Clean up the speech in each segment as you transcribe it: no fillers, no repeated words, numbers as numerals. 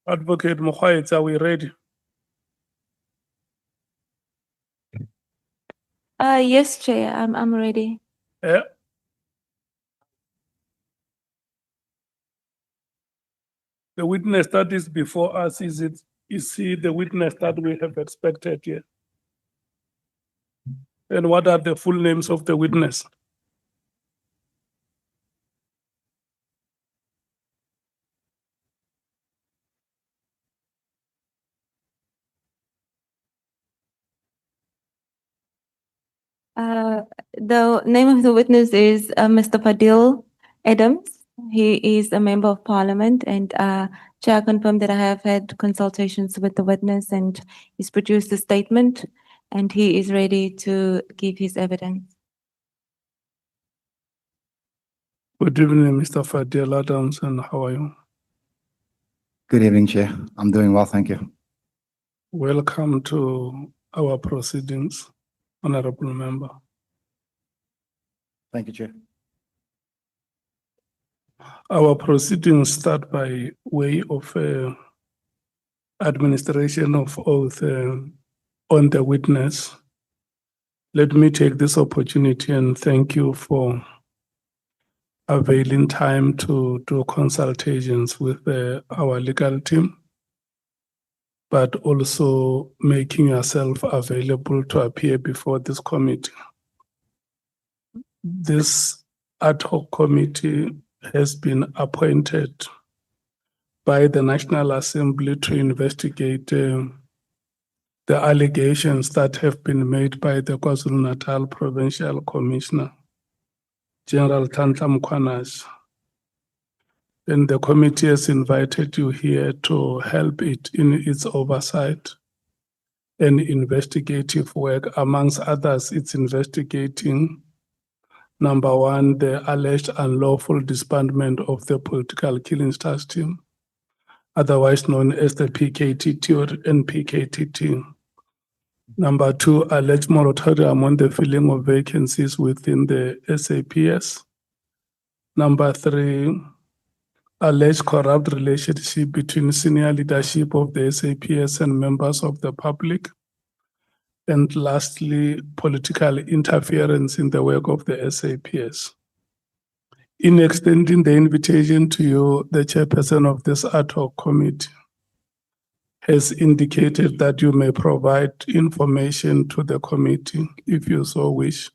Advocate Mokhaitz, are we ready? Yes, Chair, I'm ready. Yeah. The witness that is before us, is he the witness that we have expected here? And what are the full names of the witness? The name of the witness is Mr. Fadiel Adams. He is a member of parliament, and Chair, I confirm that I have had consultations with the witness and he's produced a statement and he is ready to give his evidence. Good evening, Mr. Fadiel Adams, and how are you? Good evening, Chair. I'm doing well, thank you. Welcome to our proceedings, Honourable Member. Thank you, Chair. Our proceedings start by way of administration of oath on the witness. Let me take this opportunity and thank you for availing time to do consultations with our legal team, but also making yourself available to appear before this committee. This ad hoc committee has been appointed by the National Assembly to investigate the allegations that have been made by the KwaZulu-Natal Provincial Commissioner, General Konazi. And the committee has invited you here to help it in its oversight and investigative work. Amongst others, it's investigating, number one, the alleged unlawful disbandment of the political killing stars team, otherwise known as the PKTT or NPKTT. Number two, alleged moratorium on the filling of vacancies within the SAPS. Number three, alleged corrupt relationship between senior leadership of the SAPS and members of the public. And lastly, political interference in the work of the SAPS. In extending the invitation to you, the chairperson of this ad hoc committee has indicated that you may provide information to the committee, if you so wish,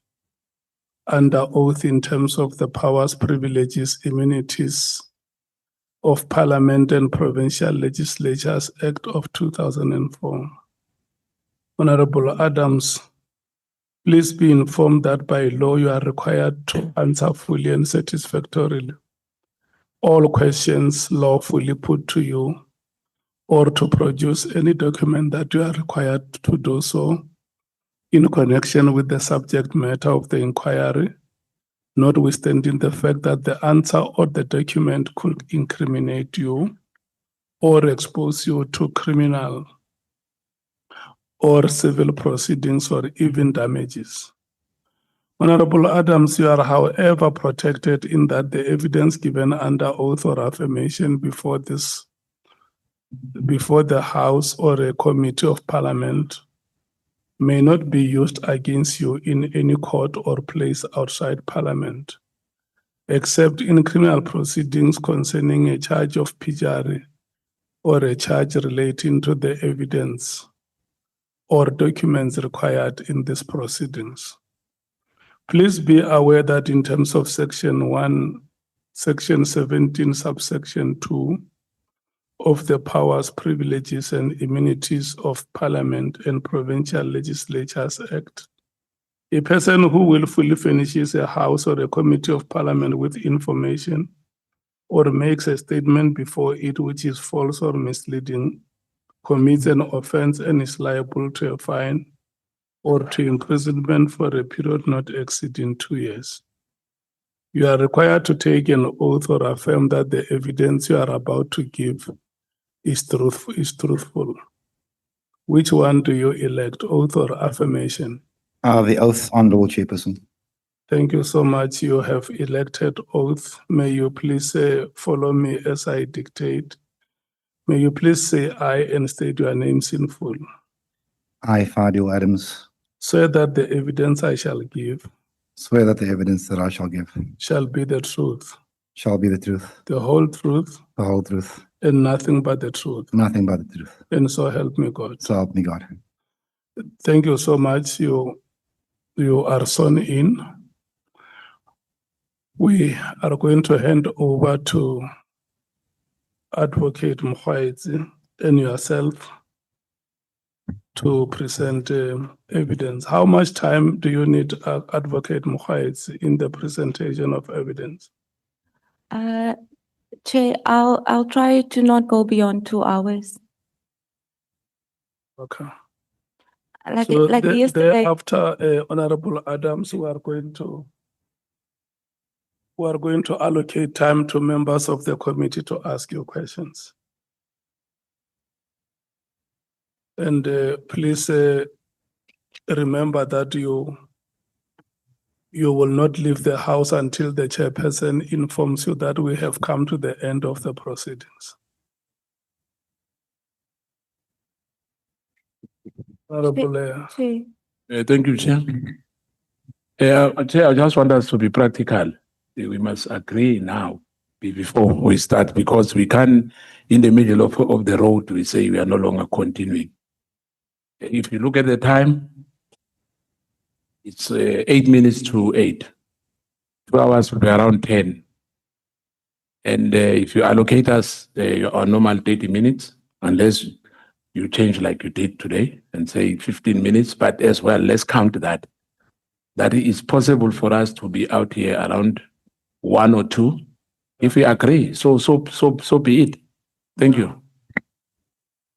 under oath in terms of the powers, privileges, immunities of Parliament and Provincial Legislatures Act of 2004. Honourable Adams, please be informed that by law you are required to answer fully and satisfactorily all questions lawfully put to you, or to produce any document that you are required to do so in connection with the subject matter of the inquiry, notwithstanding the fact that the answer or the document could incriminate you or expose you to criminal or civil proceedings or even damages. Honourable Adams, you are, however, protected in that the evidence given under oath or affirmation before the House or a committee of Parliament may not be used against you in any court or place outside Parliament, except in criminal proceedings concerning a charge of perjury or a charge relating to the evidence or documents required in these proceedings. Please be aware that in terms of Section 1, Section 17, subsection 2 of the powers, privileges, and immunities of Parliament and Provincial Legislatures Act, a person who willfully furnishes a House or a Committee of Parliament with information or makes a statement before it which is false or misleading commits an offence and is liable to a fine or to imprisonment for a period not exceeding 2 years. You are required to take an oath or affirm that the evidence you are about to give is truthful. Which one do you elect, oath or affirmation? The oath, Honourable Chairperson. Thank you so much. You have elected oath. May you please follow me as I dictate. May you please say aye and state your names in full. I, Fadiel Adams, Swear that the evidence I shall give swear that the evidence that I shall give shall be the truth, shall be the truth, the whole truth, the whole truth, and nothing but the truth. nothing but the truth. And so help me God. So help me God. Thank you so much. You are sworn in. We are going to hand over to Advocate Mkhwaitsi and yourself to present evidence. How much time do you need, Advocate Mkhwaitsi, in the presentation of evidence? Chair, I'll try to not go beyond 2 hours. Okay. Like So yesterday. thereafter, Honourable Adams, we are going to allocate time to members of the committee to ask you questions. And please remember that you will not leave the house until the chairperson informs you that we have come to the end of the proceedings. Honourable, Chair. Thank you, Chair. Chair, I just want us to be practical. We must agree now before we start, because we can't, in the middle of the road, we say we are no longer continuing. If you look at the time, it's 8 minutes to 8. 2 hours will be around 10. And if you allocate us our normal 30 minutes, unless you change like you did today and say 15 minutes, but as well, let's count that it is possible for us to be out here around 1 or 2. If we agree, so be it. Thank you.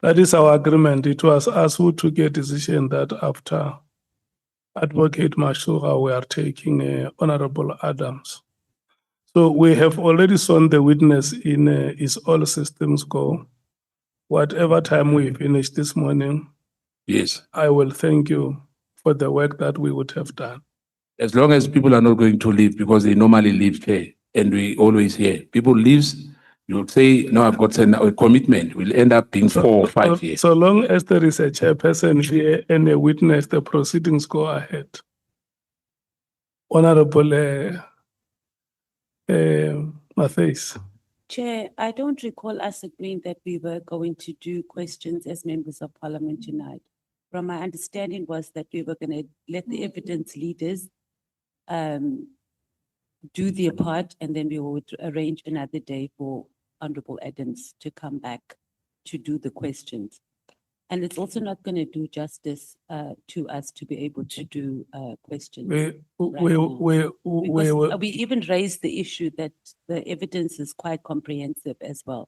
that is our agreement. It was us who took a decision that after Advocate Mashura, we are taking Honourable Adams. So we have already sworn the witness in. Is all systems go? Whatever time we finish this morning, Yes. I will thank you for the work that we would have done. As long as people are not going to leave, because they normally leave here and we always hear people leaves, you'll say, no, I've got a commitment. We'll end up being 4 or 5 years. So long as there is a chairperson here and a witness, the proceedings go ahead. Honourable Matthys. Chair, I don't recall us agreeing that we were going to do questions as members of parliament tonight. From my understanding was that we were going to let the evidence leaders do their part, and then we would arrange another day for Honourable Adams to come back to do the questions. And it's also not going to do justice to us to be able to do questions. We even raised the issue that the evidence is quite comprehensive as well.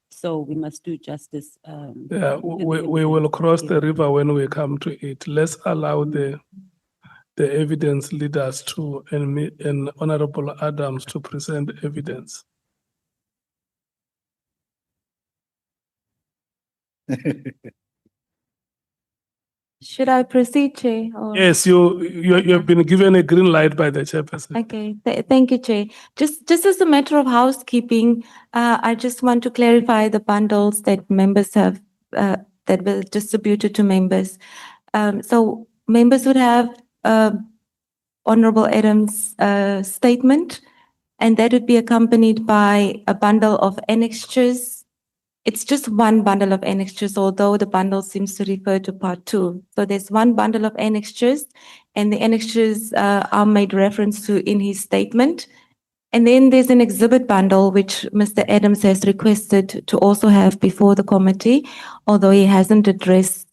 So we must do justice. Yeah, we will cross the river when we come to it. Let's allow the evidence leaders to and Honourable Adams to present evidence. Should I proceed, Chair? Or- Yes, you have been given a green light by the chairperson. Okay, thank you, Chair. Just as a matter of housekeeping, I just want to clarify the bundles that members have, that were distributed to members. So members would have Honourable Adams' statement, and that would be accompanied by a bundle of annexures. It's just one bundle of annexures, although the bundle seems to refer to part 2. So there's one bundle of annexures, and the annexures are made reference to in his statement. And then there's an exhibit bundle, which Mr. Adams has requested to also have before the committee, although he hasn't addressed,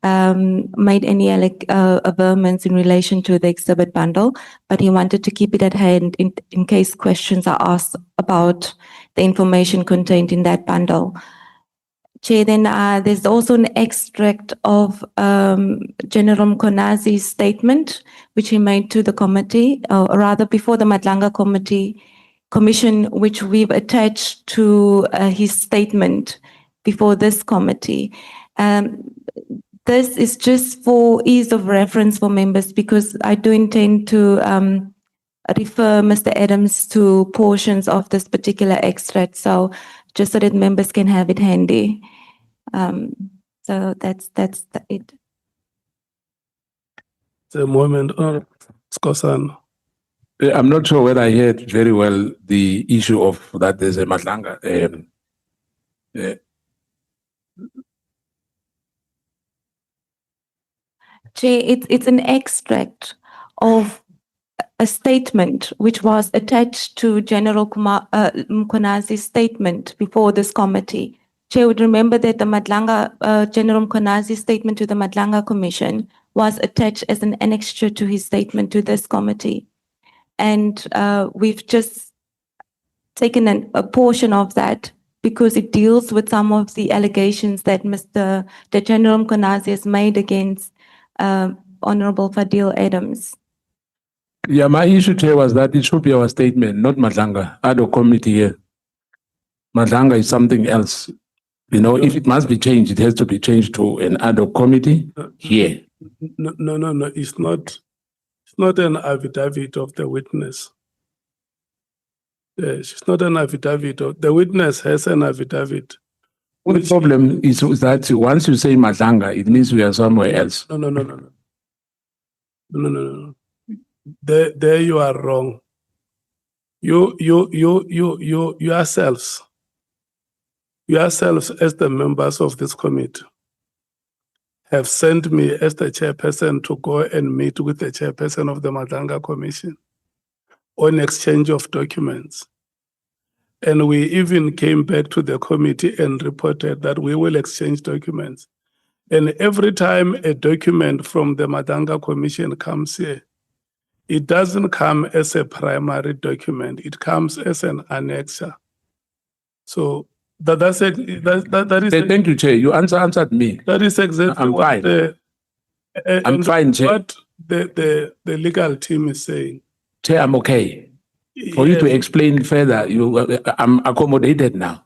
made any averments in relation to the exhibit bundle, but he wanted to keep it at hand in case questions are asked about the information contained in that bundle. Chair, then there's also an extract of General Konazi's statement, which he made to the committee, or rather before the Madlanga Commission, which we've attached to his statement before this committee. This is just for ease of reference for members, because I do intend to refer Mr. Adams to portions of this particular extract. So just so that members can have it handy. So that's it. The moment, Honourable Skosana. I'm not sure whether I heard very well the issue of that there's a Madlanga. Chair, it's an extract of a statement which was attached to General Konazi's statement before this committee. Chair would remember that the Madlanga, General Konazi's statement to the Madlanga Commission was attached as an annexure to his statement to this committee. And we've just taken a portion of that because it deals with some of the allegations that the General Konazi has made against Honourable Fadiel Adams. Yeah, my issue here was that it should be our statement, not Madlanga, ad hoc committee here. Madlanga is something else. You know, if it must be changed, it has to be changed to an ad hoc committee here. No, it's not an affidavit of the witness. Yes, it's not an affidavit. The witness has an affidavit. The problem is that once you say Madlanga, it means we are somewhere else. No. There you are wrong. You yourselves as the members of this committee have sent me as the chairperson to go and meet with the chairperson of the Madlanga Commission on exchange of documents. And we even came back to the committee and reported that we will exchange documents. And every time a document from the Madlanga Commission comes here, it doesn't come as a primary document. It comes as an annexure. So that is Thank you, Chair. You answered me. that is exactly I'm what fine. I'm fine, Chair. what the legal team is saying. Chair, I'm okay. For you to Yes. explain further, I'm accommodated now.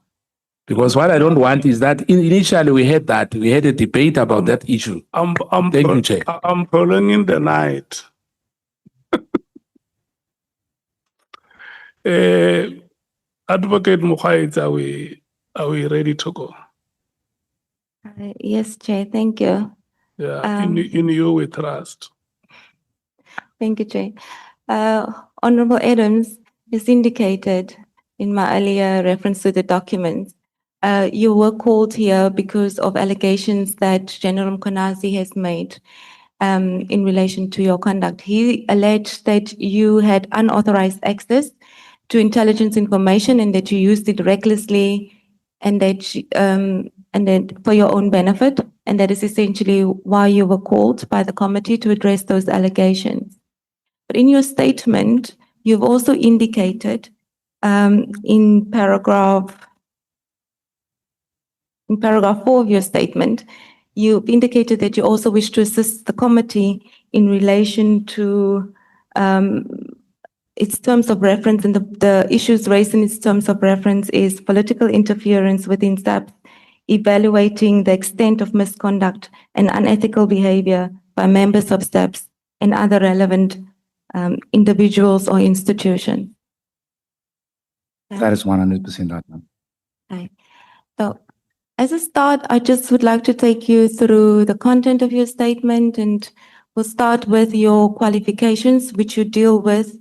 Because what I don't want is that initially we had a debate about that issue. Thank you, Chair. I'm prolonging the night. Advocate Mukhaitz, are we ready to go? Yes, Chair, thank you. Yeah, in you we trust. Thank you, Chair. Honourable Adams has indicated in my earlier reference to the documents, you were called here because of allegations that General Konazi has made in relation to your conduct. He alleged that you had unauthorized access to intelligence information and that you used it recklessly and that for your own benefit, and that is essentially why you were called by the committee to address those allegations. But in your statement, you've also indicated in paragraph 4 of your statement, you've indicated that you also wish to assist the committee in relation to its terms of reference, and the issues raised in its terms of reference is political interference within SAPS, evaluating the extent of misconduct and unethical behavior by members of SAPS and other relevant individuals or institutions. That is 100% right, ma'am. Okay. So as a start, I just would like to take you through the content of your statement, and we'll start with your qualifications, which you deal with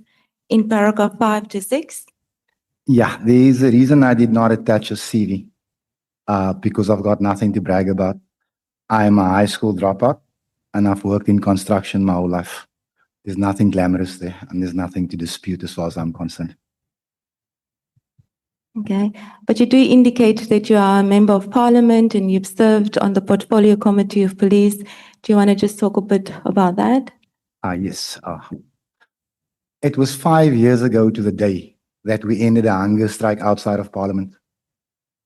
in paragraph 5 to 6. Yeah, there is a reason I did not attach a CV, because I've got nothing to brag about. I'm a high school dropout and I've worked in construction my whole life. There's nothing glamorous there and there's nothing to dispute as far as I'm concerned. Okay, but you do indicate that you are a member of parliament and you've served on the portfolio committee of police. Do you want to just talk a bit about that? Yes. It was 5 years ago to the day that we ended a hunger strike outside of Parliament.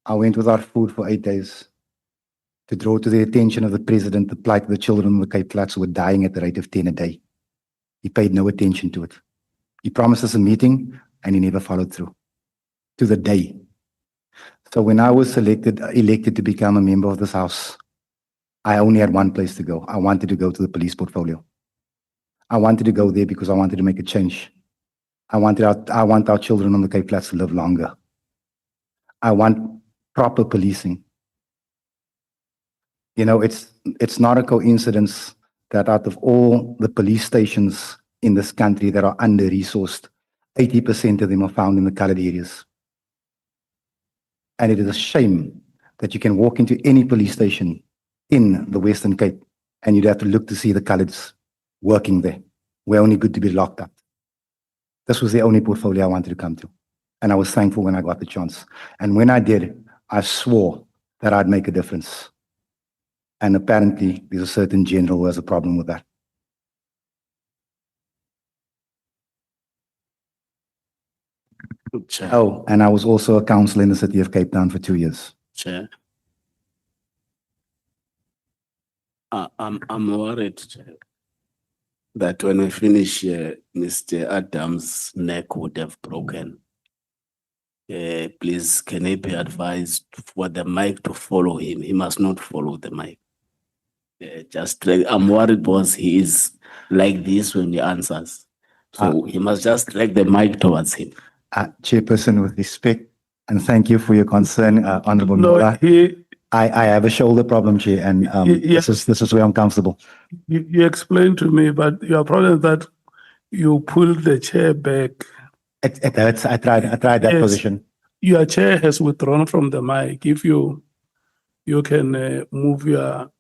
I went without food for 8 days to draw to the attention of the president the plight of the children of the Cape Flats who were dying at the rate of 10 a day. He paid no attention to it. He promised us a meeting and he never followed through. To the day. So when I was elected to become a member of this house, I only had one place to go. I wanted to go to the police portfolio. I wanted to go there because I wanted to make a change. I want our children on the Cape Flats to live longer. I want proper policing. You know, it's not a coincidence that out of all the police stations in this country that are under-resourced, 80% of them are found in the colored areas. And it is a shame that you can walk into any police station in the Western Cape and you'd have to look to see the coloreds working there. We're only good to be locked up. This was the only portfolio I wanted to come to. And I was thankful when I got the chance. And when I did, I swore that I'd make a difference. And apparently, there's a certain general who has a problem with that. Chair, Oh, and I was also a councillor in the city of Cape Town for 2 years. Chair. I'm worried, Chair, that when we finish here, Mr. Adams' neck would have broken. Please, can he be advised for the mic to follow him? He must not follow the mic. I'm worried because he is like this when he answers. So he must just drag the mic towards him. Chairperson, with respect, and thank you for your concern, Honourable No, Mula. I have a shoulder problem, Chair, and Yes. this is where I'm comfortable. you explained to me, but your problem is that you pulled the chair back. It hurts. I tried that Yes. position. Your chair has withdrawn from the mic. If you can move your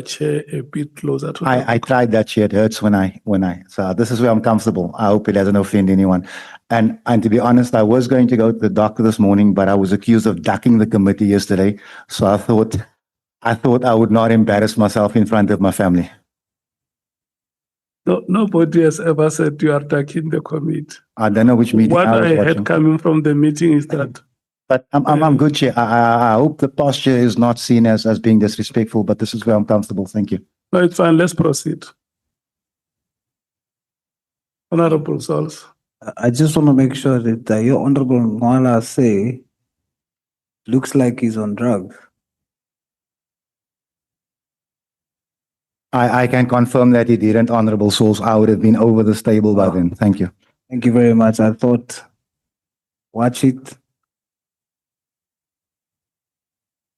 chair a bit closer to the I tried that, Chair. It hurts when I, so this is where I'm comfortable. I hope it doesn't offend anyone. And to be honest, I was going to go to the doctor this morning, but I was accused of ducking the committee yesterday. So I thought I would not embarrass myself in front of my family. No, nobody has ever said you are attacking the committee. I don't know which meeting What I was I watching. had coming from the meeting is that But I'm good, Chair. I hope the posture is not seen as being disrespectful, but this is where I'm comfortable. Thank you. no, it's fine. Let's proceed. Honourable Sols. I just want to make sure that your Honourable Nwala say looks like he's on drugs. I can confirm that he didn't, Honourable Souls. I would have been over this table by then. Thank you. Thank you very much. I thought, watch it.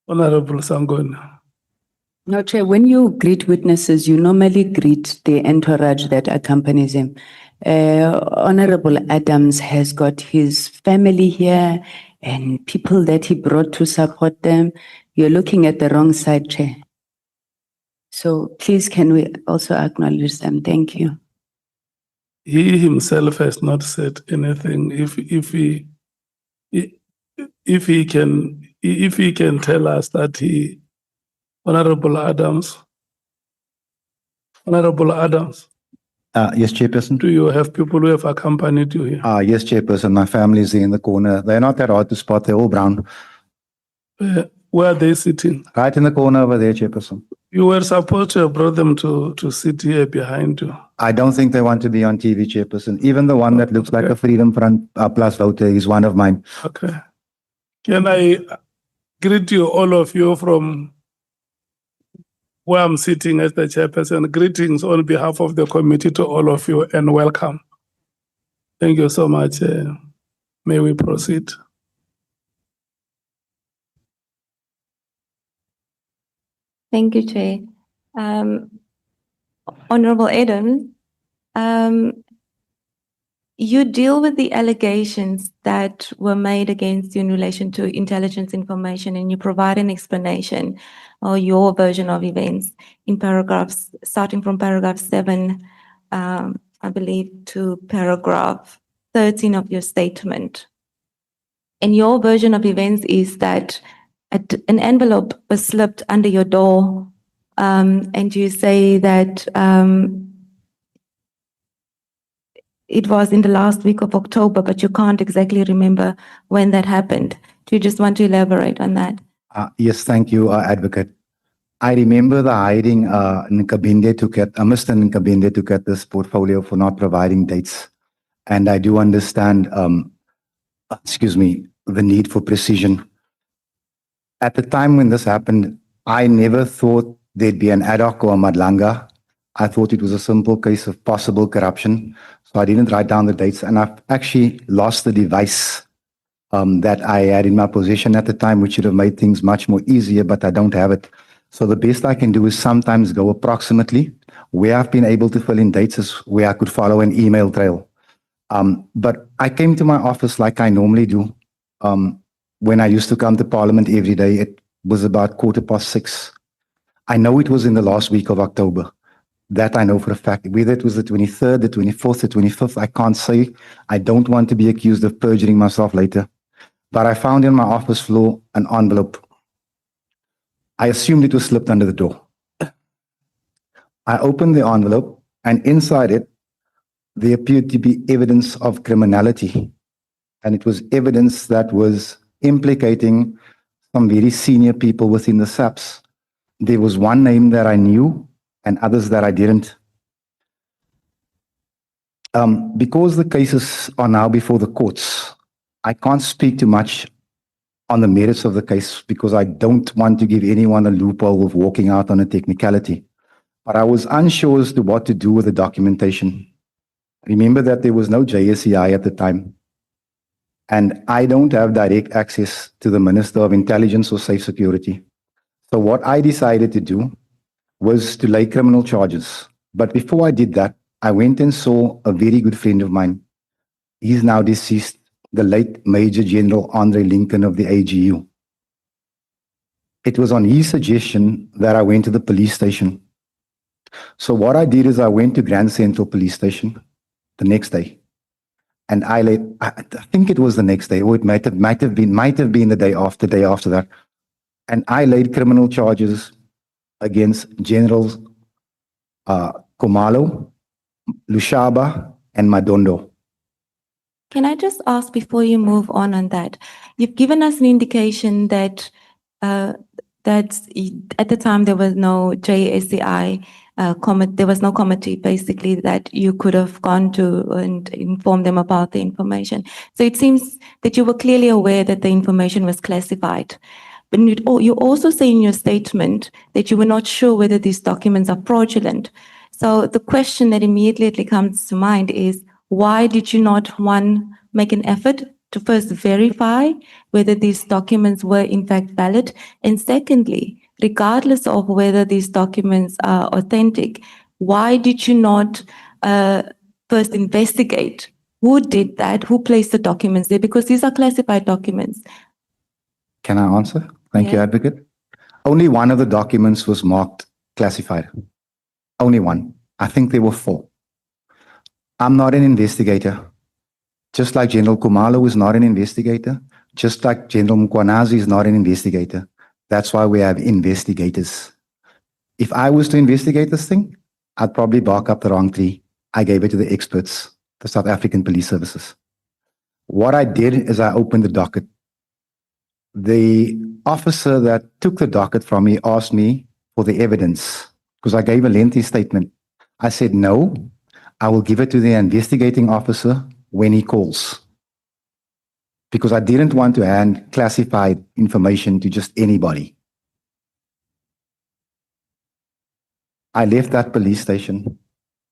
Honourable Sangona. No, Chair, when you greet witnesses, you normally greet the entourage that accompanies him. Honorable Adams has got his family here and people that he brought to support them. You're looking at the wrong side, Chair. So please, can we also acknowledge them? Thank you. He himself has not said anything. If he can tell us that Honourable Adams. Yes, Chairperson. Do you have people who have accompanied you here? Yes, Chairperson. My family is there in the corner. They're not that hard to spot. They're all brown. Where are they sitting? Right in the corner over there, Chairperson. You were supposed to have brought them to sit here behind you. I don't think they want to be on TV, Chairperson. Even the one that looks like a Freedom Front Plus voter is one of mine. Okay. Can I greet you, all of you, from where I'm sitting as the chairperson? Greetings on behalf of the committee to all of you and welcome. Thank you so much. May we proceed? Thank you, Chair. Honourable Adams, you deal with the allegations that were made against you in relation to intelligence information, and you provide an explanation or your version of events in paragraphs, starting from paragraph 7, I believe, to paragraph 13 of your statement. And your version of events is that an envelope was slipped under your door, and you say that it was in the last week of October, but you can't exactly remember when that happened. Do you just want to elaborate on that? Yes, thank you, Advocate. I remember the hiding Nkabinde Mr. Nkabinde took at this portfolio for not providing dates. And I do understand, the need for precision. At the time when this happened, I never thought there'd be an ad hoc or a madlanga. I thought it was a simple case of possible corruption, so I didn't write down the dates, and I've actually lost the device that I had in my possession at the time, which should have made things much more easier, but I don't have it. So the best I can do is sometimes go approximately. Where I've been able to fill in dates is where I could follow an email trail. But I came to my office like I normally do. When I used to come to Parliament every day, it was about 6:15. I know it was in the last week of October. That I know for a fact. Whether it was the 23rd, the 24th, the 25th, I can't say. I don't want to be accused of perjuring myself later. But I found in my office floor an envelope. I assumed it was slipped under the door. I opened the envelope, and inside it, there appeared to be evidence of criminality. And it was evidence that was implicating some very senior people within the SAPS. There was one name that I knew and others that I didn't. Because the cases are now before the courts, I can't speak too much on the merits of the case because I don't want to give anyone a loophole of walking out on a technicality. But I was unsure as to what to do with the documentation. Remember that there was no JSCI at the time. And I don't have direct access to the Minister of Intelligence or Safe Security. So what I decided to do was to lay criminal charges. But before I did that, I went and saw a very good friend of mine. He's now deceased, the late Major General Andre Lincoln of the AGU. It was on his suggestion that I went to the police station. So what I did is I went to Grand Central Police Station the next day. And I think it was the next day, or it might have been the day after that. And I laid criminal charges against Generals Komalo, Lushaba, and Madondo. Can I just ask before you move on that? You've given us an indication that that at the time there was no JSCI, there was no committee basically that you could have gone to and informed them about the information. So it seems that you were clearly aware that the information was classified. But you also say in your statement that you were not sure whether these documents are fraudulent. So the question that immediately comes to mind is, why did you not, one, make an effort to first verify whether these documents were in fact valid? And secondly, regardless of whether these documents are authentic, why did you not first investigate who did that, who placed the documents there? Because these are classified documents. Can I answer? Thank you, Yeah. Advocate. Only one of the documents was marked classified. Only one. I think there were 4. I'm not an investigator. Just like General Kumalo is not an investigator, just like General Konazi is not an investigator. That's why we have investigators. If I was to investigate this thing, I'd probably bark up the wrong tree. I gave it to the experts, the South African Police Services. What I did is I opened the docket. The officer that took the docket from me asked me for the evidence because I gave a lengthy statement. I said, no, I will give it to the investigating officer when he calls. Because I didn't want to hand classified information to just anybody. I left that police station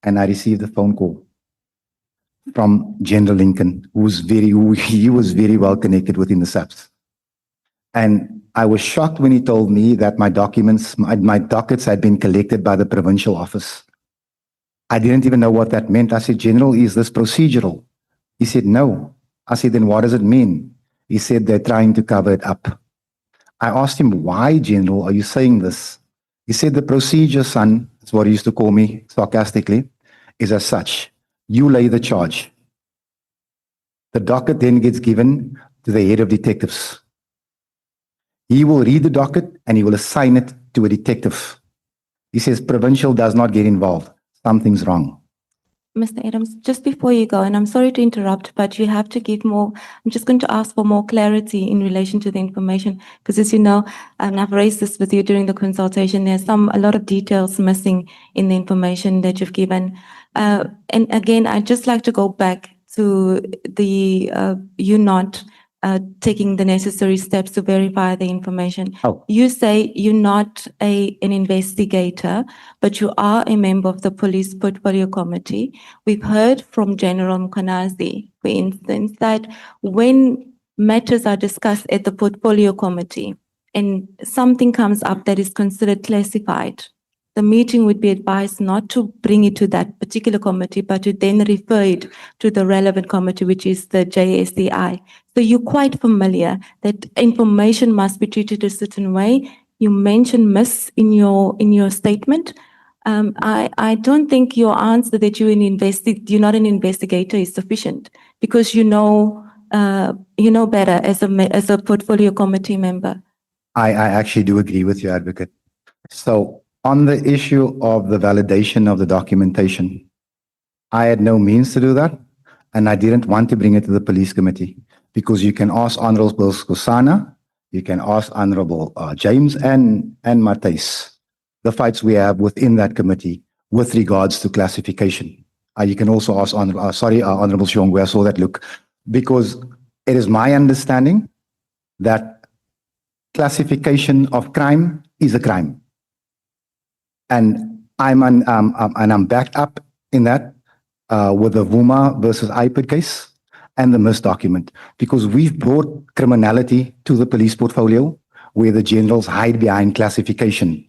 and I received a phone call from General Lincoln, he was very well connected within the SAPS. And I was shocked when he told me that my documents, my dockets had been collected by the provincial office. I didn't even know what that meant. I said, General, is this procedural? He said, no. I said, then what does it mean? He said, they're trying to cover it up. I asked him, why, General, are you saying this? He said, the procedure, son, that's what he used to call me sarcastically, is as such. You lay the charge. The docket then gets given to the head of detectives. He will read the docket and he will assign it to a detective. He says, provincial does not get involved. Something's wrong. Mr. Adams, just before you go, and I'm sorry to interrupt, but you have to give more, I'm just going to ask for more clarity in relation to the information, because as you know, and I've raised this with you during the consultation, there's a lot of details missing in the information that you've given. And again, I'd just like to go back to the you not taking the necessary steps to verify the information. Oh. You say you're not an investigator, but you are a member of the police portfolio committee. We've heard from General Konazi, for instance, that when matters are discussed at the portfolio committee and something comes up that is considered classified, the meeting would be advised not to bring it to that particular committee, but to then refer it to the relevant committee, which is the JSDI. So you're quite familiar that information must be treated a certain way. You mentioned in your statement. I don't think your answer that you're not an investigator is sufficient, because you know better as a portfolio committee member. I actually do agree with you, Advocate. So on the issue of the validation of the documentation, I had no means to do that, and I didn't want to bring it to the police committee, because you can ask Honourable Kusana, you can ask Honourable James and Matthys, the fights we have within that committee with regards to classification. You can also ask Honourable Shongwe, I saw that look, because it is my understanding that classification of crime is a crime. And I'm backed up in that with the Vuma versus IPID case and the MIS document, because we've brought criminality to the police portfolio where the generals hide behind classification.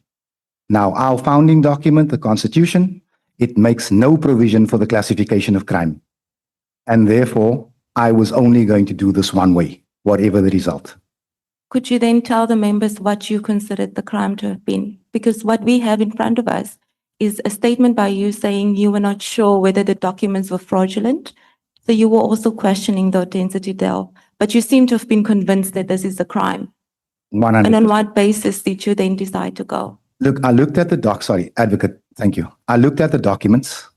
Now, our founding document, the Constitution, it makes no provision for the classification of crime. And therefore, I was only going to do this one way, whatever the result. Could you then tell the members what you considered the crime to have been? Because what we have in front of us is a statement by you saying you were not sure whether the documents were fraudulent. So you were also questioning the authenticity thereof, but you seem to have been convinced that this is a crime. 100%. And on what basis did you then decide to go? Look, I looked at the sorry, Advocate, thank you. I looked at the documents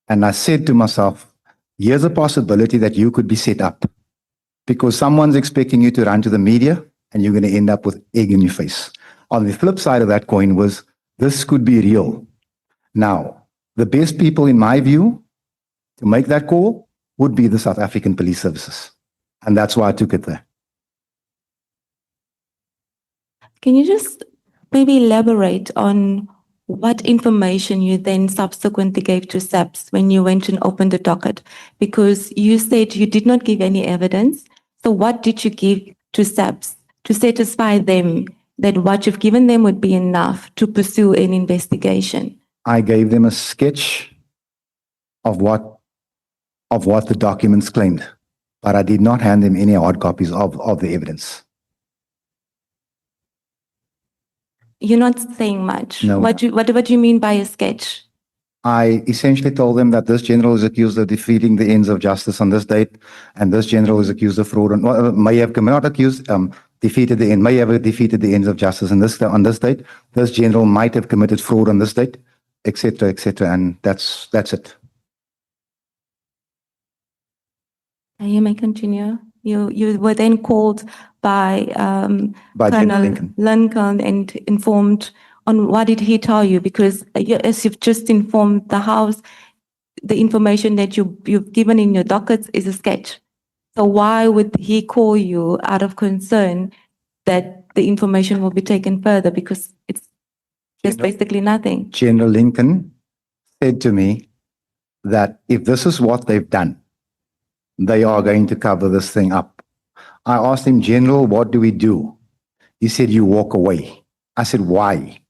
and I said to myself, here's a possibility that you could be set up, because someone's expecting you to run to the media and you're going to end up with egg in your face. On the flip side of that coin was, this could be real. Now, the best people in my view to make that call would be the South African Police Services. And that's why I took it there. Can you just maybe elaborate on what information you then subsequently gave to SAPS when you went and opened the docket? Because you said you did not give any evidence. So what did you give to SAPS to satisfy them that what you've given them would be enough to pursue an investigation? I gave them a sketch of what the documents claimed, but I did not hand them any hard copies of the evidence. You're not saying much. No. What do you mean by a sketch? I essentially told them that this general is accused of defeating the ends of justice on this date, and this general is accused of fraud and defeated the end, may have defeated the ends of justice on this date. This general might have committed fraud on this date, etc., and that's it. You may continue. You were then called by General Colonel Lincoln. Lincoln and informed on what did he tell you? Because as you've just informed the House, the information that you've given in your dockets is a sketch. So why would he call you out of concern that the information will be taken further? Because there's basically nothing. General Lincoln said to me that if this is what they've done, they are going to cover this thing up. I asked him, General, what do we do? He said, you walk away. I said, why?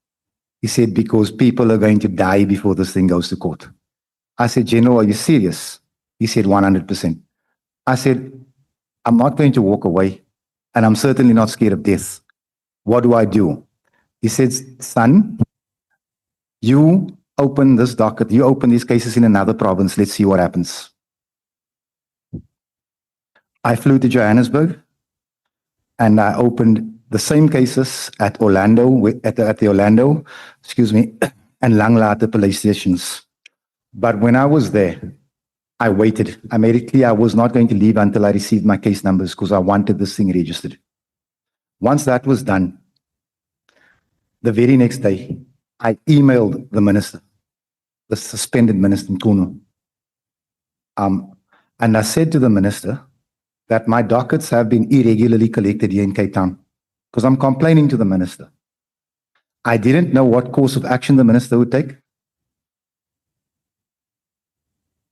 He said, because people are going to die before this thing goes to court. I said, General, are you serious? He said, 100%. I said, I'm not going to walk away, and I'm certainly not scared of death. What do I do? He said, son, you open this docket, you open these cases in another province, let's see what happens. I flew to Johannesburg and I opened the same cases at Orlando, at the Orlando, and Langlaagte police stations. But when I was there, I waited. I made it clear I was not going to leave until I received my case numbers, because I wanted this thing registered. Once that was done, the very next day, I emailed the minister, the suspended minister, Nkunu. And I said to the minister that my dockets have been irregularly collected here in Cape Town because I'm complaining to the minister. I didn't know what course of action the minister would take.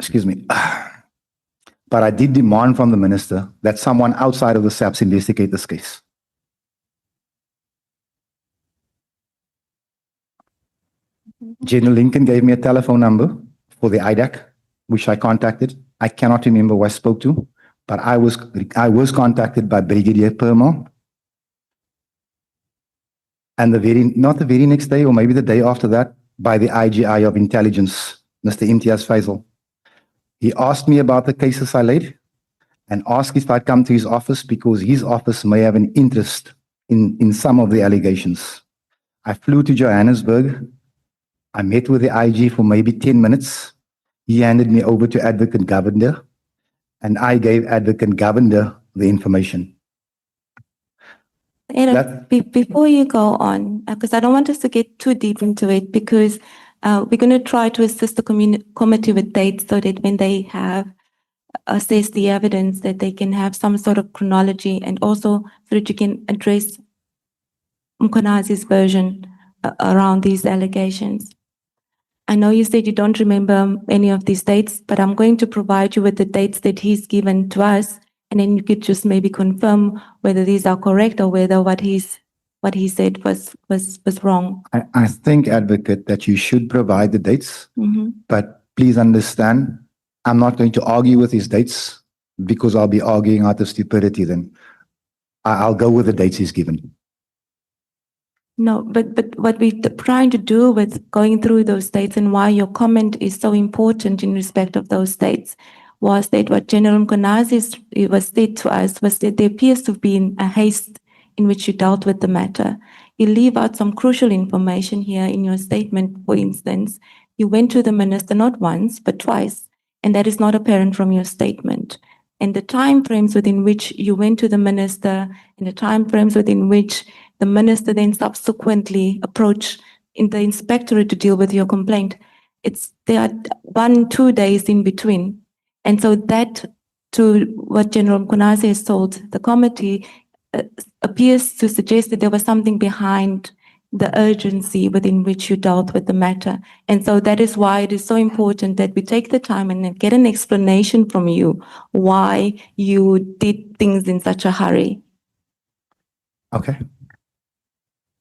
Excuse me. But I did demand from the minister that someone outside of the SAPS investigate this case. General Lincoln gave me a telephone number for the IDAC, which I contacted. I cannot remember who I spoke to, but I was contacted by Brigadier Permo. And not the very next day, or maybe the day after that, by the IGI of Intelligence, Mr. Imtiaz Faisal. He asked me about the cases I laid and asked if I'd come to his office because his office may have an interest in some of the allegations. I flew to Johannesburg. I met with the IG for maybe 10 minutes. He handed me over to Advocate Governor, and I gave Advocate Governor the information. Before you go on, because I don't want us to get too deep into it, because we're going to try to assist the committee with dates so that when they have assessed the evidence, that they can have some sort of chronology, and also so that you can address Konazi's version around these allegations. I know you said you don't remember any of these dates, but I'm going to provide you with the dates that he's given to us, and then you could just maybe confirm whether these are correct or whether what he said was wrong. I think, Advocate, that you should provide the dates, but please understand, I'm not going to argue with his dates because I'll be arguing out of stupidity then. I'll go with the dates he's given. No, but what we're trying to do with going through those dates and why your comment is so important in respect of those dates was that what General Konazi was said to us was that there appears to have been a haste in which you dealt with the matter. You leave out some crucial information here in your statement. For instance, you went to the minister not once, but twice, and that is not apparent from your statement. And the time frames within which you went to the minister and the time frames within which the minister then subsequently approached in the inspectorate to deal with your complaint, there are 1-2 days in between. And so that, to what General Konazi has told the committee, appears to suggest that there was something behind the urgency within which you dealt with the matter. And so that is why it is so important that we take the time and get an explanation from you why you did things in such a hurry. Okay.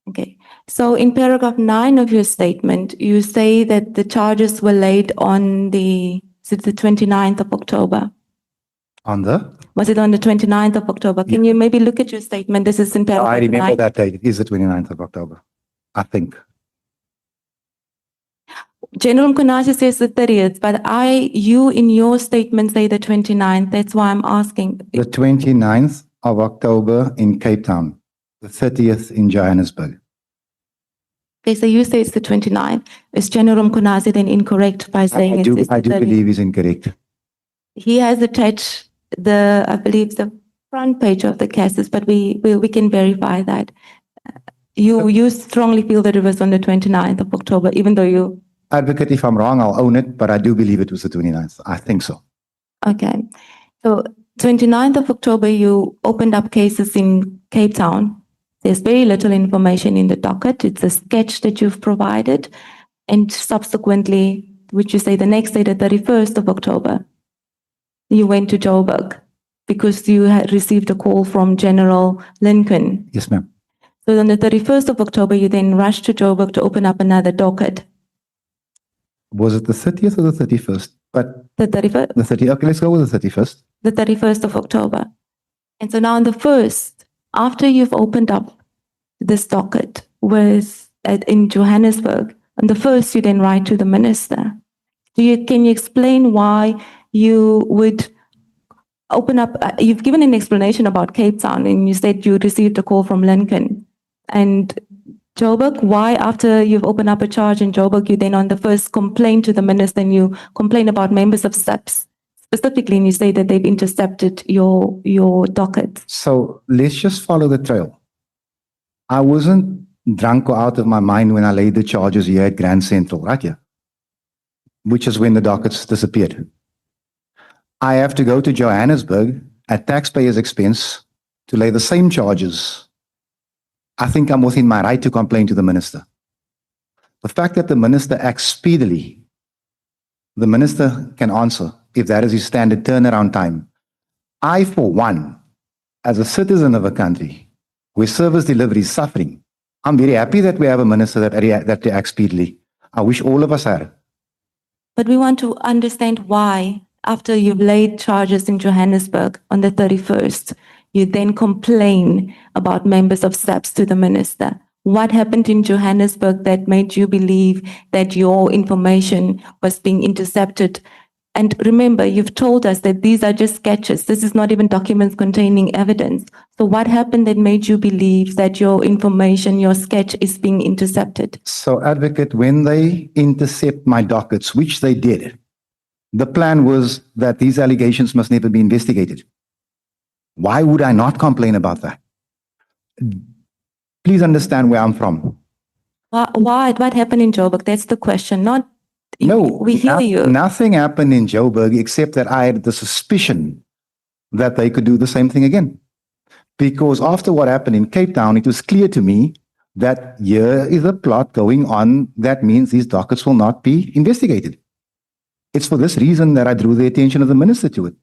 Okay. So in paragraph 9 of your statement, you say that the charges were laid on the 29th of October. Was it on the 29th of October? Can you maybe look at your statement? This is in paragraph 9. I remember that date. It is the 29th of October, I think. General Konazi says the 30th, but you in your statement say the 29th. That's why I'm asking. The 29th of October in Cape Town, the 30th in Johannesburg. Okay, so you say it's the 29th. Is General Konazi then incorrect by saying it's the 30th? I do believe he's incorrect. He has attached I believe the front page of the cases, but we can verify that. You strongly feel that it was on the 29th of October, even though you... Advocate, if I'm wrong, I'll own it, but I do believe it was the 29th. I think so. Okay. So 29th of October, you opened up cases in Cape Town. There's very little information in the docket. It's a sketch that you've provided. And subsequently, which you say the next day, the 31st of October, you went to Joburg because you had received a call from General Lincoln. Yes, ma'am. So on the 31st of October, you then rushed to Joburg to open up another docket. Was it the 30th or the 31st? But The 31st? the 30th. Okay, let's go with the 31st. The 31st of October. And so now on the 1st, after you've opened up this docket in Johannesburg, on the 1st, you then write to the minister. Can you explain why you would open up, you've given an explanation about Cape Town and you said you received a call from Lincoln. And Joburg, why after you've opened up a charge in Joburg, you then on the 1st complain to the minister and you complain about members of SAPS specifically, and you say that they've intercepted your docket. So let's just follow the trail. I wasn't drunk or out of my mind when I laid the charges here at Grand Central, right here, which is when the dockets disappeared. I have to go to Johannesburg at taxpayers' expense to lay the same charges, I think I'm within my right to complain to the minister. The fact that the minister acts speedily, the minister can answer if that is his standard turnaround time. I, for one, as a citizen of a country where service delivery is suffering, I'm very happy that we have a minister that reacts speedily. I wish all of us had. But we want to understand why, after you've laid charges in Johannesburg on the 31st, you then complain about members of SAPS to the minister. What happened in Johannesburg that made you believe that your information was being intercepted? And remember, you've told us that these are just sketches. This is not even documents containing evidence. So what happened that made you believe that your information, your sketch is being intercepted? So, Advocate, when they intercept my dockets, which they did, the plan was that these allegations must never be investigated. Why would I not complain about that? Please understand where I'm from. Why? What happened in Joburg? That's the question. Not, No, we hear you. Nothing happened in Joburg except that I had the suspicion that they could do the same thing again. Because after what happened in Cape Town, it was clear to me that here is a plot going on that means these dockets will not be investigated. It's for this reason that I drew the attention of the minister to it.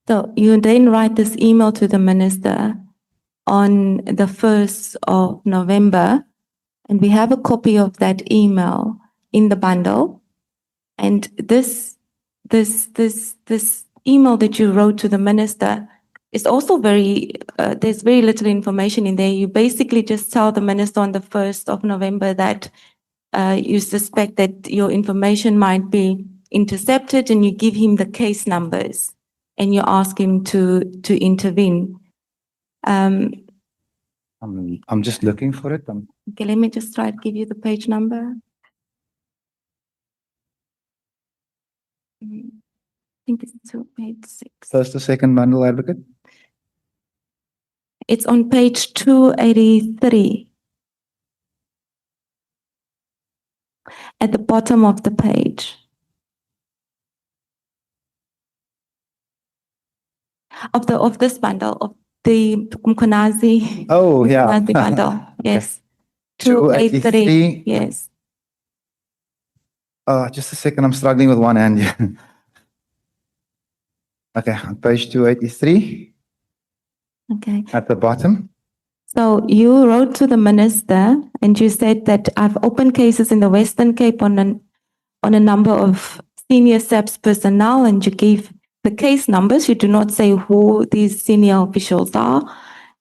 So you then write this email to the minister on the 1st of November, and we have a copy of that email in the bundle. And this email that you wrote to the minister is also there's very little information in there. You basically just tell the minister on the 1st of November that you suspect that your information might be intercepted, and you give him the case numbers and you ask him to intervene. I'm just looking for it. Okay, let me just try to give you the page number. I think it's page 6. First or second bundle, Advocate? It's on page 283. At the bottom of the page. Of this bundle, of the Konazi. Oh, yeah. Konazi bundle, yes. 283. Yes. Just a second, I'm struggling with one hand. Okay, on page 283, Okay. at the bottom. So you wrote to the minister and you said that I've opened cases in the Western Cape on a number of senior SAPS personnel, and you gave the case numbers. You do not say who these senior officials are.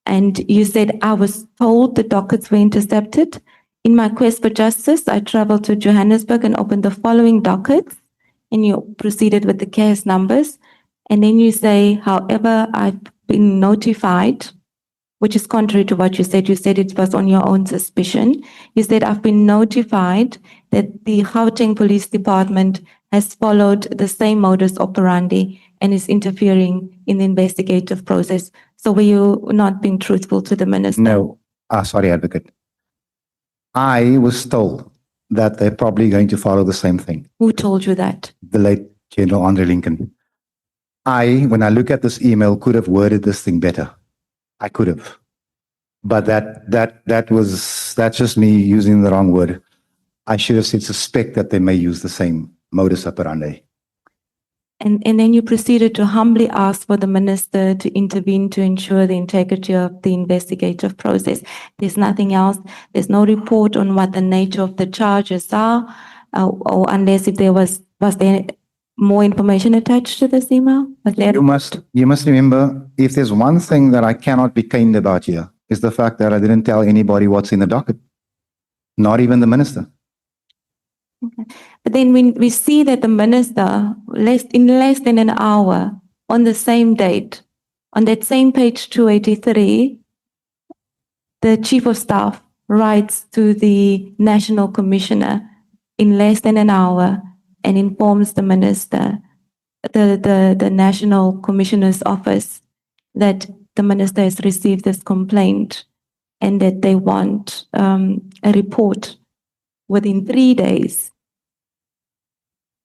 And you said, I was told the dockets were intercepted. In my quest for justice, I traveled to Johannesburg and opened the following dockets, and you proceeded with the case numbers. And then you say, however, I've been notified, which is contrary to what you said. You said it was on your own suspicion. You said, I've been notified that the Gauteng Police Department has followed the same modus operandi and is interfering in the investigative process. So were you not being truthful to the minister? No, sorry, Advocate. I was told that they're probably going to follow the same thing. Who told you that? The late General Andre Lincoln. When I look at this email, could have worded this thing better. I could have. But that's just me using the wrong word. I should have said suspect that they may use the same modus operandi. And then you proceeded to humbly ask for the minister to intervene to ensure the integrity of the investigative process. There's nothing else. There's no report on what the nature of the charges are, or unless if there was there more information attached to this email? You must remember, if there's one thing that I cannot be caned about here, is the fact that I didn't tell anybody what's in the docket. Not even the minister. Okay. But then when we see that the minister, in less than an hour, on the same date, on that same page 283, the chief of staff writes to the national commissioner in less than an hour and informs the minister, the national commissioner's office, that the minister has received this complaint and that they want a report within 3 days.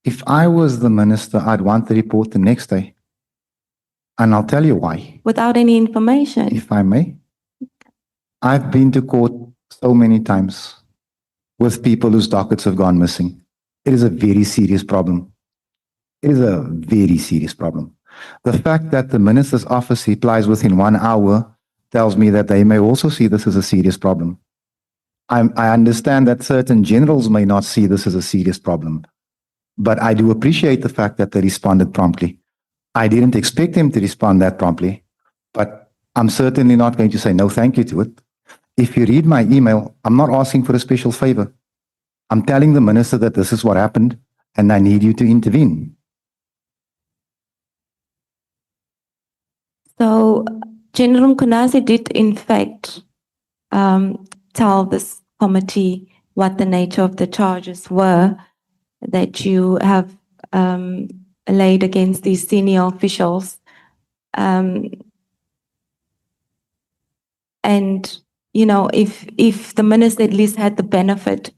If I was the minister, I'd want the report the next day. And I'll tell you why, without any information? if I may. I've been to court so many times with people whose dockets have gone missing. It is a very serious problem. It is a very serious problem. The fact that the minister's office replies within 1 hour tells me that they may also see this as a serious problem. I understand that certain generals may not see this as a serious problem, but I do appreciate the fact that they responded promptly. I didn't expect them to respond that promptly, but I'm certainly not going to say no thank you to it. If you read my email, I'm not asking for a special favor. I'm telling the minister that this is what happened and I need you to intervene. So General Konazi did in fact tell this committee what the nature of the charges were that you have laid against these senior officials. And, you know, if the minister at least had the benefit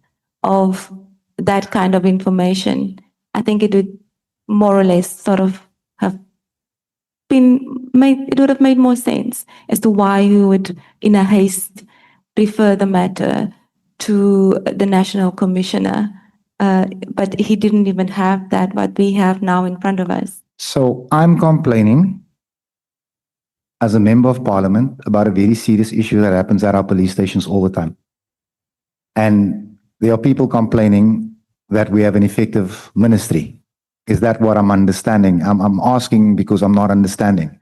of that kind of information, I think it would more or less sort of have been made, it would have made more sense as to why he would, in a haste, refer the matter to the National Commissioner. But he didn't even have that, what we have now in front of us. So I'm complaining as a member of parliament about a very serious issue that happens at our police stations all the time. And there are people complaining that we have an effective ministry. Is that what I'm understanding? I'm asking because I'm not understanding.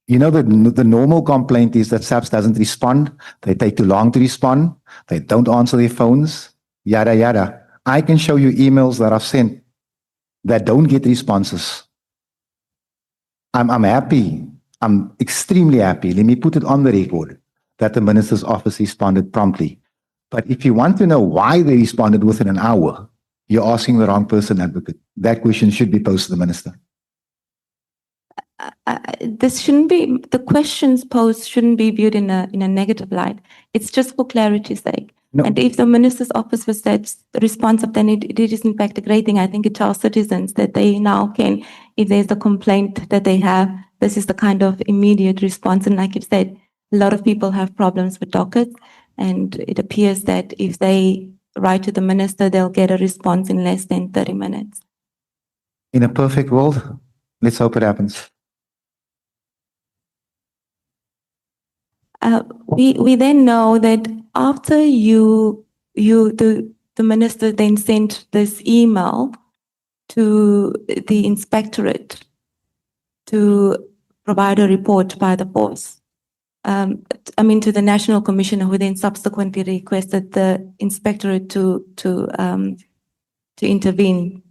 You know, the normal complaint is that SAPS doesn't respond. They take too long to respond. They don't answer their phones, yada, yada. I can show you emails that I've sent that don't get responses. I'm happy. I'm extremely happy. Let me put it on the record that the minister's office responded promptly. But if you want to know why they responded within an hour, you're asking the wrong person, advocate. That question should be posed to the minister. This shouldn't be, the questions posed shouldn't be viewed in a negative light. It's just for clarity's sake. No. And if the minister's office was that responsive, then it is in fact a great thing. I think it tells citizens that they now can, if there's a complaint that they have, this is the kind of immediate response. And like you said, a lot of people have problems with dockets, and it appears that if they write to the minister, they'll get a response in less than 30 minutes. In a perfect world, let's hope it happens. We then know that after the minister then sent this email to the inspectorate to provide a report by the force. To the National Commissioner, who then subsequently requested the inspectorate to intervene.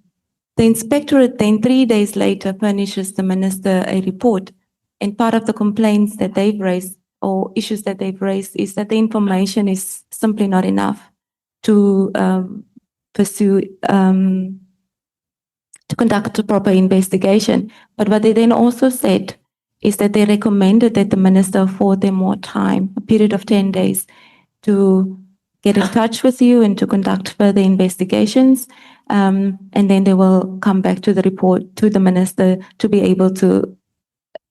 The inspectorate then 3 days later furnishes the minister a report, and part of the complaints that they've raised or issues that they've raised is that the information is simply not enough to pursue, to conduct a proper investigation. But what they then also said is that they recommended that the minister afford them more time, a period of 10 days, to get in touch with you and to conduct further investigations. And then they will come back to the report to the minister to be able to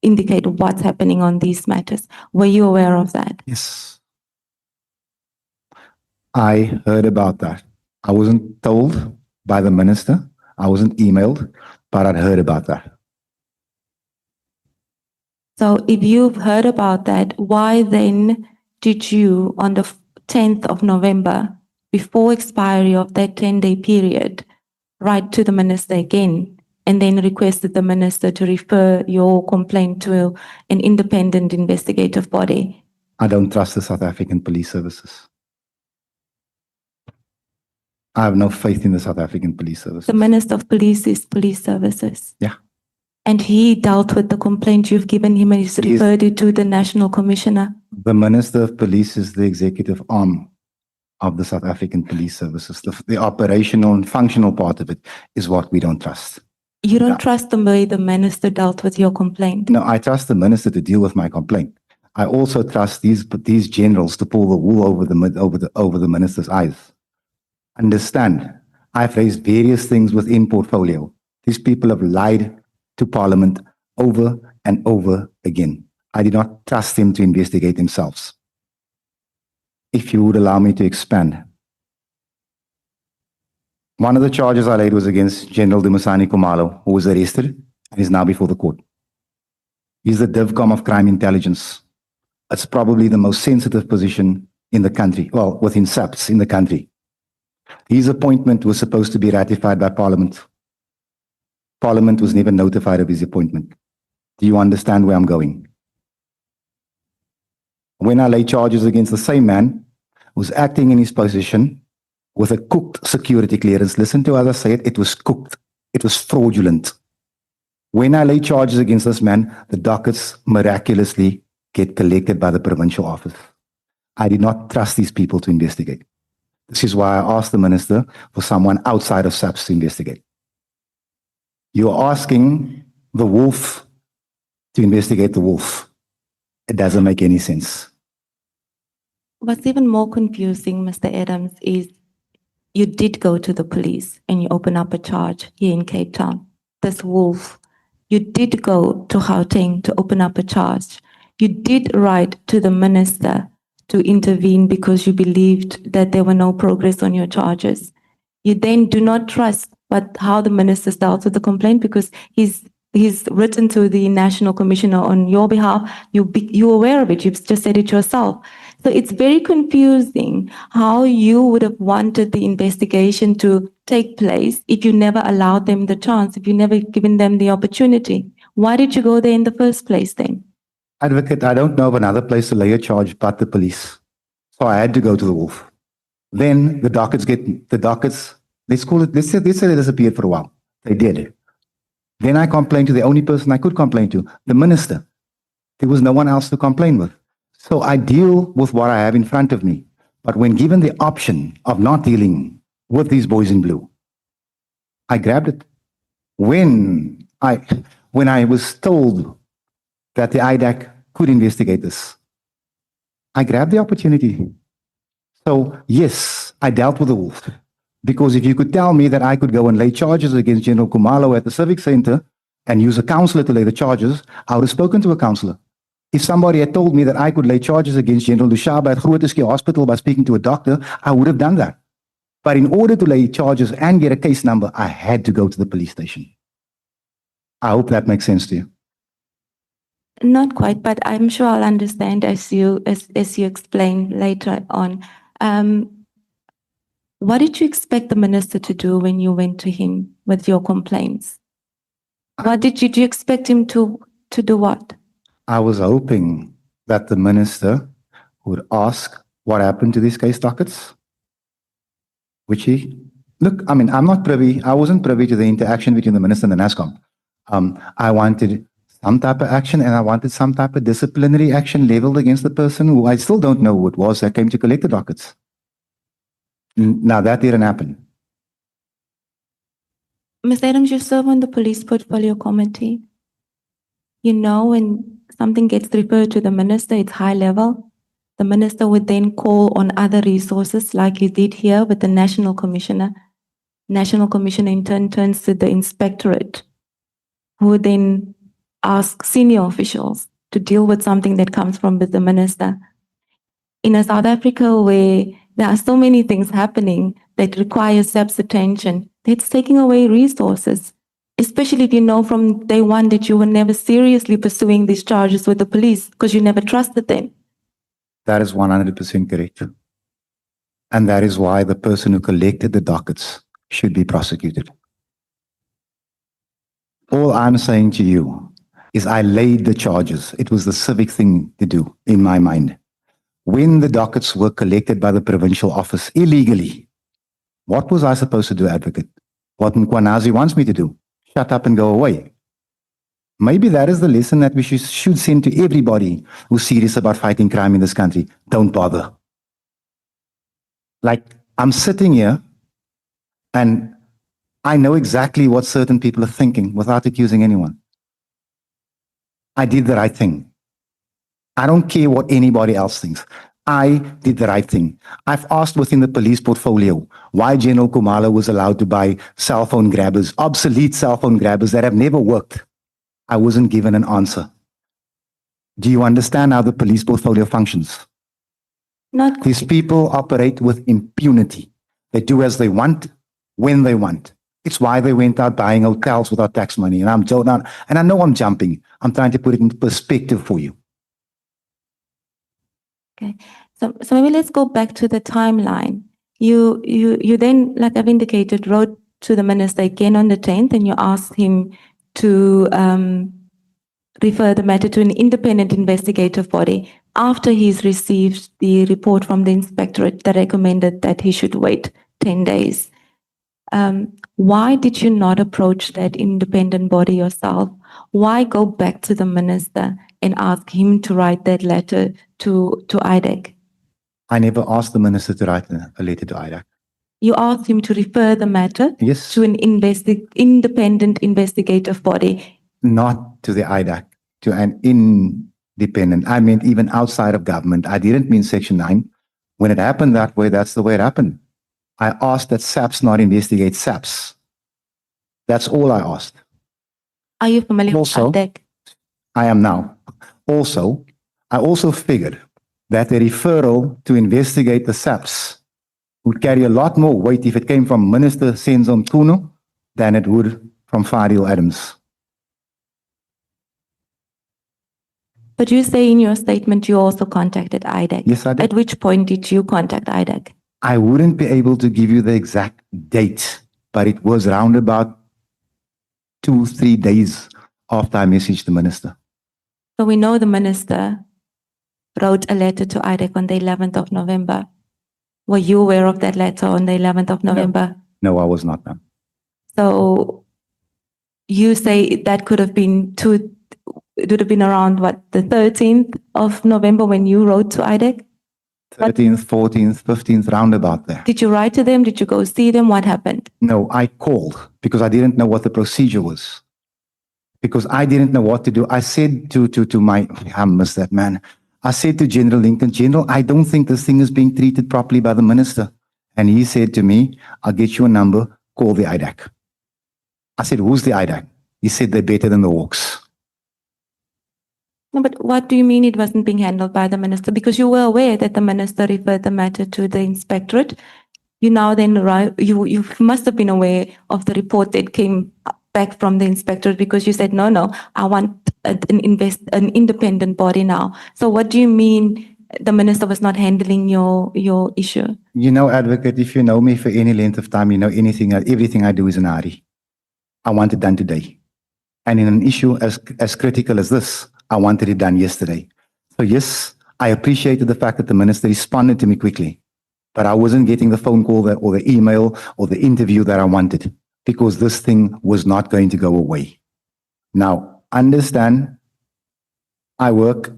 indicate what's happening on these matters. Were you aware of that? Yes. I heard about that. I wasn't told by the minister. I wasn't emailed, but I'd heard about that. So if you've heard about that, why then did you, on the 10th of November, before expiry of that 10-day period, write to the minister again and then requested the minister to refer your complaint to an independent investigative body? I don't trust the South African police services. I have no faith in the South African police services. The Minister of Police is Police Services. Yeah. And he dealt with the complaint you've given him and he's referred it to the National Commissioner. The Minister of Police is the executive arm of the South African police services. The operational and functional part of it is what we don't trust. You don't trust the way the minister dealt with your complaint? No, I trust the minister to deal with my complaint. I also trust these generals to pull the wool over the minister's eyes. Understand, I've raised various things within portfolio. These people have lied to Parliament over and over again. I did not trust them to investigate themselves. If you would allow me to expand. One of the charges I laid was against General Dumisani Kumalo, who was arrested and is now before the court. He's the DivCom of crime intelligence. It's probably the most sensitive position in the country, well, within SAPS in the country. His appointment was supposed to be ratified by Parliament. Parliament was never notified of his appointment. Do you understand where I'm going? When I lay charges against the same man who was acting in his position with a cooked security clearance, listen to as I say it, it was cooked. It was fraudulent. When I lay charges against this man, the dockets miraculously get collected by the provincial office. I did not trust these people to investigate. This is why I asked the minister for someone outside of SAPS to investigate. You are asking the wolf to investigate the wolf. It doesn't make any sense. What's even more confusing, Mr. Adams, is you did go to the police and you open up a charge here in Cape Town. This wolf. You did go to Gauteng to open up a charge. You did write to the minister to intervene because you believed that there were no progress on your charges. You then do not trust but how the minister dealt with the complaint because he's written to the National Commissioner on your behalf. You're aware of it. You've just said it yourself. So it's very confusing how you would have wanted the investigation to take place if you never allowed them the chance, if you never given them the opportunity. Why did you go there in the first place then? Advocate, I don't know of another place to lay a charge but the police. So I had to go to the wolf. Then the dockets, let's say they disappeared for a while. They did. Then I complained to the only person I could complain to, the minister. There was no one else to complain with. So I deal with what I have in front of me. But when given the option of not dealing with these boys in blue, I grabbed it. When I was told that the IDAC could investigate this, I grabbed the opportunity. So yes, I dealt with the wolf. Because if you could tell me that I could go and lay charges against General Kumalo at the Civic Center and use a councillor to lay the charges, I would have spoken to a councillor. If somebody had told me that I could lay charges against General Lushaba at Grooteske Hospital by speaking to a doctor, I would have done that. But in order to lay charges and get a case number, I had to go to the police station. I hope that makes sense to you. Not quite, but I'm sure I'll understand as you explain later on. What did you expect the minister to do when you went to him with your complaints? What did you expect him to do what? I was hoping that the minister would ask what happened to these case dockets. I'm not privy, I wasn't privy to the interaction between the minister and the NASCOM. I wanted some type of action and I wanted some type of disciplinary action leveled against the person who I still don't know who it was that came to collect the dockets. Now that didn't happen. Ms. Adams, you serve on the police portfolio committee. You know, when something gets referred to the minister, it's high level. The minister would then call on other resources like you did here with the National Commissioner. National Commissioner in turn turns to the inspectorate, who would then ask senior officials to deal with something that comes from the minister. In a South Africa where there are so many things happening that require SAPS attention, it's taking away resources, especially if you know from day one that you were never seriously pursuing these charges with the police because you never trusted them. That is 100% correct. And that is why the person who collected the dockets should be prosecuted. All I'm saying to you is I laid the charges. It was the civic thing to do in my mind. When the dockets were collected by the provincial office illegally, what was I supposed to do, advocate? What Konazi wants me to do? Shut up and go away. Maybe that is the lesson that we should send to everybody who's serious about fighting crime in this country. Don't bother. Like, I'm sitting here and I know exactly what certain people are thinking without accusing anyone. I did the right thing. I don't care what anybody else thinks. I did the right thing. I've asked within the police portfolio why General Kumalo was allowed to buy cell phone grabbers, obsolete cell phone grabbers that have never worked. I wasn't given an answer. Do you understand how the police portfolio functions? Not, These people operate with impunity. They do as they want, when they want. It's why they went out buying hotels with our tax money. And I know I'm jumping. I'm trying to put it into perspective for you. okay. So maybe let's go back to the timeline. You then, like I've indicated, wrote to the minister again on the 10th, and you asked him to refer the matter to an independent investigative body after he's received the report from the inspectorate that recommended that he should wait 10 days. Why did you not approach that independent body yourself? Why go back to the minister and ask him to write that letter to IDEC? I never asked the minister to write a letter to IDAC. You asked him to refer the matter Yes, to an independent investigative body. not to the IDAC, to an independent. I meant even outside of government. I didn't mean Section 9. When it happened that way, that's the way it happened. I asked that SAPS not investigate SAPS. That's all I asked. Are you familiar Also- with IDEC? I am now. Also, I also figured that a referral to investigate the SAPS would carry a lot more weight if it came from Minister Senzom Kuno than it would from Fadiel Adams. But you say in your statement you also contacted IDEC. Yes, I did. At which point did you contact IDEC? I wouldn't be able to give you the exact date, but it was round about 2-3 days after I messaged the minister. So we know the minister wrote a letter to IDEC on the 11th of November. Were you aware of that letter on the 11th of November? No, I was not, ma'am. So you say that could have been it would have been around what, the 13th of November when you wrote to IDEC? 13th, 14th, 15th, roundabout there. Did you write to them? Did you go see them? What happened? No, I called because I didn't know what the procedure was. Because I didn't know what to do. I said to my, I miss that man. I said to General Lincoln, General, I don't think this thing is being treated properly by the minister. And he said to me, I'll get you a number, call the IDAC. I said, who's the IDAC? He said, they're better than the Hawks. No, but what do you mean it wasn't being handled by the minister? Because you were aware that the minister referred the matter to the inspectorate. You now then, you must have been aware of the report that came back from the inspectorate because you said, no, I want an independent body now. So what do you mean the minister was not handling your issue? You know, advocate, if you know me for any length of time, you know everything I do is in a hurry. I want it done today. And in an issue as critical as this, I wanted it done yesterday. So yes, I appreciated the fact that the minister responded to me quickly, but I wasn't getting the phone call or the email or the interview that I wanted because this thing was not going to go away. Now, understand, I work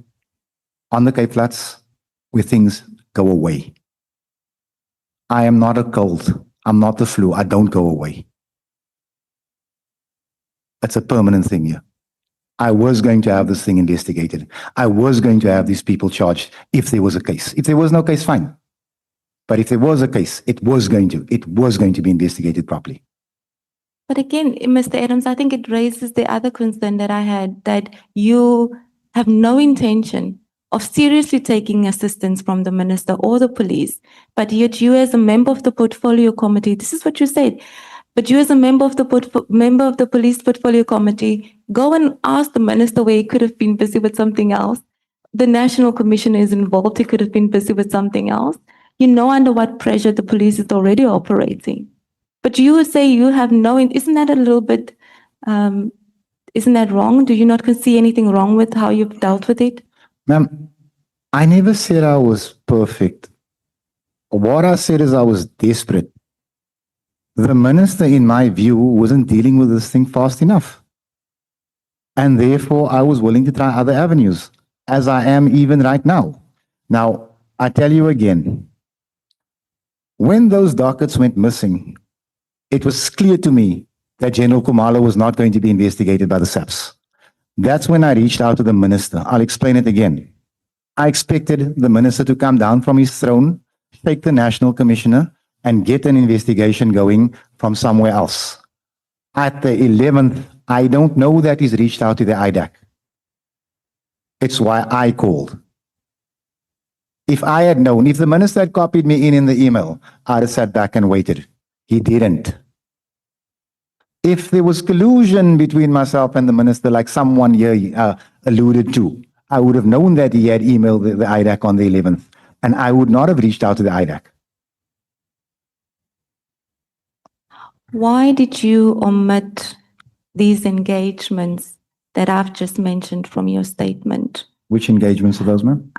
on the Cape Flats where things go away. I am not a cold. I'm not the flu. I don't go away. It's a permanent thing here. I was going to have this thing investigated. I was going to have these people charged if there was a case. If there was no case, fine. But if there was a case, it was going to be investigated properly. But again, Mr. Adams, I think it raises the other concern that I had, that you have no intention of seriously taking assistance from the minister or the police, but yet you as a member of the portfolio committee, this is what you said, but you as a member of the police portfolio committee, go and ask the minister where he could have been busy with something else. The national commissioner is involved, he could have been busy with something else. You know under what pressure the police is already operating. But you say you have no, isn't that a little bit, isn't that wrong? Do you not see anything wrong with how you've dealt with it? Ma'am, I never said I was perfect. What I said is I was desperate. The minister, in my view, wasn't dealing with this thing fast enough. And therefore, I was willing to try other avenues, as I am even right now. Now, I tell you again, when those dockets went missing, it was clear to me that General Kumalo was not going to be investigated by the SAPS. That's when I reached out to the minister. I'll explain it again. I expected the minister to come down from his throne, take the national commissioner, and get an investigation going from somewhere else. At the 11th I don't know that he's reached out to the IDAC. It's why I called. If I had known, if the minister had copied me in the email, I'd have sat back and waited. He didn't. If there was collusion between myself and the minister, like someone here alluded to, I would have known that he had emailed the IDAC on the 11th, and I would not have reached out to the IDAC. Why did you omit these engagements that I've just mentioned from your statement? Which engagements are those, ma'am?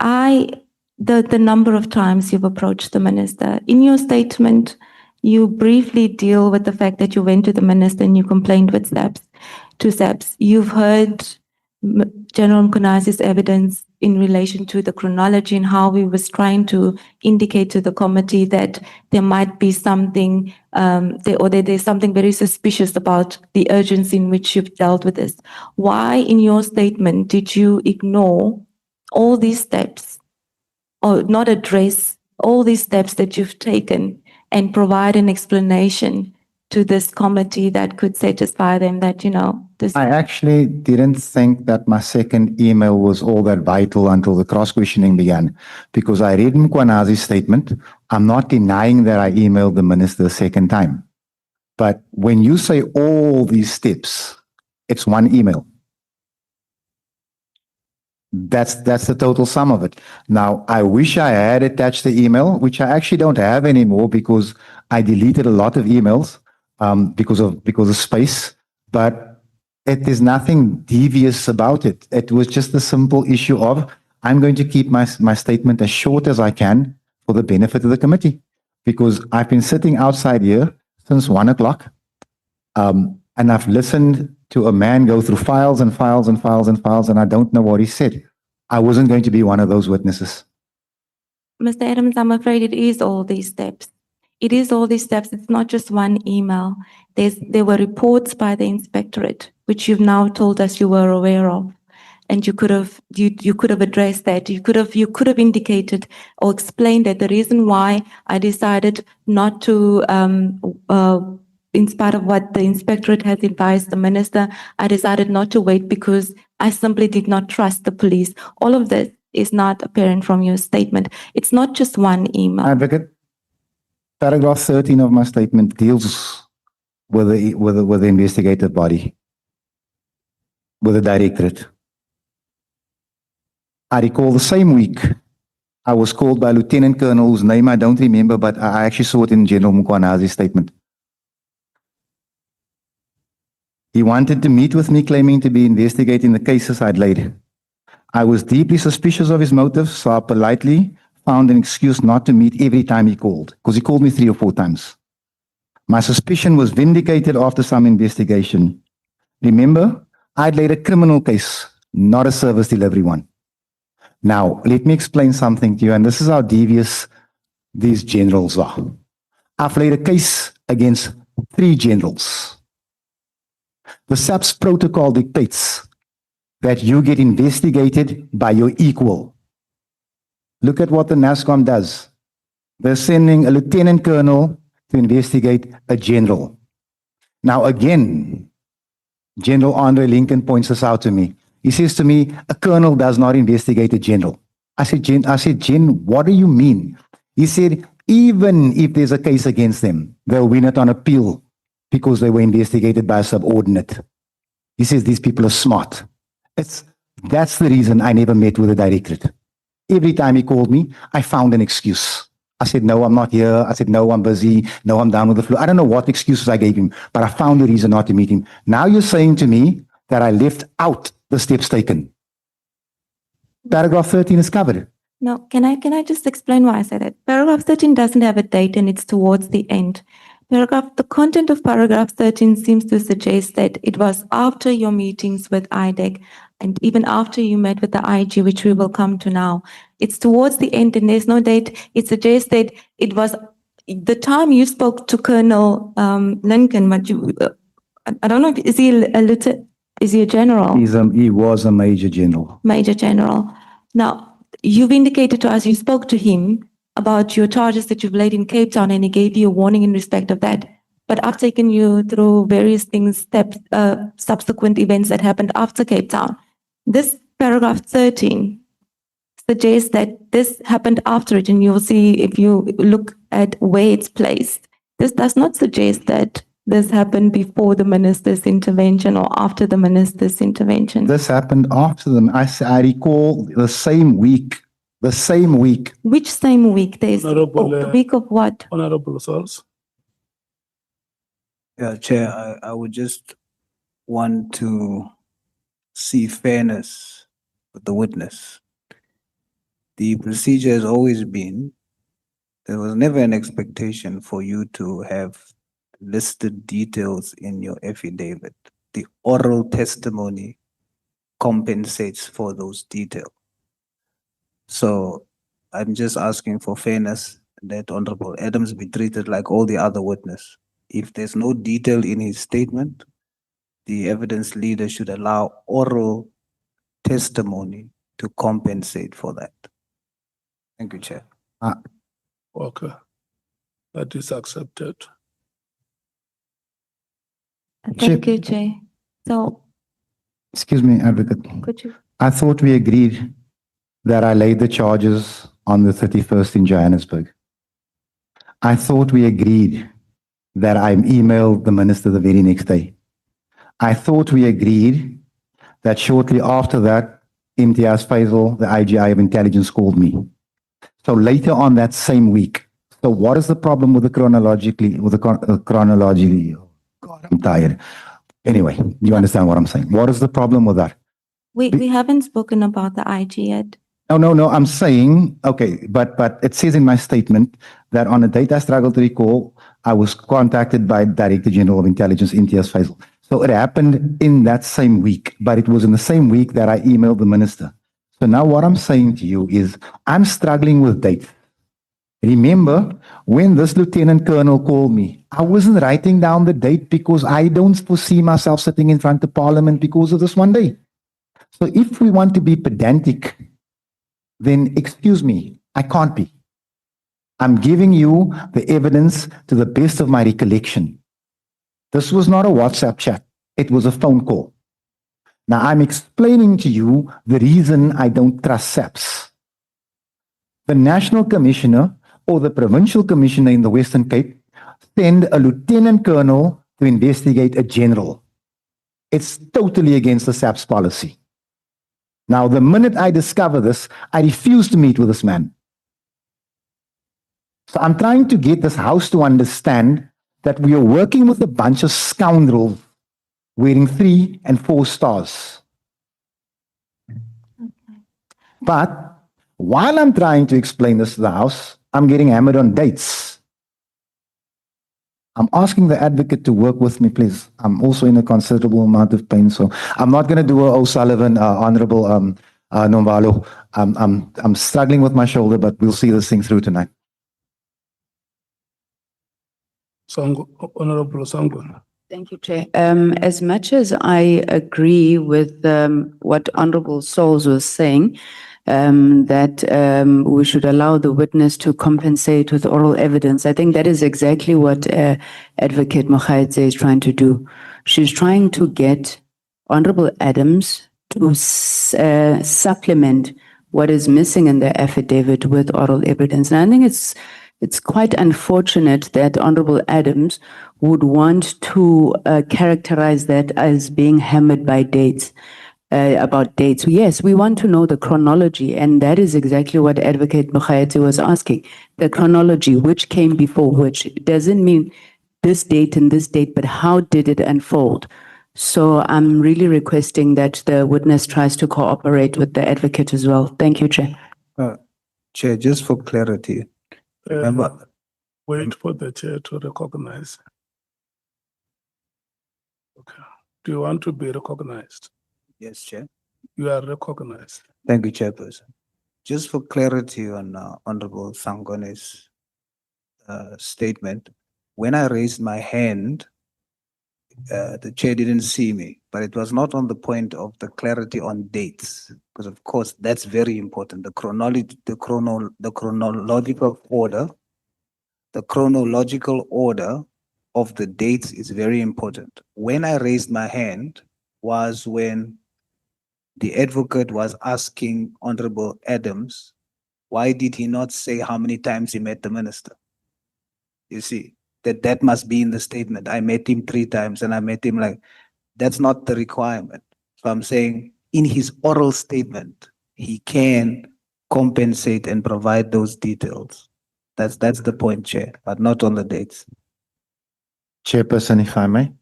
The number of times you've approached the minister. In your statement, you briefly deal with the fact that you went to the minister and you complained with SAPS. You've heard General Konazi's evidence in relation to the chronology and how he was trying to indicate to the committee that there might be something, there's something very suspicious about the urgency in which you've dealt with this. Why, in your statement, did you ignore all these steps or not address all these steps that you've taken and provide an explanation to this committee that could satisfy them that, this... I actually didn't think that my second email was all that vital until the cross-questioning began, because I read Konazi's statement. I'm not denying that I emailed the minister a second time. But when you say all these steps, it's one email. That's the total sum of it. Now, I wish I had attached the email, which I actually don't have anymore because I deleted a lot of emails because of space, but there's nothing devious about it. It was just a simple issue of, I'm going to keep my statement as short as I can for the benefit of the committee, because I've been sitting outside here since 1 o'clock, and I've listened to a man go through files and files and files and files, and I don't know what he said. I wasn't going to be one of those witnesses. Mr. Adams, I'm afraid it is all these steps. It is all these steps. It's not just one email. There were reports by the inspectorate, which you've now told us you were aware of, and you could have addressed that. You could have indicated or explained that the reason why I decided not to, in spite of what the inspectorate has advised the minister, I decided not to wait because I simply did not trust the police. All of this is not apparent from your statement. It's not just one email. Advocate, paragraph 13 of my statement deals with the investigative body, with the directorate. I recall the same week, I was called by a lieutenant colonel whose name I don't remember, but I actually saw it in General Konazi's statement. He wanted to meet with me, claiming to be investigating the cases I'd laid. I was deeply suspicious of his motives, so I politely found an excuse not to meet every time he called, because he called me 3 or 4 times. My suspicion was vindicated after some investigation. Remember, I'd laid a criminal case, not a service delivery one. Now, let me explain something to you, and this is how devious these generals are. I've laid a case against 3 generals. The SAPS protocol dictates that you get investigated by your equal. Look at what the NASCOM does. They're sending a lieutenant colonel to investigate a general. Now again, General Andre Lincoln points this out to me. He says to me, a colonel does not investigate a general. I said, Gen, what do you mean? He said, even if there's a case against them, they'll win it on appeal because they were investigated by a subordinate. He says these people are smart. That's the reason I never met with the directorate. Every time he called me, I found an excuse. I said, no, I'm not here. I said, no, I'm busy. No, I'm down with the flu. I don't know what excuses I gave him, but I found a reason not to meet him. Now you're saying to me that I left out the steps taken. Paragraph 13 is covered. No, can I just explain why I said that? Paragraph 13 doesn't have a date and it's towards the end. The content of paragraph 13 seems to suggest that it was after your meetings with IDEC and even after you met with the IG, which we will come to now. It's towards the end and there's no date. It suggests that it was the time you spoke to Colonel Lincoln, but I don't know, is he a general? He was a major general. Major general. Now, you've indicated to us you spoke to him about your charges that you've laid in Cape Town and he gave you a warning in respect of that. But I've taken you through various things, steps, subsequent events that happened after Cape Town. This paragraph 13 suggests that this happened after it, and you'll see if you look at where it's placed. This does not suggest that this happened before the minister's intervention or after the minister's intervention. This happened after them. I recall the same week. The same week. Which same week? There's Honourable, the week of what? Honourable Souls. Yeah, Chair, I would just want to see fairness with the witness. The procedure has always been, there was never an expectation for you to have listed details in your affidavit. The oral testimony compensates for those details. So I'm just asking for fairness that Honourable Adams be treated like all the other witnesses. If there's no detail in his statement, the evidence leader should allow oral testimony to compensate for that. Thank you, Chair. Okay. That is accepted. Thank you, Chair. So Excuse me, Advocate. could you? I thought we agreed that I laid the charges on the 31st in Johannesburg. I thought we agreed that I emailed the minister the very next day. I thought we agreed that shortly after that, Imtiaz Faisal, the IGI of Intelligence, called me. So later on that same week. So what is the problem with the chronologically, chronologically? Oh God, I'm tired. Anyway, you understand what I'm saying? What is the problem with that? We haven't spoken about the IG yet. No, I'm saying, okay, but it says in my statement that on a date I struggle to recall, I was contacted by Director General of Intelligence, Imtiaz Faisal. So it happened in that same week, but it was in the same week that I emailed the minister. So now what I'm saying to you is I'm struggling with dates. Remember, when this Lieutenant Colonel called me, I wasn't writing down the date because I don't foresee myself sitting in front of Parliament because of this one day. So if we want to be pedantic, then excuse me, I can't be. I'm giving you the evidence to the best of my recollection. This was not a WhatsApp chat. It was a phone call. Now I'm explaining to you the reason I don't trust SAPS. The National Commissioner or the Provincial Commissioner in the Western Cape send a Lieutenant Colonel to investigate a general. It's totally against the SAPS policy. Now, the minute I discover this, I refuse to meet with this man. So I'm trying to get this house to understand that we are working with a bunch of scoundrels wearing 3 and 4 stars. But while I'm trying to explain this to the house, I'm getting hammered on dates. I'm asking the advocate to work with me, please. I'm also in a considerable amount of pain, so I'm not going to do a O'Sullivan, Honourable Nombalo. I'm struggling with my shoulder, but we'll see this thing through tonight. Honourable Sango. Thank you, Chair. As much as I agree with what Honourable Souls was saying, that we should allow the witness to compensate with oral evidence, I think that is exactly what Advocate Mogaitse is trying to do. She's trying to get Honourable Adams to supplement what is missing in the affidavit with oral evidence. And I think it's quite unfortunate that Honourable Adams would want to characterize that as being hammered by dates, about dates. Yes, we want to know the chronology, and that is exactly what Advocate Mogaitse was asking. The chronology, which came before which, doesn't mean this date and this date, but how did it unfold? So I'm really requesting that the witness tries to cooperate with the advocate as well. Thank you, Chair. Chair, just for clarity, remember, Wait for the chair to recognize. Okay. Do you want to be recognized? yes, Chair. You are recognized. Thank you, Chairperson. Just for clarity on Honourable Sangone's statement, when I raised my hand, the chair didn't see me, but it was not on the point of the clarity on dates, because of course that's very important. The chronological order of the dates is very important. When I raised my hand was when the advocate was asking Honorable Adams, why did he not say how many times he met the minister? You see, that must be in the statement. I met him 3 times and I met him like, that's not the requirement. So I'm saying in his oral statement, he can compensate and provide those details. That's the point, Chair, but not on the dates. Chairperson, if I may.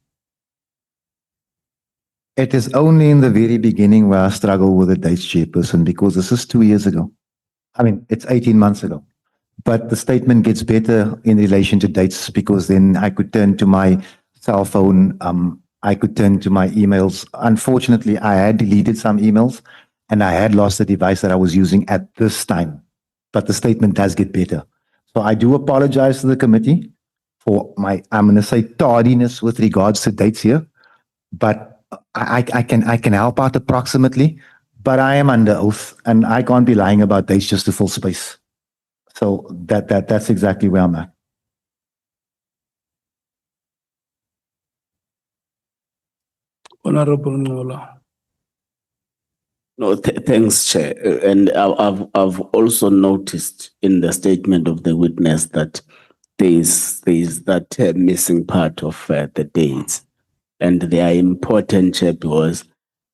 It is only in the very beginning where I struggle with the dates, Chairperson, because this is 2 years ago. I mean, it's 18 months ago. But the statement gets better in relation to dates because then I could turn to my cell phone, I could turn to my emails. Unfortunately, I had deleted some emails and I had lost the device that I was using at this time. But the statement does get better. So I do apologize to the committee for my, I'm going to say, tardiness with regards to dates here. But I can help out approximately, but I am under oath and I can't be lying about dates just to fill space. So that's exactly where I'm at. Honourable Ngola. No, thanks, Chair. And I've also noticed in the statement of the witness that there is that missing part of the dates. And they are important, Chair, because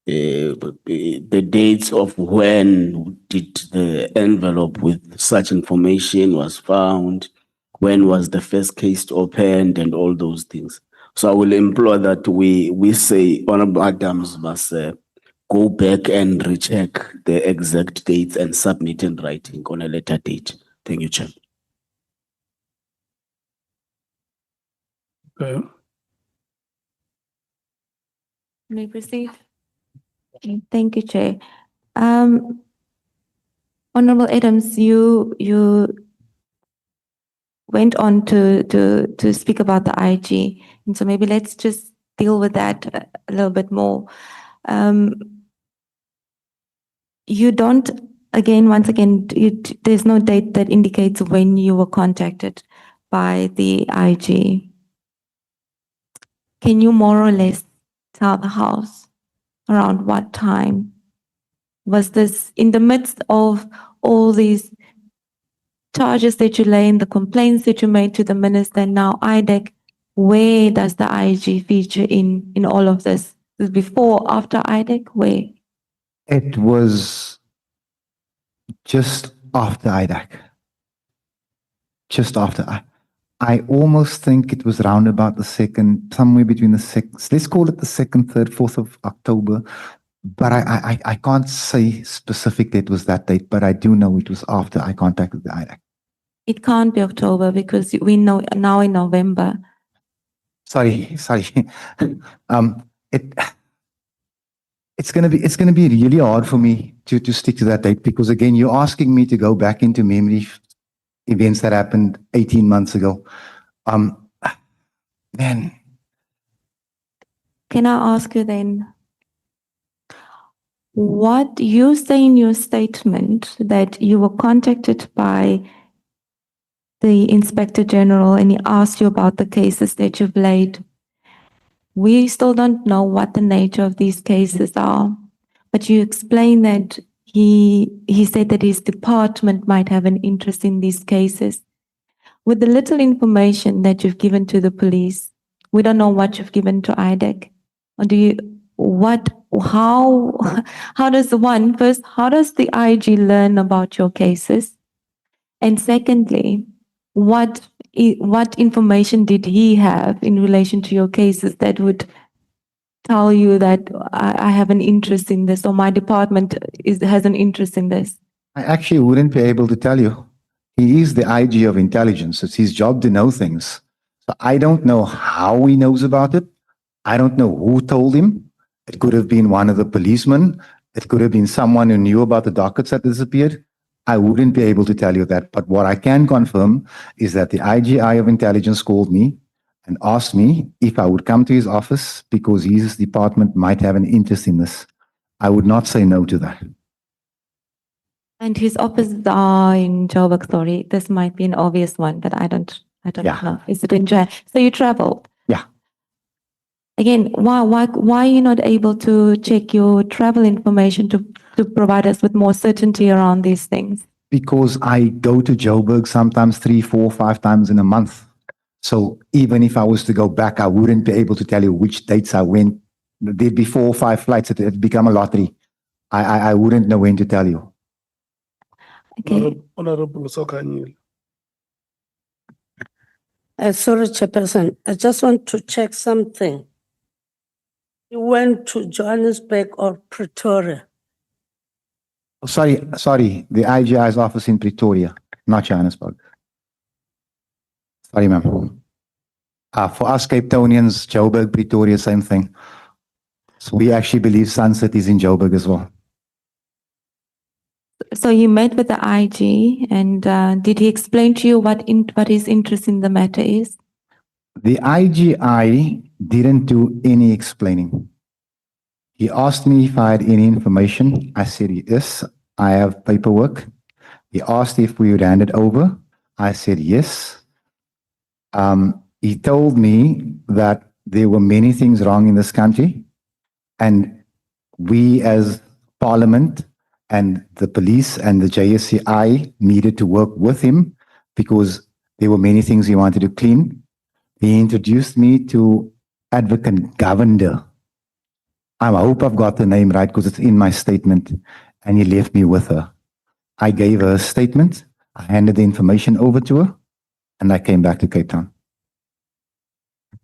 the dates of when did the envelope with such information was found, when was the first case opened, and all those things. So I will implore that we say Honourable Adams must go back and recheck the exact dates and submit in writing on a later date. Thank you, Chair. Okay. May I proceed? Okay, thank you, Chair. Honourable Adams, you went on to speak about the IG, and so maybe let's just deal with that a little bit more. You don't, once again, there's no date that indicates when you were contacted by the IG. Can you more or less tell the House around what time? Was this in the midst of all these charges that you lay in, the complaints that you made to the minister, and now IDEC? Where does the IG feature in all of this? Is it before, after IDEC? Where? It was just after IDAC. Just after. I almost think it was round about the second, somewhere between the second, let's call it the 2nd, 3rd, 4th of October. But I can't say specifically it was that date, but I do know it was after I contacted the IDAC. It can't be October because we know now in November. Sorry. It's gonna be really hard for me to stick to that date because again, you're asking me to go back into memory events that happened 18 months ago. Man. Can I ask you then, what you say in your statement that you were contacted by the Inspector General and he asked you about the cases that you've laid. We still don't know what the nature of these cases are, but you explain that he said that his department might have an interest in these cases. With the little information that you've given to the police, we don't know what you've given to IDEC. Or how does the IG learn about your cases? And secondly, what information did he have in relation to your cases that would tell you that I have an interest in this or my department has an interest in this? I actually wouldn't be able to tell you. He is the IG of intelligence. It's his job to know things. So I don't know how he knows about it. I don't know who told him. It could have been one of the policemen. It could have been someone who knew about the dockets that disappeared. I wouldn't be able to tell you that. But what I can confirm is that the IGI of intelligence called me and asked me if I would come to his office because his department might have an interest in this. I would not say no to that. And his offices are in Joburg, sorry. This might be an obvious one, but I don't Yeah. know. Is it in Joburg? So you traveled. Yeah. Again, why are you not able to check your travel information to provide us with more certainty around these things? Because I go to Joburg sometimes 3, 4, 5 times in a month. So even if I was to go back, I wouldn't be able to tell you which dates I went. There'd be 4 or 5 flights. It'd become a lottery. I wouldn't know when to tell you. Okay. Honourable Sokanyile. Sorry, Chairperson, I just want to check something. You went to Johannesburg or Pretoria? Sorry, the IGI's office in Pretoria, not Johannesburg. Sorry, ma'am. For us Cape Townians, Joburg, Pretoria, same thing. So we actually believe Sunset is in Joburg as well. So you met with the IG and did he explain to you what his interest in the matter is? The IGI didn't do any explaining. He asked me if I had any information. I said, yes, I have paperwork. He asked if we would hand it over. I said, yes. He told me that there were many things wrong in this country, and we as Parliament and the police and the JSCI needed to work with him because there were many things he wanted to clean. He introduced me to Advocate Governor. I hope I've got the name right because it's in my statement, and he left me with her. I gave her a statement, I handed the information over to her, and I came back to Cape Town.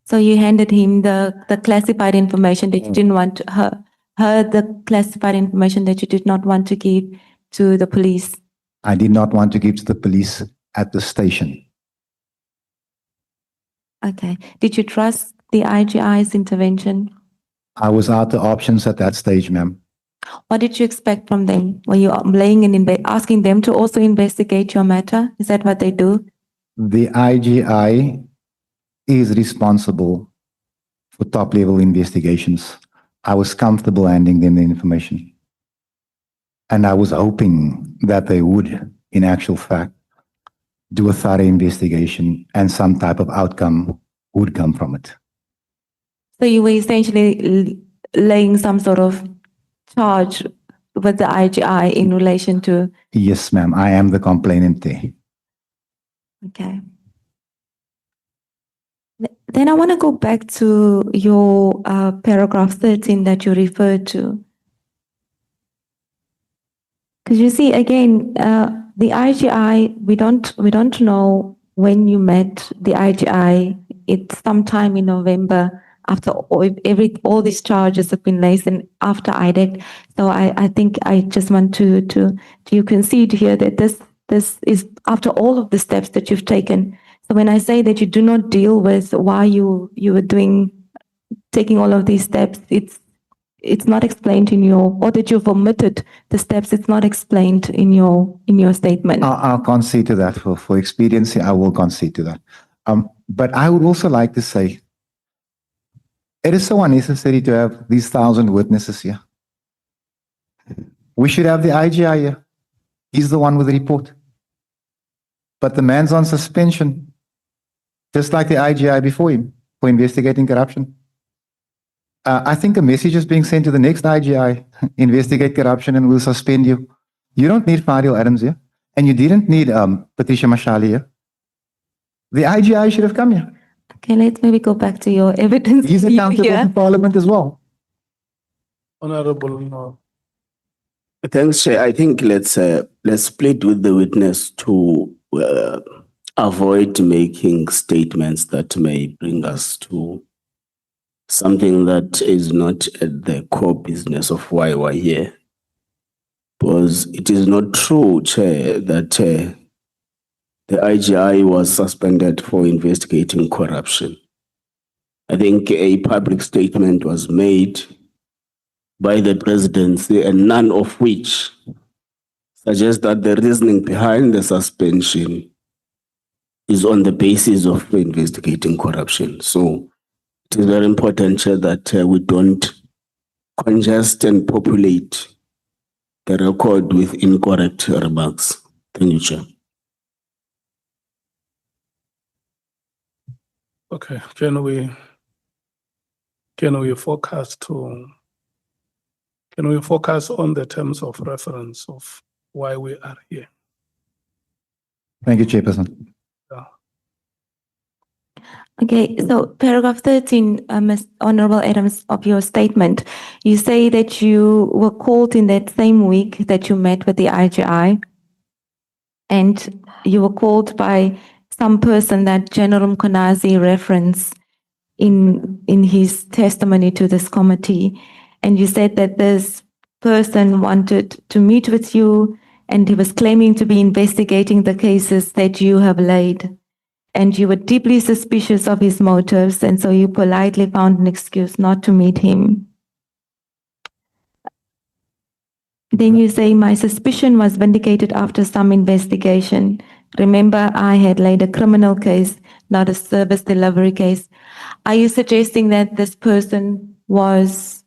So you handed him the classified information that you didn't want her the classified information that you did not want to give to the police. I did not want to give to the police at the station. Okay. Did you trust the IGI's intervention? I was out of options at that stage, ma'am. What did you expect from them? Were you asking them to also investigate your matter? Is that what they do? The IGI is responsible for top-level investigations. I was comfortable handing them the information. And I was hoping that they would, in actual fact, do a thorough investigation and some type of outcome would come from it. So you were essentially laying some sort of charge with the IGI in relation to... Yes, ma'am, I am the complainant there. Okay. Then I want to go back to your paragraph 13 that you referred to. Because you see, again, the IGI, we don't know when you met the IGI. It's sometime in November after all these charges have been raised and after IDEC. So I think I just want to you concede here that this is after all of the steps that you've taken. So when I say that you do not deal with why you were taking all of these steps, it's not explained in or that you've omitted the steps, it's not explained in your statement. I'll concede to that for expediency. I will concede to that. But I would also like to say, it is so unnecessary to have these 1,000 witnesses here. We should have the IGI here. He's the one with the report. But the man's on suspension, just like the IGI before him, for investigating corruption. I think a message is being sent to the next IGI, investigate corruption and we'll suspend you. You don't need Fadiel Adams here. And you didn't need Patricia Mashali here. The IGI should have come here. Okay, let's maybe go back to your evidence. He's accountable to Parliament as well. Honourable, no. Thanks, Chair. I think let's split with the witness to avoid making statements that may bring us to something that is not at the core business of why we're here. Because it is not true, Chair, that the IGI was suspended for investigating corruption. I think a public statement was made by the presidency, and none of which suggests that the reasoning behind the suspension is on the basis of investigating corruption. So it is very important, Chair, that we don't congest and populate the record with incorrect remarks. Thank you, Chair. Okay, can we can we focus on the terms of reference of why we are here? Thank you, Chairperson. Okay, so paragraph 13, Ms. Honourable Adams, of your statement, you say that you were called in that same week that you met with the IGI, and you were called by some person that General Konazi referenced in his testimony to this committee, and you said that this person wanted to meet with you, and he was claiming to be investigating the cases that you have laid. And you were deeply suspicious of his motives, and so you politely found an excuse not to meet him. Then you say, my suspicion was vindicated after some investigation. Remember, I had laid a criminal case, not a service delivery case. Are you suggesting that this person was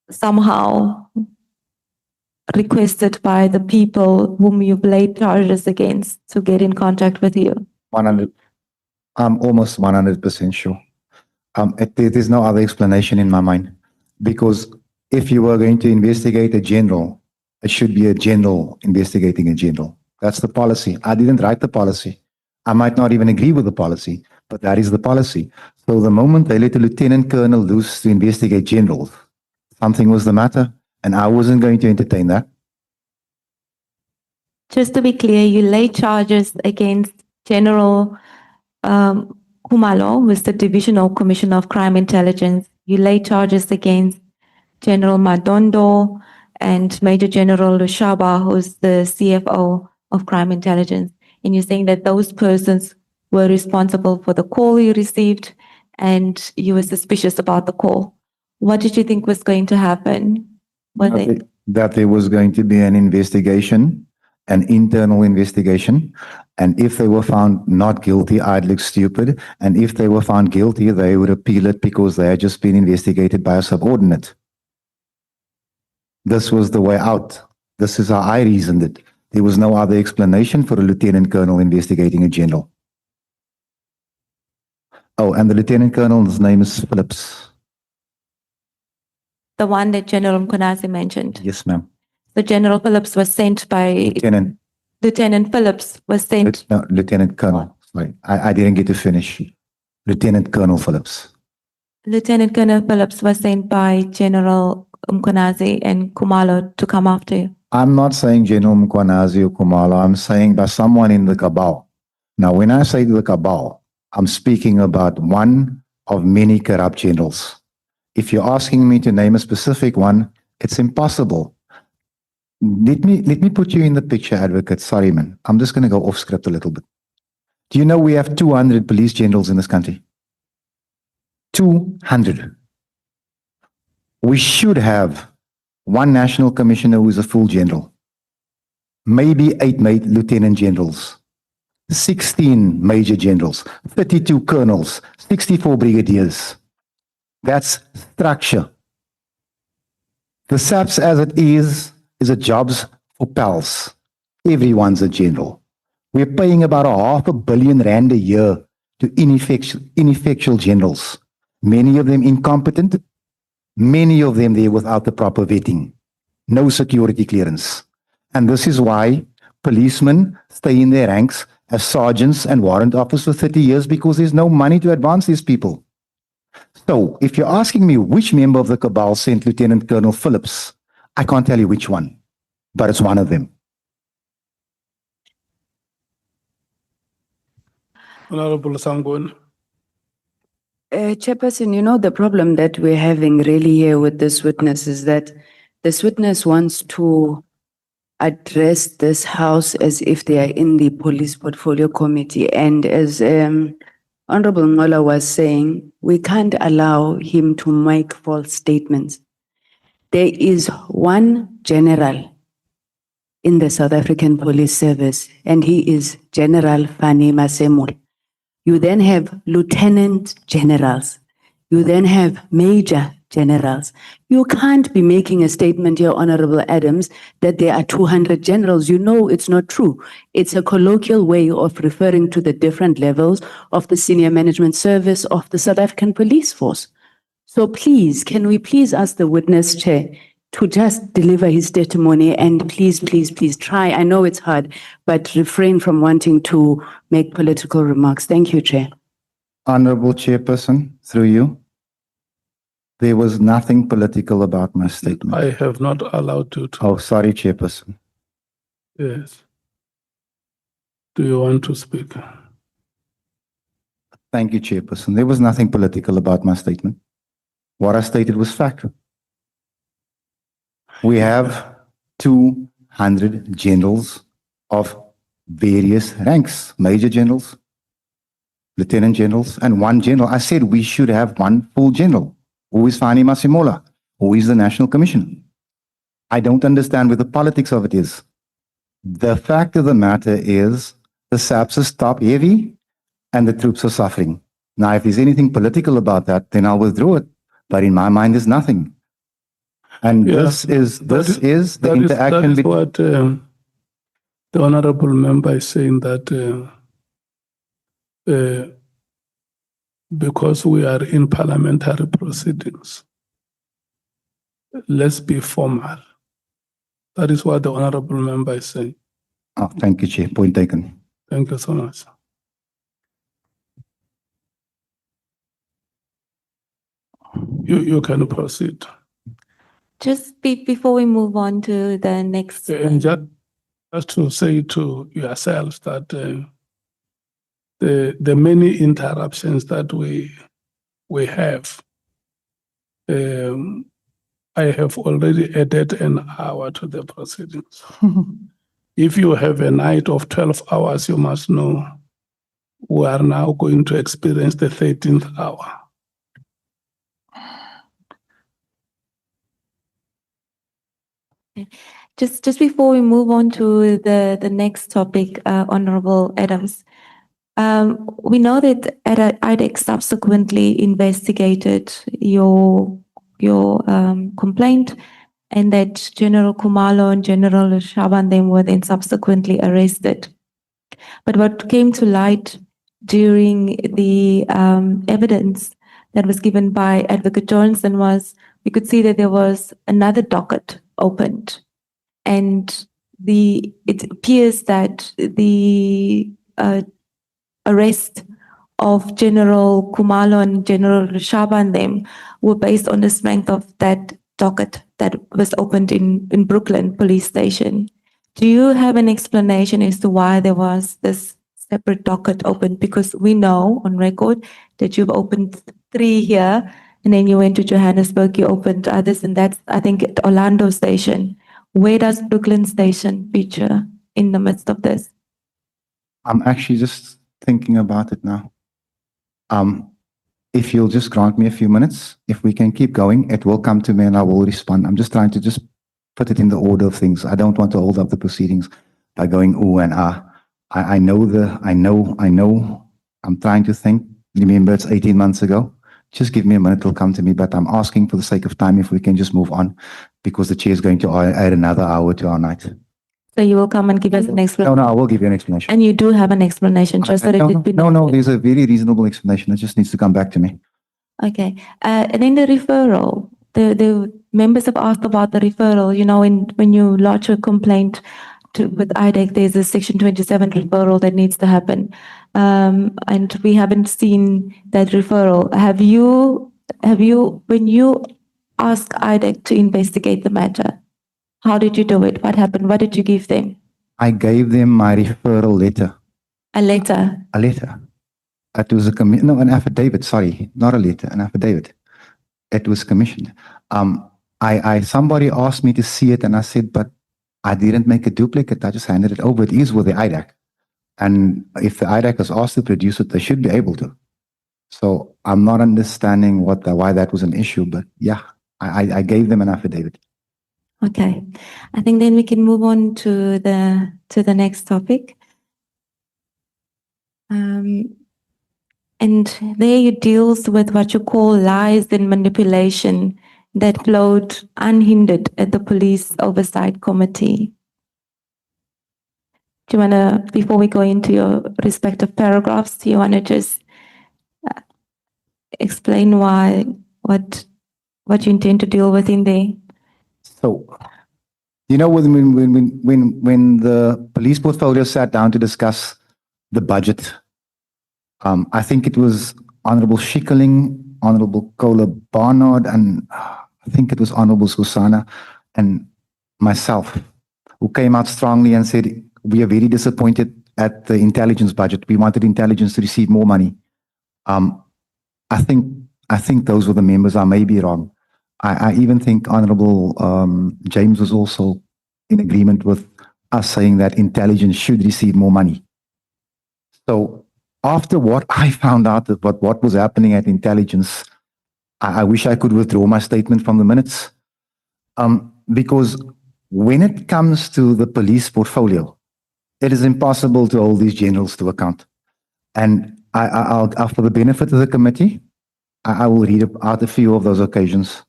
somehow requested by the people whom you've laid charges against to get in contact with you? 100. I'm almost 100% sure. There's no other explanation in my mind, because if you were going to investigate a general, it should be a general investigating a general. That's the policy. I didn't write the policy. I might not even agree with the policy, but that is the policy. So the moment they let a lieutenant colonel loose to investigate generals, something was the matter, and I wasn't going to entertain that. Just to be clear, you laid charges against General Khumalo, who is the Divisional Commissioner of Crime Intelligence. You laid charges against General Madondo and Major General Lushaba, who is the CFO of Crime Intelligence. And you're saying that those persons were responsible for the call you received, and you were suspicious about the call. What did you think was going to happen? That there was going to be an investigation, an internal investigation, and if they were found not guilty, I'd look stupid, and if they were found guilty, they would appeal it because they had just been investigated by a subordinate. This was the way out. This is how I reasoned it. There was no other explanation for a lieutenant colonel investigating a general. Oh, and the lieutenant colonel's name is Phillips. The one that General Konazi mentioned. Yes, ma'am. So General Phillips was sent by Lieutenant Phillips was sent. No, Lieutenant Colonel. Sorry, I didn't get to finish. Lieutenant Colonel Phillips. Lieutenant Colonel Phillips was sent by General Konazi and Khumalo to come after you. I'm not saying General Konazi or Khumalo. I'm saying by someone in the cabal. Now, when I say the cabal, I'm speaking about one of many corrupt generals. If you're asking me to name a specific one, it's impossible. Let me put you in the picture, advocate. Sorry, man. I'm just going to go off script a little bit. Do you know we have 200 police generals in this country? 200. We should have one national commissioner who is a full general, maybe 8 lieutenant generals, 16 major generals, 32 colonels, 64 brigadiers. That's structure. The SAPS as it is a jobs for pals. Everyone's a general. We're paying about R500 million a year to ineffectual generals. Many of them incompetent, many of them there without the proper vetting, no security clearance. And this is why policemen stay in their ranks as sergeants and warrant officers for 30 years, because there's no money to advance these people. So if you're asking me which member of the cabal sent Lieutenant Colonel Phillips, I can't tell you which one, but it's one of them. Honourable Sangon. Chairperson, you know, the problem that we're having really here with this witness is that this witness wants to address this house as if they are in the police portfolio committee. And as Honourable Ngola was saying, we can't allow him to make false statements. There is one general in the South African Police Service, and he is General Fani Masemul. You then have lieutenant generals. You then have major generals. You can't be making a statement here, Honourable Adams, that there are 200 generals. You know it's not true. It's a colloquial way of referring to the different levels of the senior management service of the South African Police Force. So please, can we please ask the witness, Chair, to just deliver his testimony and please try. I know it's hard, but refrain from wanting to make political remarks. Thank you, Chair. Honourable Chairperson, through you, there was nothing political about my statement. I have not allowed you to. Oh, sorry, Chairperson. Yes. Do you want to speak? Thank you, Chairperson. There was nothing political about my statement. What I stated was fact. We have 200 generals of various ranks, major generals, lieutenant generals, and one general. I said we should have one full general, who is Fani Masimola, who is the National Commissioner. I don't understand where the politics of it is. The fact of the matter is the SAPS is top heavy and the troops are suffering. Now, if there's anything political about that, then I'll withdraw it. But in my mind, there's nothing. And Yes, this is the That interaction is between. what the honourable member is saying, that because we are in parliamentary proceedings, let's be formal. That is what the honourable member is saying. Oh, thank you, Chair. Point taken. Thank you so much. You can proceed. Just before we move on to the next. And just to say to yourselves that the many interruptions that we have, I have already added an hour to the proceedings. If you have a night of 12 hours, you must know we are now going to experience the 13th hour. Just before we move on to the next topic, Honourable Adams, we know that IDEC subsequently investigated your complaint, and that General Kumalo and General Shaban then were then subsequently arrested. But what came to light during the evidence that was given by Advocate Johnson was we could see that there was another docket opened, and it appears that the arrest of General Kumalo and General Shaban them were based on the strength of that docket that was opened in Brooklyn Police Station. Do you have an explanation as to why there was this separate docket opened? Because we know on record that you've opened 3 here, and then you went to Johannesburg, you opened others, and that's, I think, at Orlando Station. Where does Brooklyn Station feature in the midst of this? I'm actually just thinking about it now. If you'll just grant me a few minutes, if we can keep going, it will come to me and I will respond. I'm just trying to just put it in the order of things. I don't want to hold up the proceedings by going ooh and ah. I know. I'm trying to think. Remember, it's 18 months ago. Just give me a minute, it'll come to me, but I'm asking for the sake of time if we can just move on, because the chair is going to add another hour to our night. So you will come and give us an explanation? No, I will give you an explanation. And you do have an explanation, just so that it be No, noted. there's a very reasonable explanation. It just needs to come back to me. Okay. And then the referral, the members have asked about the referral. You know, when you lodge a complaint with IDEC, there's a Section 27 referral that needs to happen. And we haven't seen that referral. Have you, when you asked IDEC to investigate the matter, how did you do it? What happened? What did you give them? I gave them my referral letter. A letter? A letter. It was an affidavit, sorry, not a letter, an affidavit. It was commissioned. Somebody asked me to see it and I said, but I didn't make a duplicate. I just handed it over. It is with the IDEC. And if the IDEC is asked to produce it, they should be able to. So I'm not understanding why that was an issue, but yeah, I gave them an affidavit. Okay. I think then we can move on to the next topic. And there it deals with what you call lies and manipulation that flowed unhindered at the Police Oversight Committee. Do you want to, before we go into your respective paragraphs, do you want to just explain why what you intend to deal with in there. So, you know, when the police portfolio sat down to discuss the budget, I think it was Honourable Schikkeling, Honourable Kola Barnard, and I think it was Honourable Susana and myself who came out strongly and said, we are very disappointed at the intelligence budget. We wanted intelligence to receive more money. I think those were the members. I may be wrong. I even think Honourable James was also in agreement with us saying that intelligence should receive more money. So after what I found out about what was happening at intelligence, I wish I could withdraw my statement from the minutes. Because when it comes to the police portfolio, it is impossible to hold these generals to account. And I'll, for the benefit of the committee, I will read out a few of those occasions.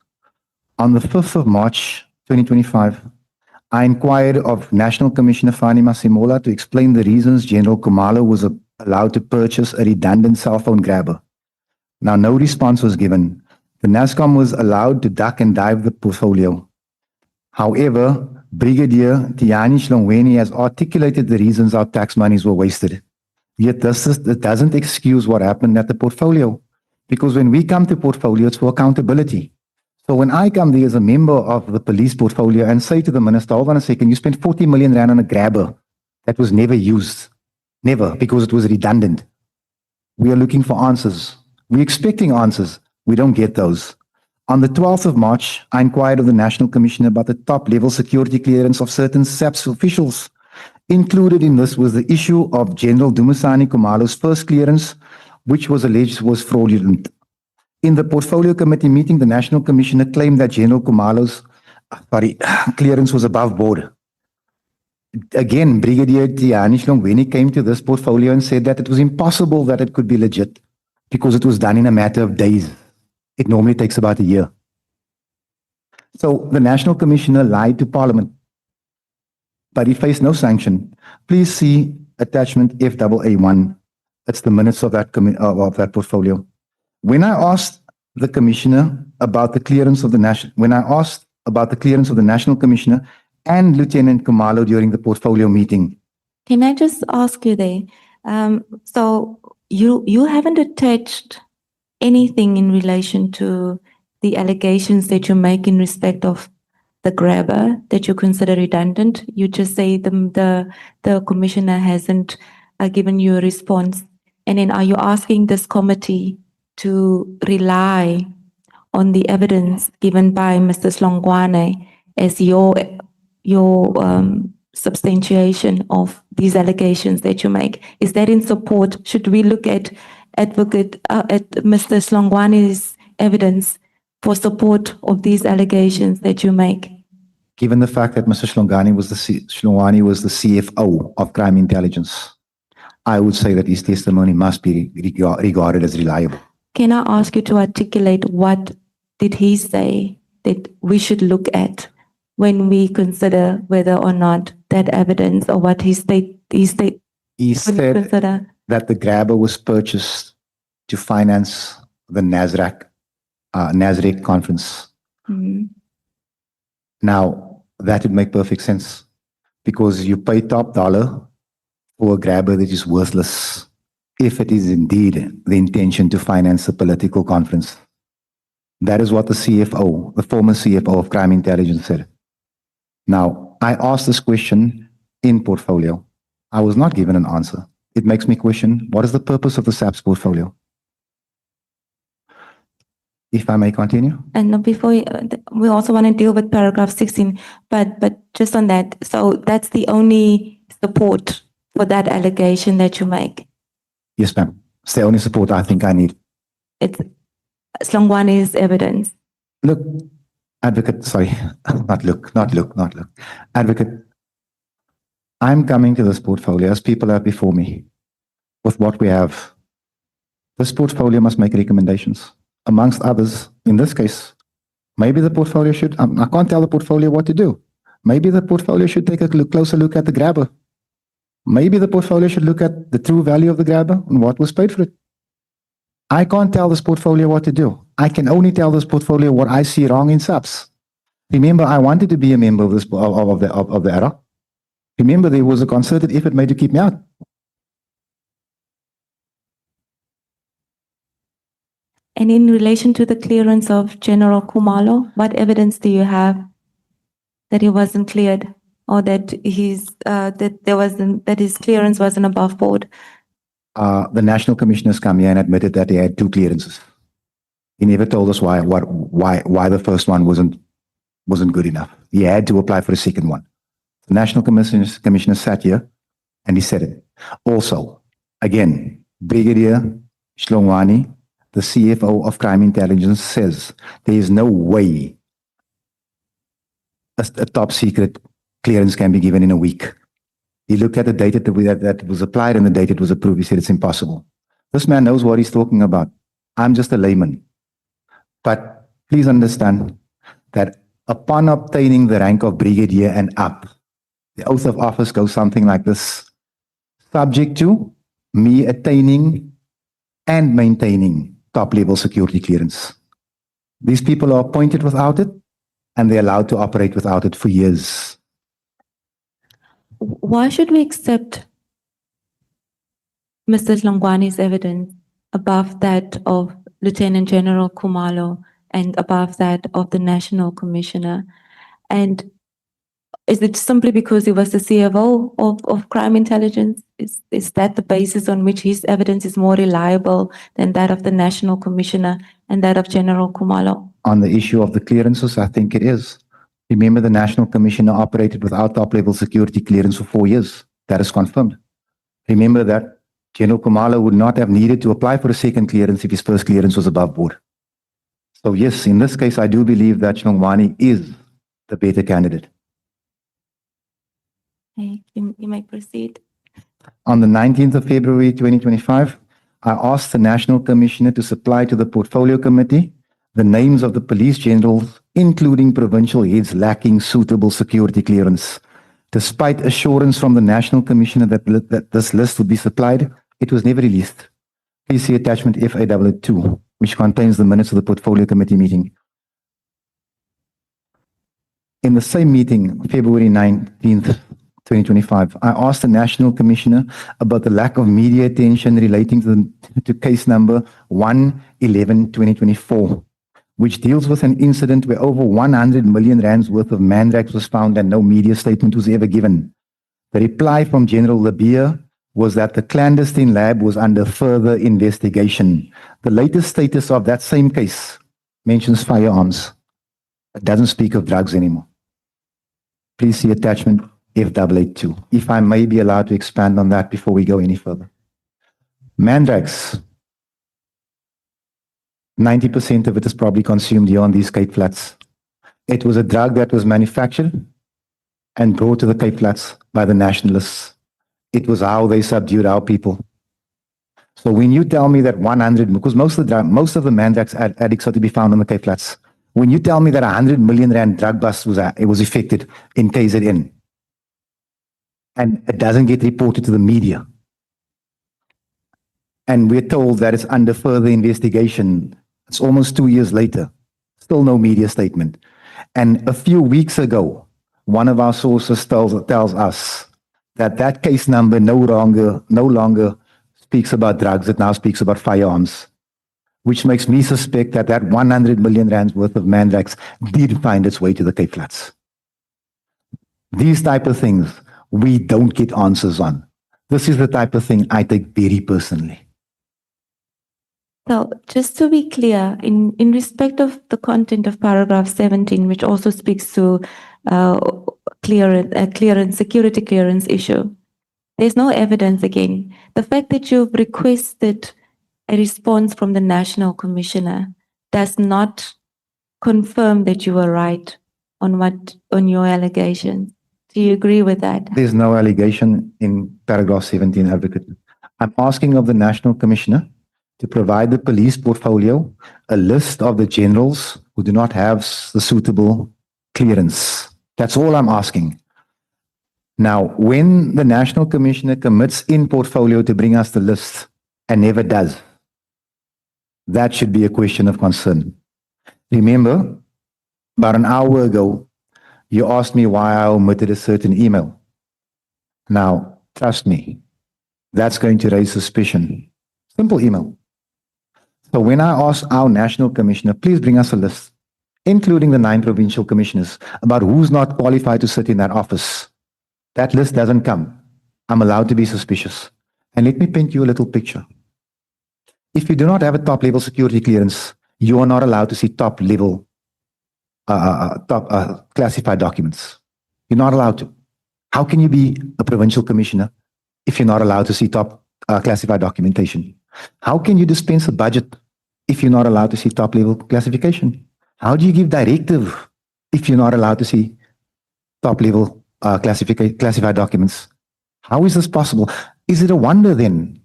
On the 5th of March, 2025, I inquired of National Commissioner Fani Masimola to explain the reasons General Kumalo was allowed to purchase a redundant cell phone grabber. Now, no response was given. The NASCOM was allowed to duck and dive the portfolio. However, Brigadier Tiani Shlongweni has articulated the reasons our tax monies were wasted. Yet it doesn't excuse what happened at the portfolio. Because when we come to portfolio, it's for accountability. So when I come there as a member of the police portfolio and say to the minister, hold on a second, you spent 40 million rand on a grabber that was never used. Never, because it was redundant. We are looking for answers. We're expecting answers. We don't get those. On the 12th of March, I inquired of the National Commissioner about the top-level security clearance of certain SAPS officials. Included in this was the issue of General Dumisani Kumalo's first clearance, which was alleged was fraudulent. In the Portfolio Committee meeting, the National Commissioner claimed that General Kumalo's clearance was above board. Again, Brigadier Tiani Shlongweni came to this portfolio and said that it was impossible that it could be legit because it was done in a matter of days. It normally takes about a year. So the National Commissioner lied to Parliament, but he faced no sanction. Please see attachment FAA1. It's the minutes of that portfolio. When I asked the Commissioner about the clearance of the National Commissioner and Lieutenant Kumalo during the portfolio meeting. Can I just ask you there? So you haven't attached anything in relation to the allegations that you make in respect of the grabber that you consider redundant. You just say the commissioner hasn't given you a response. And then are you asking this committee to rely on the evidence given by Mr. Slongwane as your substantiation of these allegations that you make? Is that in support? Should we look at at Mr. Slongwane's evidence for support of these allegations that you make? Given the fact that Mr. Shlongwane was the CFO of Crime Intelligence, I would say that his testimony must be regarded as reliable. Can I ask you to articulate what did he say that we should look at when we consider whether or not that evidence or what he said That the grabber was purchased to finance the NASREC conference. Mhm. Now, that would make perfect sense because you pay top dollar for a grabber that is worthless if it is indeed the intention to finance a political conference. That is what the CFO, the former CFO of Crime Intelligence said. Now, I asked this question in portfolio. I was not given an answer. It makes me question, what is the purpose of the SAPS portfolio? If I may continue. And before we also want to deal with paragraph 16, but just on that, so that's the only support for that allegation that you make? Yes, ma'am. It's the only support I think I need. It's Slongwane's evidence. Look, advocate, sorry, not look. Advocate, I'm coming to this portfolio as people have before me with what we have. This portfolio must make recommendations. Amongst others, in this case, maybe the portfolio should, I can't tell the portfolio what to do. Maybe the portfolio should take a closer look at the grabber. Maybe the portfolio should look at the true value of the grabber and what was paid for it. I can't tell this portfolio what to do. I can only tell this portfolio what I see wrong in SAPS. Remember, I wanted to be a member of this of the ad hoc. Remember, there was a concerted effort made to keep me out. And in relation to the clearance of General Kumalo, what evidence do you have that he wasn't cleared or that that his clearance wasn't above board? The National Commissioner's come here and admitted that he had 2 clearances. He never told us why the first one wasn't good enough. He had to apply for a second one. The National Commissioner sat here and he said it. Also, again, Brigadier Shlongwani, the CFO of Crime Intelligence, says there is no way a top secret clearance can be given in a week. He looked at the date that was applied and the date it was approved. He said it's impossible. This man knows what he's talking about. I'm just a layman. But please understand that upon obtaining the rank of brigadier and up, the oath of office goes something like this: subject to me attaining and maintaining top-level security clearance. These people are appointed without it, and they're allowed to operate without it for years. Why should we accept Mr. Hlongwane's evidence above that of Lieutenant General Kumalo and above that of the National Commissioner? And is it simply because he was the CFO of Crime Intelligence? Is that the basis on which his evidence is more reliable than that of the National Commissioner and that of General Kumalo? On the issue of the clearances, I think it is. Remember, the National Commissioner operated without top-level security clearance for 4 years. That is confirmed. Remember that General Kumalo would not have needed to apply for a second clearance if his first clearance was above board. So yes, in this case, I do believe that Shlongwane is the better candidate. Okay, you may proceed. On the 19th of February 2025, I asked the National Commissioner to supply to the Portfolio Committee the names of the police generals, including provincial heads lacking suitable security clearance. Despite assurance from the National Commissioner that this list would be supplied, it was never released. Please see attachment FA2, which contains the minutes of the Portfolio Committee meeting. In the same meeting, February 19th, 2025, I asked the National Commissioner about the lack of media attention relating to case number 111-2024, which deals with an incident where over 100 million rands worth of mandrax was found and no media statement was ever given. The reply from General Labia was that the clandestine lab was under further investigation. The latest status of that same case mentions firearms. It doesn't speak of drugs anymore. Please see attachment F882. If I may be allowed to expand on that before we go any further. Mandrax, 90% of it is probably consumed here on these Cape Flats. It was a drug that was manufactured and brought to the Cape Flats by the nationalists. It was how they subdued our people. So when you tell me that 100, because most of the mandrax addicts are to be found on the Cape Flats. When you tell me that 100 million rand drug bust was effected in KZN, and it doesn't get reported to the media, and we're told that it's under further investigation, it's almost 2 years later, still no media statement. And a few weeks ago, one of our sources tells us that that case number no longer speaks about drugs, it now speaks about firearms, which makes me suspect that that 100 million rands worth of mandrax did find its way to the Cape Flats. These type of things we don't get answers on. This is the type of thing I take very personally. So just to be clear, in respect of the content of paragraph 17, which also speaks to security clearance issue, there's no evidence again. The fact that you've requested a response from the National Commissioner does not confirm that you were right on your allegations. Do you agree with that? There's no allegation in paragraph 17, Advocate. I'm asking of the National Commissioner to provide the police portfolio a list of the generals who do not have the suitable clearance. That's all I'm asking. Now, when the National Commissioner commits in portfolio to bring us the list and never does, That should be a question of concern. Remember, about an hour ago, you asked me why I omitted a certain email. Now, trust me, that's going to raise suspicion. Simple email. So when I asked our national commissioner, please bring us a list, including the 9 provincial commissioners, about who's not qualified to sit in that office, that list doesn't come. I'm allowed to be suspicious. And let me paint you a little picture. If you do not have a top level security clearance, you are not allowed to see top level classified documents. You're not allowed to. How can you be a provincial commissioner if you're not allowed to see top classified documentation? How can you dispense a budget if you're not allowed to see top level classification? How do you give directive if you're not allowed to see top level classified documents? How is this possible? Is it a wonder then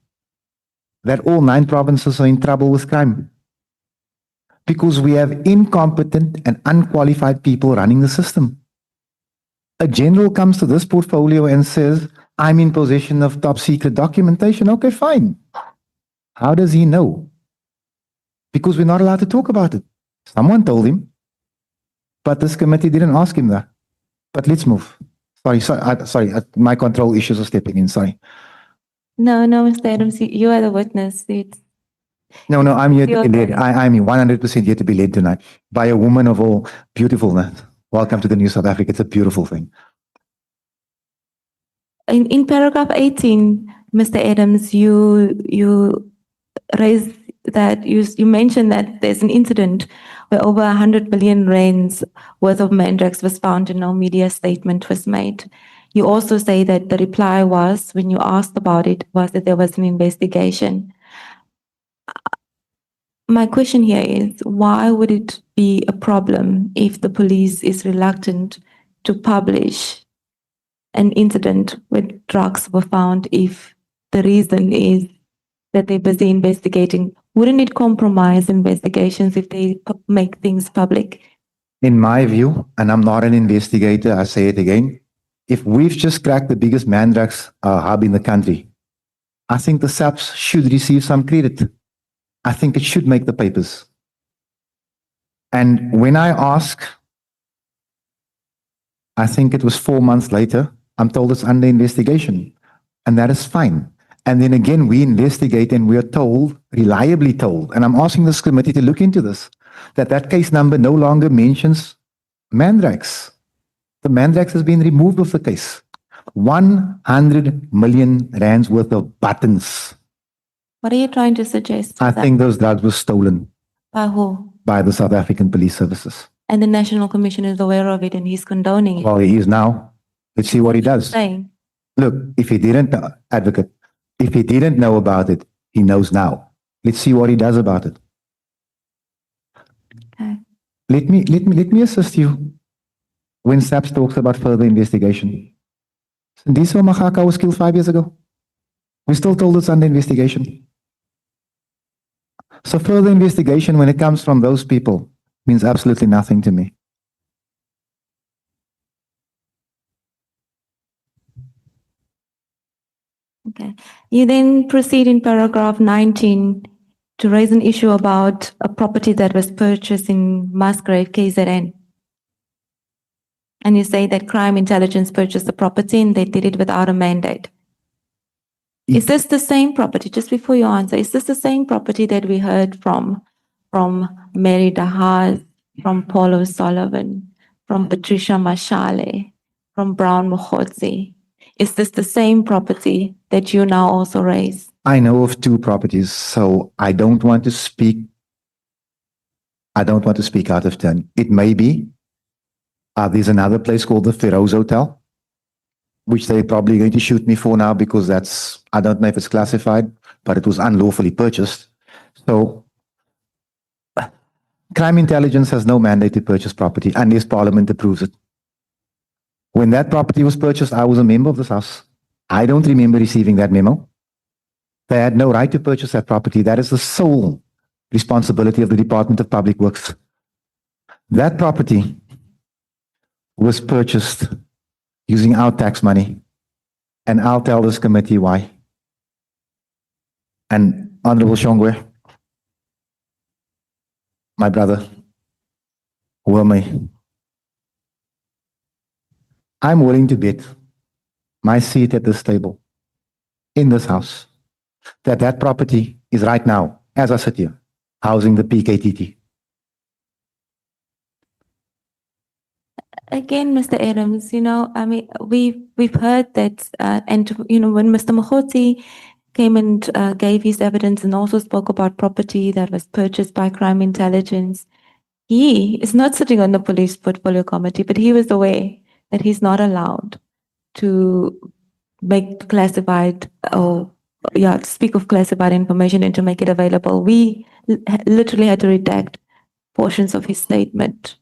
that all 9 provinces are in trouble with crime? Because we have incompetent and unqualified people running the system. A general comes to this portfolio and says, I'm in possession of top secret documentation. Okay, fine. How does he know? Because we're not allowed to talk about it. Someone told him, but this committee didn't ask him that. But let's move. Sorry, my control issues are stepping in, sorry. No, Mr. Adams, you are the witness. No, I'm here to Your be led. turn. I'm 100% here to be led tonight by a woman of all beautifulness. Welcome to the New South Africa. It's a beautiful thing. In paragraph 18, Mr. Adams, you raised that, you mentioned that there's an incident where over 100 million rands worth of mandrax was found and no media statement was made. You also say that the reply was, when you asked about it, was that there was an investigation. My question here is, why would it be a problem if the police is reluctant to publish an incident where drugs were found if the reason is that they're busy investigating? Wouldn't it compromise investigations if they make things public? In my view, and I'm not an investigator, I say it again, if we've just cracked the biggest mandrax hub in the country, I think the SAPS should receive some credit. I think it should make the papers. And when I ask, I think it was 4 months later, I'm told it's under investigation. And that is fine. And then again, we investigate and we are told, reliably told, and I'm asking this committee to look into this, that case number no longer mentions mandrax. The mandrax has been removed of the case. 100 million rands worth of buttons. What are you trying to suggest? I think those drugs were stolen By who? by the South African Police Services. And the National Commission is aware of it and he's condoning it. Well, he is now. Let's see what he does. Saying, Look, if he didn't, advocate, if he didn't know about it, he knows now. Let's see what he does about it. okay. Let me assist you when SAPS talks about further investigation. Sindiso Magaka was killed 5 years ago. We're still told it's under investigation. So further investigation, when it comes from those people, means absolutely nothing to me. Okay. You then proceed in paragraph 19 to raise an issue about a property that was purchased in Musgrave, KZN. And you say that crime intelligence purchased the property and they did it without a mandate. Is this the same property? Just before you answer, is this the same property that we heard from Mary Dahaz, from Paul O'Sullivan, from Patricia Mashale, from Brown Mokotsi? Is this the same property that you now also raise? I know of 2 properties, so I don't want to speak out of turn. It may be. There's another place called the Feroz Hotel, which they're probably going to shoot me for now because that's, I don't know if it's classified, but it was unlawfully purchased. So crime intelligence has no mandate to purchase property unless Parliament approves it. When that property was purchased, I was a member of this House. I don't remember receiving that memo. They had no right to purchase that property. That is the sole responsibility of the Department of Public Works. That property was purchased using our tax money. And I'll tell this committee why. And Honourable Shongwe, my brother, who am I? I'm willing to bet my seat at this table in this house that that property is right now, as I sit here, housing the PKTT. Again, Mr. Adams, I mean, we've heard that, and, when Mr. Mahoti came and gave his evidence and also spoke about property that was purchased by crime intelligence, he is not sitting on the police portfolio committee, but he was aware that he's not allowed to make classified or, speak of classified information and to make it available. We literally had to redact portions of his statement.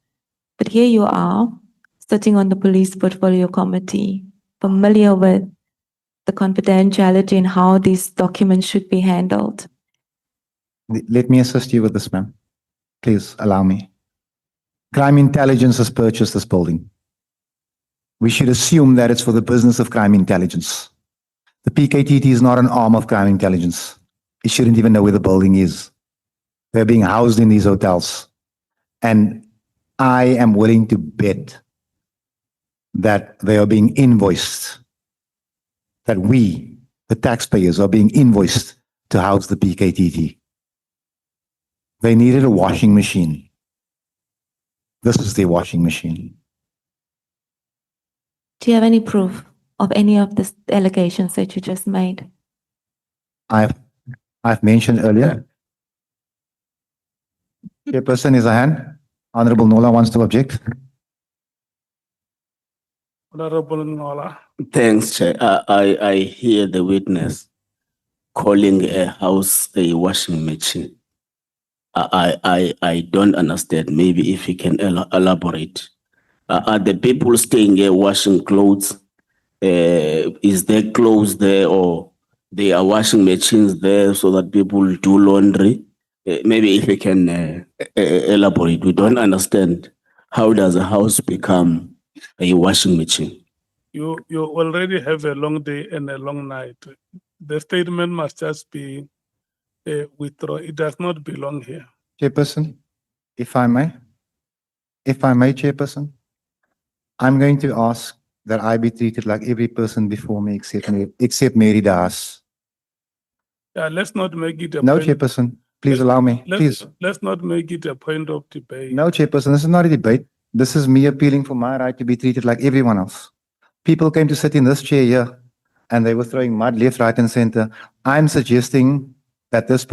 But here you are, sitting on the police portfolio committee, familiar with the confidentiality and how these documents should be handled. Let me assist you with this, ma'am. Please allow me. Crime intelligence has purchased this building. We should assume that it's for the business of crime intelligence. The PKTT is not an arm of crime intelligence. It shouldn't even know where the building is. They're being housed in these hotels. And I am willing to bet that they are being invoiced, that we, the taxpayers, are being invoiced to house the PKTT. They needed a washing machine. This is their washing machine. Do you have any proof of any of the allegations that you just made? I've mentioned earlier. Chairperson is a hand. Honourable Nola wants to object. Honourable Nola. Thanks, Chair. I hear the witness calling a house a washing machine. I don't understand. Maybe if you can elaborate. Are the people staying here washing clothes? Is there clothes there, or there are washing machines there so that people do laundry? Maybe if you can elaborate. We don't understand. How does a house become a washing machine? You already have a long day and a long night. The statement must just be withdrawn. It does not belong here. Chairperson, if I may, Chairperson, I'm going to ask that I be treated like every person before me except Mary Das. Yeah, let's not make it a No, point. Chairperson, please allow me, please. Let's not make it a point of debate. No, Chairperson, this is not a debate. This is me appealing for my right to be treated like everyone else. People came to sit in this chair here and they were throwing mud left, right, and center. I'm suggesting that this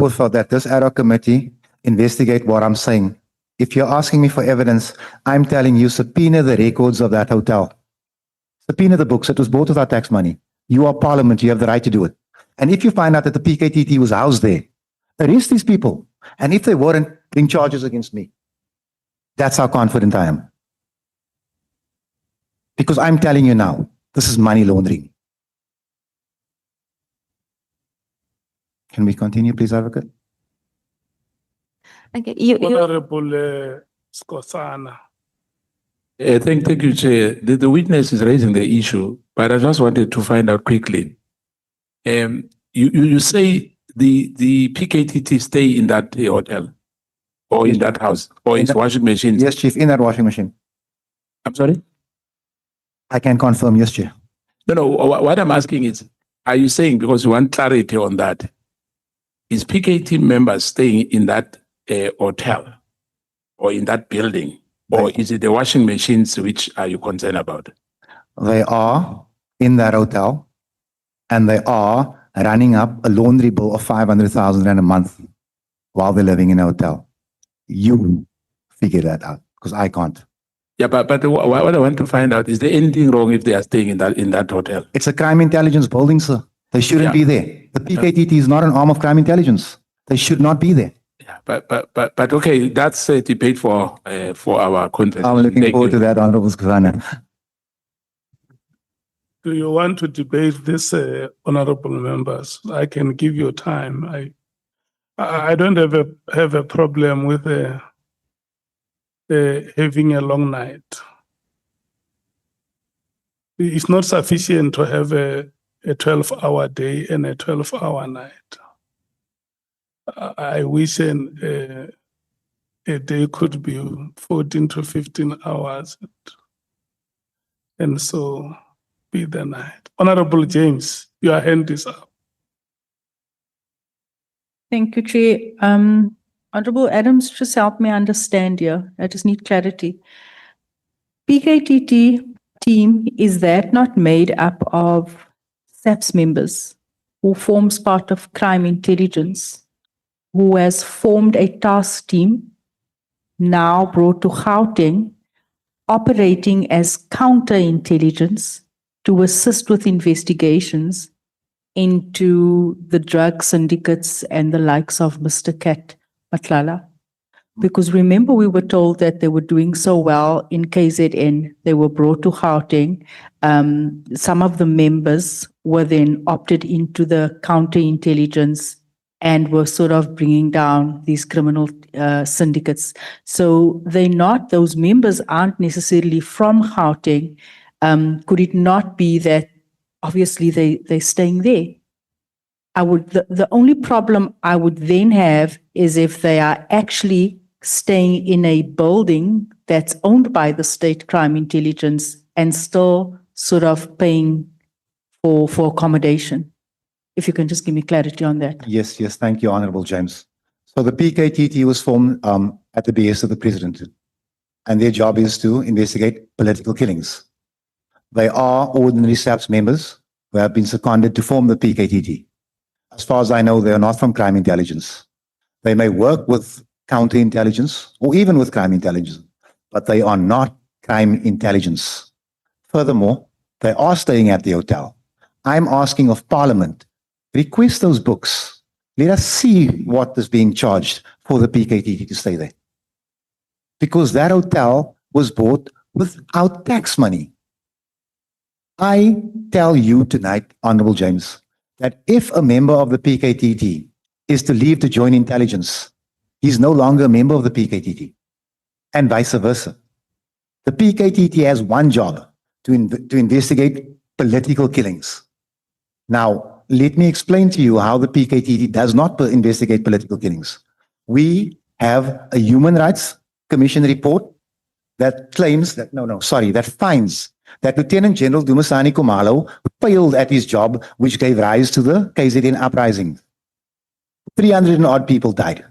ad hoc committee investigate what I'm saying. If you're asking me for evidence, I'm telling you, subpoena the records of that hotel. Subpoena the books. It was bought with our tax money. You are Parliament. You have the right to do it. And if you find out that the PKTT was housed there, arrest these people. And if they weren't, bring charges against me. That's how confident I am. Because I'm telling you now, this is money laundering. Can we continue, please, Advocate? Okay, you Honourable Skosana. Thank you, Chair. The witness is raising the issue, but I just wanted to find out quickly. You say the PKTT stay in that hotel or in that house or in washing machine? Yes, Chief, in that washing machine. I'm sorry? I can confirm, yes, Chair. No, what I'm asking is, are you saying, because you want clarity on that, is PKT members staying in that hotel or in that building? Or is it the washing machines which are you concerned about? They are in that hotel and they are running up a laundry bill of 500,000 Rand a month while they're living in a hotel. You figure that out because I can't. Yeah, but what I want to find out, is there anything wrong if they are staying in that hotel? It's a crime intelligence building, sir. They shouldn't be there. The PKTT is not an arm of crime intelligence. They should not be there. Yeah, but okay, that's a debate for our conference. I'm looking forward to that, Honourable Skosana. Do you want to debate this, honourable members? I can give you time. I don't have a problem with having a long night. It's not sufficient to have a 12-hour day and a 12-hour night. I wish a day could be 14 to 15 hours. And so be the night. Honourable James, your hand is up. Thank you, Chair. Honourable Adams, just help me understand here. I just need clarity. PKTT team, is that not made up of SAPS members who forms part of crime intelligence, who has formed a task team, now brought to Gauteng, operating as counterintelligence to assist with investigations into the drug syndicates and the likes of Mr. Kat Matlala? Because remember, we were told that they were doing so well in KZN. They were brought to Gauteng. Some of the members were then opted into the counterintelligence and were sort of bringing down these criminal syndicates. So those members aren't necessarily from Gauteng. Could it not be that obviously they're staying there? The only problem I would then have is if they are actually staying in a building that's owned by the state crime intelligence and still sort of paying for accommodation. If you can just give me clarity on that. Yes, thank you, Honourable James. So the PKTT was formed at the behest of the President, and their job is to investigate political killings. They are ordinary SAPS members who have been seconded to form the PKTT. As far as I know, they are not from crime intelligence. They may work with counterintelligence or even with crime intelligence, but they are not crime intelligence. Furthermore, they are staying at the hotel. I'm asking of Parliament, request those books. Let us see what is being charged for the PKTT to stay there. Because that hotel was bought without tax money. I tell you tonight, Honourable James, that if a member of the PKTT is to leave to join intelligence, he's no longer a member of the PKTT, and vice versa. The PKTT has one job, to investigate political killings. Now, let me explain to you how the PKTT does not investigate political killings. We have a Human Rights Commission report that claims that, that finds that Lieutenant General Dumisani Kumalo failed at his job, which gave rise to the KZN uprising. 300 and odd people died.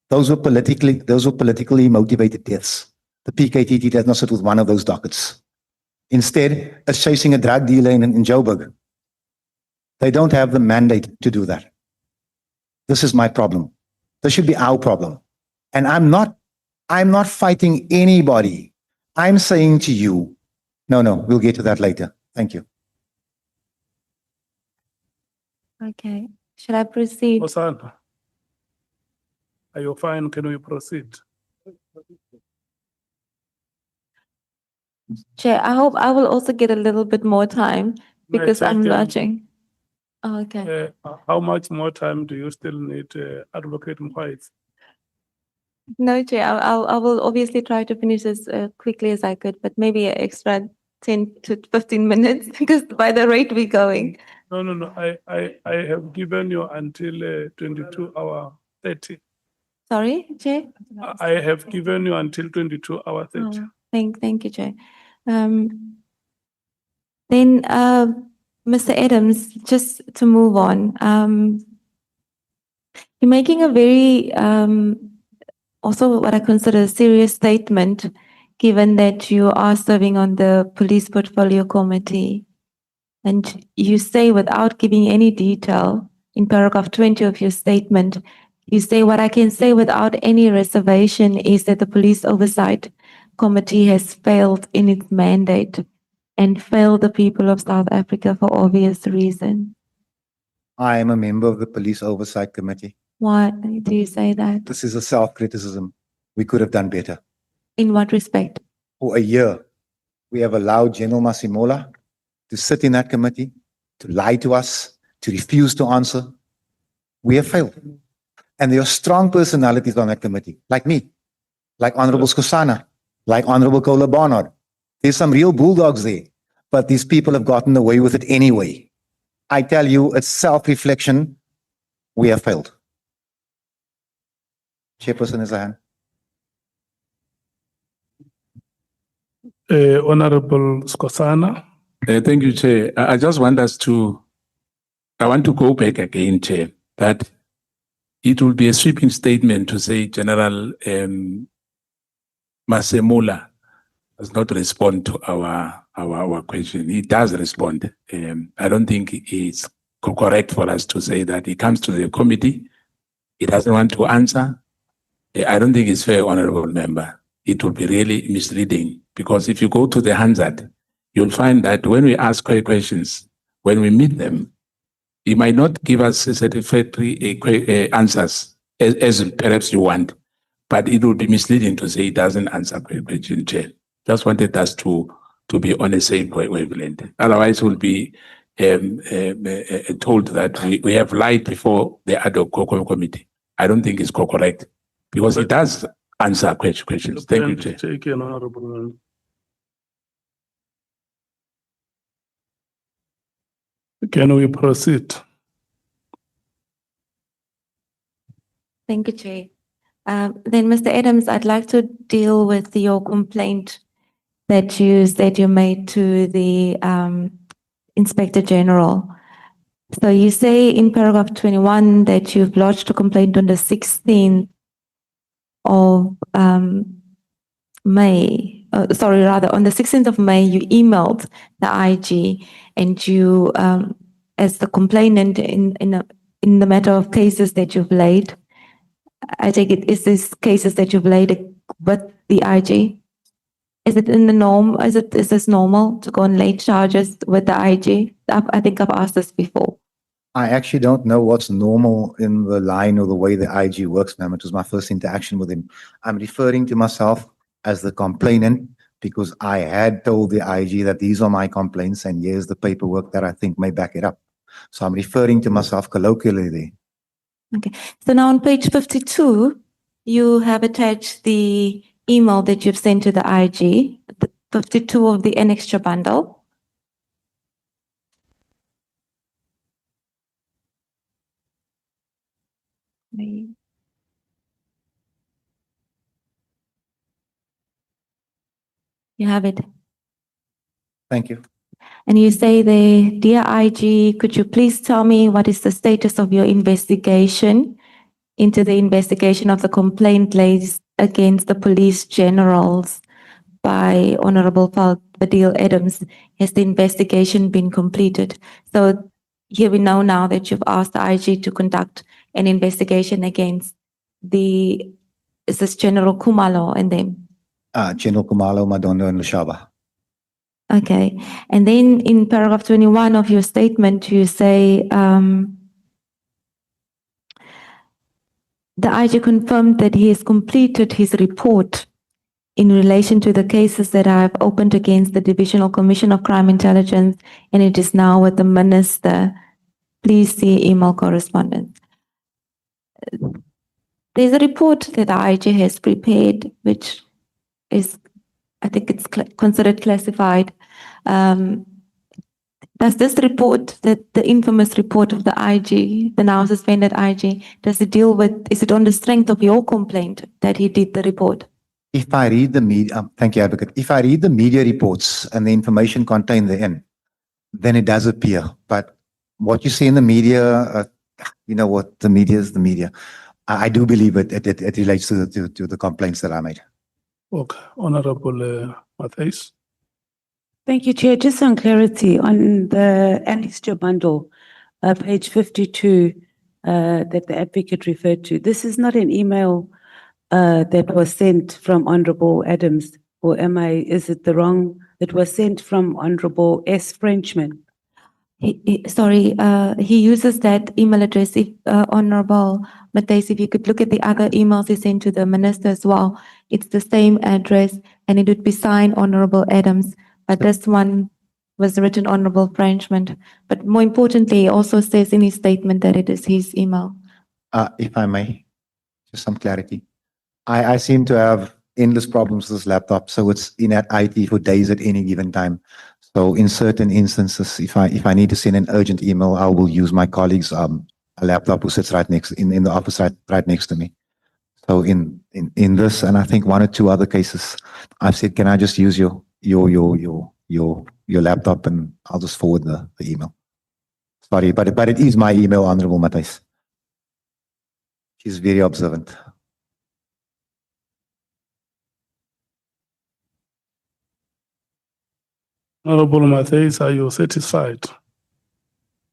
Those were politically motivated deaths. The PKTT does not sit with one of those dockets. Instead, it's chasing a drug dealer in Joburg. They don't have the mandate to do that. This is my problem. This should be our problem. And I'm not fighting anybody. I'm saying to you, no, we'll get to that later. Thank you. Okay, should I proceed? Osana, are you fine? Can we proceed? Chair, I hope I will also get a little bit more time because Chair, I'm can- watching. Oh, okay. How much more time do you still need, Advocate Mkhwait? No, Chair, I will obviously try to finish as quickly as I could, but maybe an extra 10 to 15 minutes because by the rate we're going. No. I have given you until 22:30. Sorry, Chair? I have given you until 22:30. Oh, thank you, Chair. Then, Mr. Adams, just to move on, you're making a very, also what I consider a serious statement, given that you are serving on the Police Portfolio Committee. And you say, without giving any detail, in paragraph 20 of your statement, you say, what I can say without any reservation is that the Police Oversight Committee has failed in its mandate and failed the people of South Africa for obvious reasons. I am a member of the Police Oversight Committee. Why do you say that? This is a self-criticism. We could have done better. In what respect? For a year, we have allowed General Masimola to sit in that committee, to lie to us, to refuse to answer. We have failed. And there are strong personalities on that committee, like me, like Honourable Skosana, like Honourable Kola Barnard. There's some real bulldogs there, but these people have gotten away with it anyway. I tell you, it's self-reflection. We have failed. Chairperson is a hand. Honourable Skosana. Thank you, Chair. I just want us to, I want to go back again, Chair, that it will be a sweeping statement to say General Masemula does not respond to our question. He does respond. I don't think it's correct for us to say that he comes to the committee, he doesn't want to answer. I don't think it's fair, Honourable Member. It will be really misleading, because if you go to the Hansard, you'll find that when we ask questions, when we meet them, he might not give us satisfactory answers as perhaps you want, but it would be misleading to say he doesn't answer question, Chair. Just wanted us to be on the same wavelength. Otherwise, we'll be told that we have lied before the ad hoc committee. I don't think it's correct, because it does answer questions. Thank you, Chair. Taken, Honourable Member. Can we proceed? Thank you, Chair. Then, Mr. Adams, I'd like to deal with your complaint that you made to the Inspector General. So you say in paragraph 21 that you've lodged a complaint on the 16th of May. Sorry, rather on the 16th of May, you emailed the IG, and you, as the complainant in the matter of cases that you've laid. I take it, is this cases that you've laid with the IG? Is it in the norm? Is this normal to go and lay charges with the IG? I think I've asked this before. I actually don't know what's normal in the line or the way the IG works, ma'am. It was my first interaction with him. I'm referring to myself as the complainant because I had told the IG that these are my complaints and here's the paperwork that I think may back it up. So I'm referring to myself colloquially there. Okay. So now on page 52, you have attached the email that you've sent to the IG, the 52 of the annexure bundle. You have it. Thank you. And you say there, dear IG, could you please tell me what is the status of your investigation into the investigation of the complaint laid against the police generals by Honourable Fadiel Adams? Has the investigation been completed? So here we know now that you've asked the IG to conduct an investigation against is this General Kumalo and them? General Kumalo, Madondo, and Lushaba. Okay. And then in paragraph 21 of your statement, you say, the IG confirmed that he has completed his report in relation to the cases that I have opened against the Divisional Commission of Crime Intelligence, and it is now with the Minister. Please see email correspondence. There's a report that the IG has prepared, which is, I think it's considered classified. Does this report, the infamous report of the IG, the now suspended IG, does it deal with, is it on the strength of your complaint that he did the report? If I read the media, thank you, Advocate. If I read the media reports and the information contained therein, then it does appear. But what you see in the media, you know what, the media is the media. I do believe it relates to the complaints that I made. Okay. Honourable Matthys. Thank you, Chair. Just some clarity on the annexure bundle, page 52, that the advocate referred to. This is not an email that was sent from Honourable Adams, or is it the wrong? It was sent from Honourable S. Frenchman. He uses that email address. If Honourable Matthys, if you could look at the other emails he sent to the Minister as well, it's the same address and it would be signed Honourable Adams, but this one was written Honourable Frenchman. But more importantly, he also says in his statement that it is his email. If I may, just some clarity. I seem to have endless problems with this laptop, so it's in at IT for days at any given time. So in certain instances, if I need to send an urgent email, I will use my colleague's laptop who sits right next in the office right next to me. So in this, and I think one or two other cases, I've said, can I just use your laptop and I'll just forward the email. Sorry, but it is my email, Honourable Matthys. She's very observant. Honourable Matthys, are you satisfied?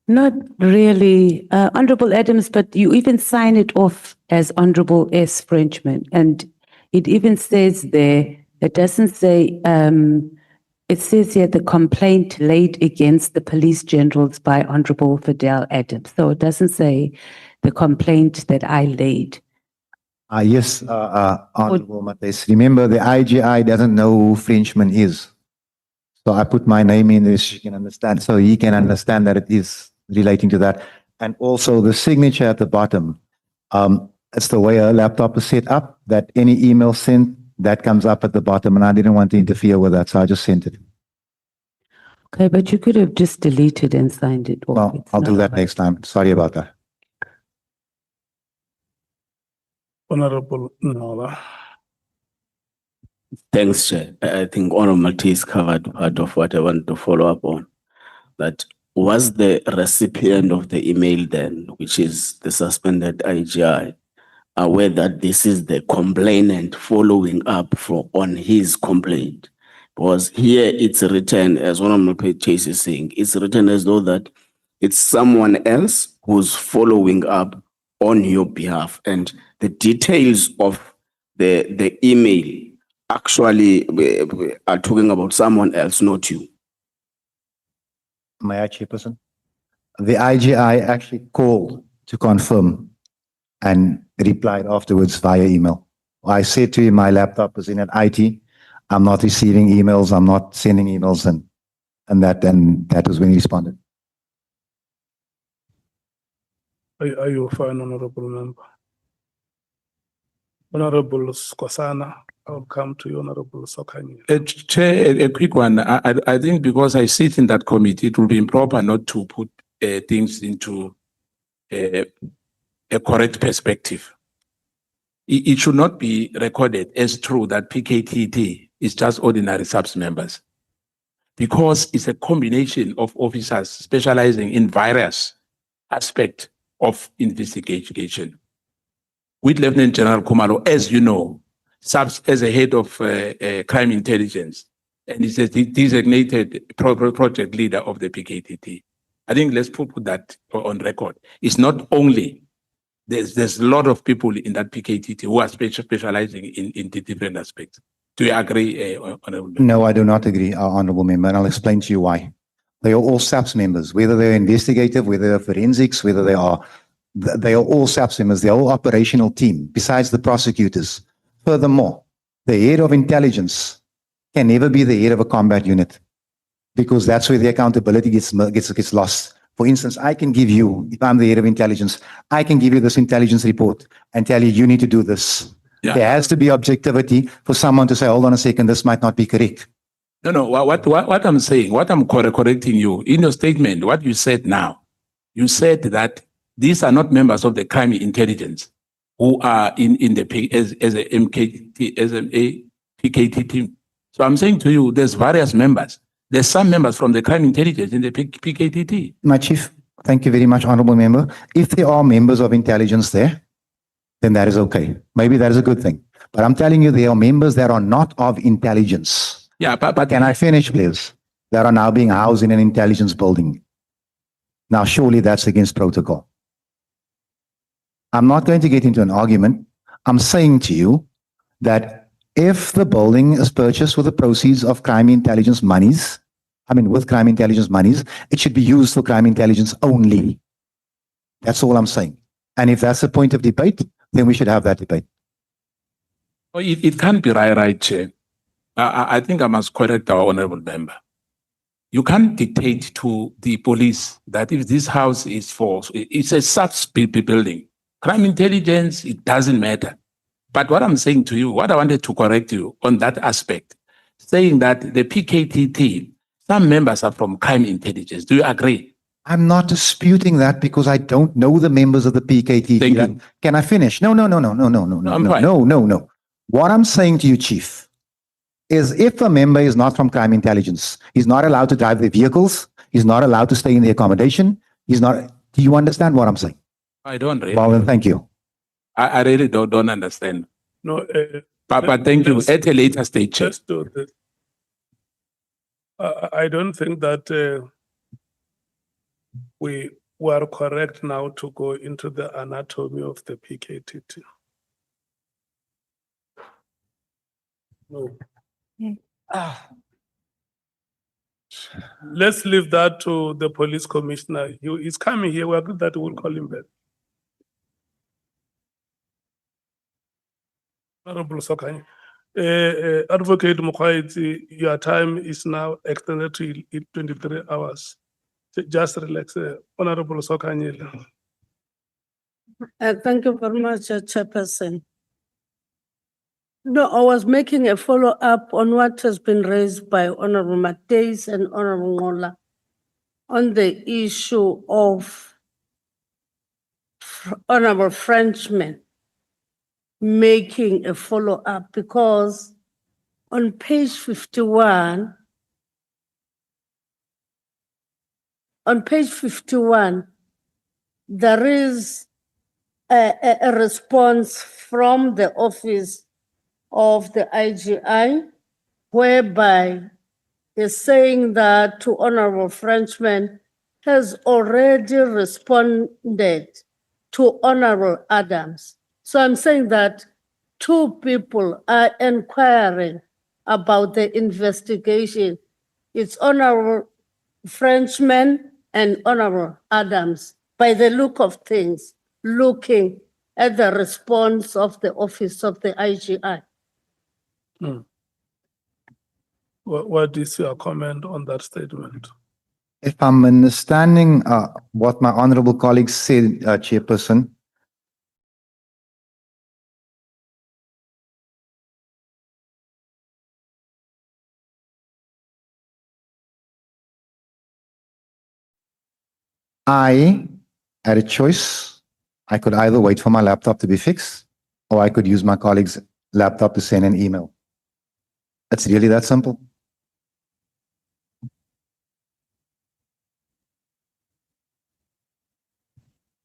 Not really, Honorable Adams, but you even sign it off as Honorable S. Frenchman. And it even says there, it doesn't say, it says here the complaint laid against the police generals by Honorable Fadiel Adams. So it doesn't say the complaint that I laid. Yes, Honourable Matthys. Remember, the IGI doesn't know who Frenchman is. So I put my name in there so you can understand, so he can understand that it is relating to that. And also the signature at the bottom. It's the way a laptop is set up, that any email sent, that comes up at the bottom, and I didn't want to interfere with that, so I just sent it. Okay, but you could have just deleted and signed it off. Well, It's I'll do not- that next time. Sorry about that. Honourable Nola. Thanks, Chair. I think Honourable Matthys covered part of what I want to follow up on. That was the recipient of the email then, which is the suspended IGI, aware that this is the complainant following up on his complaint? Because here it's written, as Honourable Chase is saying, it's written as though that it's someone else who's following up on your behalf, and the details of the email actually are talking about someone else, not you. May I, Chairperson? The IGI actually called to confirm and replied afterwards via email. I said to him, my laptop is in at IT. I'm not receiving emails. I'm not sending emails, and that was when he responded. Are you fine, Honourable Member? Honourable Skosana, I'll come to you, Honourable Sokhanyi. Chair, a quick one. I think because I sit in that committee, it will be improper not to put things into a correct perspective. It should not be recorded as true that PKTT is just ordinary SAPS members, because it's a combination of officers specializing in various aspects of investigation. With Lieutenant General Kumalo, as you know, SAPS as a head of crime intelligence, and he's a designated project leader of the PKTT. I think let's put that on record. It's not only, there's a lot of people in that PKTT who are specializing in the different aspects. Do you agree, Honourable Member? No, I do not agree, Honourable Member, and I'll explain to you why. They are all SAPS members, whether they're investigative, whether they're forensics, whether they are all SAPS members, they're all operational team, besides the prosecutors. Furthermore, the head of intelligence can never be the head of a combat unit, because that's where the accountability gets lost. For instance, I can give you, if I'm the head of intelligence, I can give you this intelligence report and tell you need to do this. Yeah. There has to be objectivity for someone to say, hold on a second, this might not be correct. No, what I'm saying, what I'm correcting you, in your statement, what you said now, you said that these are not members of the crime intelligence who are in the as a MKT, as a PKT team. So I'm saying to you, there's various members. There's some members from the crime intelligence in the PKTT. My chief, thank you very much, Honourable Member. If there are members of intelligence there, then that is okay. Maybe that is a good thing. But I'm telling you, there are members that are not of intelligence. Yeah, but Can I finish, please? That are now being housed in an intelligence building. Now, surely that's against protocol. I'm not going to get into an argument. I'm saying to you that if the building is purchased with the proceeds of crime intelligence monies, with crime intelligence monies, it should be used for crime intelligence only. That's all I'm saying. And if that's the point of debate, then we should have that debate. it can't be right, Chair. I think I must correct our Honourable Member. You can't dictate to the police that if this house is for, it's a SAPS building. Crime intelligence, it doesn't matter. But what I'm saying to you, what I wanted to correct you on that aspect, saying that the PKTT, some members are from crime intelligence. Do you agree? I'm not disputing that because I don't know the members of the PKTT. Thank you. Can I finish? No. I'm fine. No. What I'm saying to you, Chief, is if a member is not from crime intelligence, he's not allowed to drive their vehicles, he's not allowed to stay in the accommodation, he's not, do you understand what I'm saying? I don't really. Well, then thank you. I really don't understand. No, But thank you. let's- At a later stage, Chair. let's do this. I don't think that we were correct now to go into the anatomy of the PKTT. No. Let's leave that to the police commissioner. He's coming here. We're good that we'll call him back. Honourable Sokanye. Advocate Mokwaiti, your time is now extended to 23 hours. Just relax, Honourable Sokanye. Thank you very much, Chairperson. No, I was making a follow-up on what has been raised by Honourable Mateus and Honourable Ngola on the issue of Honourable Frenchman making a follow-up, because on page 51, there is a response from the office of the IGI, whereby is saying that to Honourable Frenchman has already responded to Honourable Adams. So I'm saying that two people are inquiring about the investigation. It's Honourable Frenchman and Honourable Adams, by the look of things, looking at the response of the office of the IGI. What is your comment on that statement? If I'm understanding what my honorable colleague said, Chairperson, I had a choice. I could either wait for my laptop to be fixed, or I could use my colleague's laptop to send an email. It's really that simple.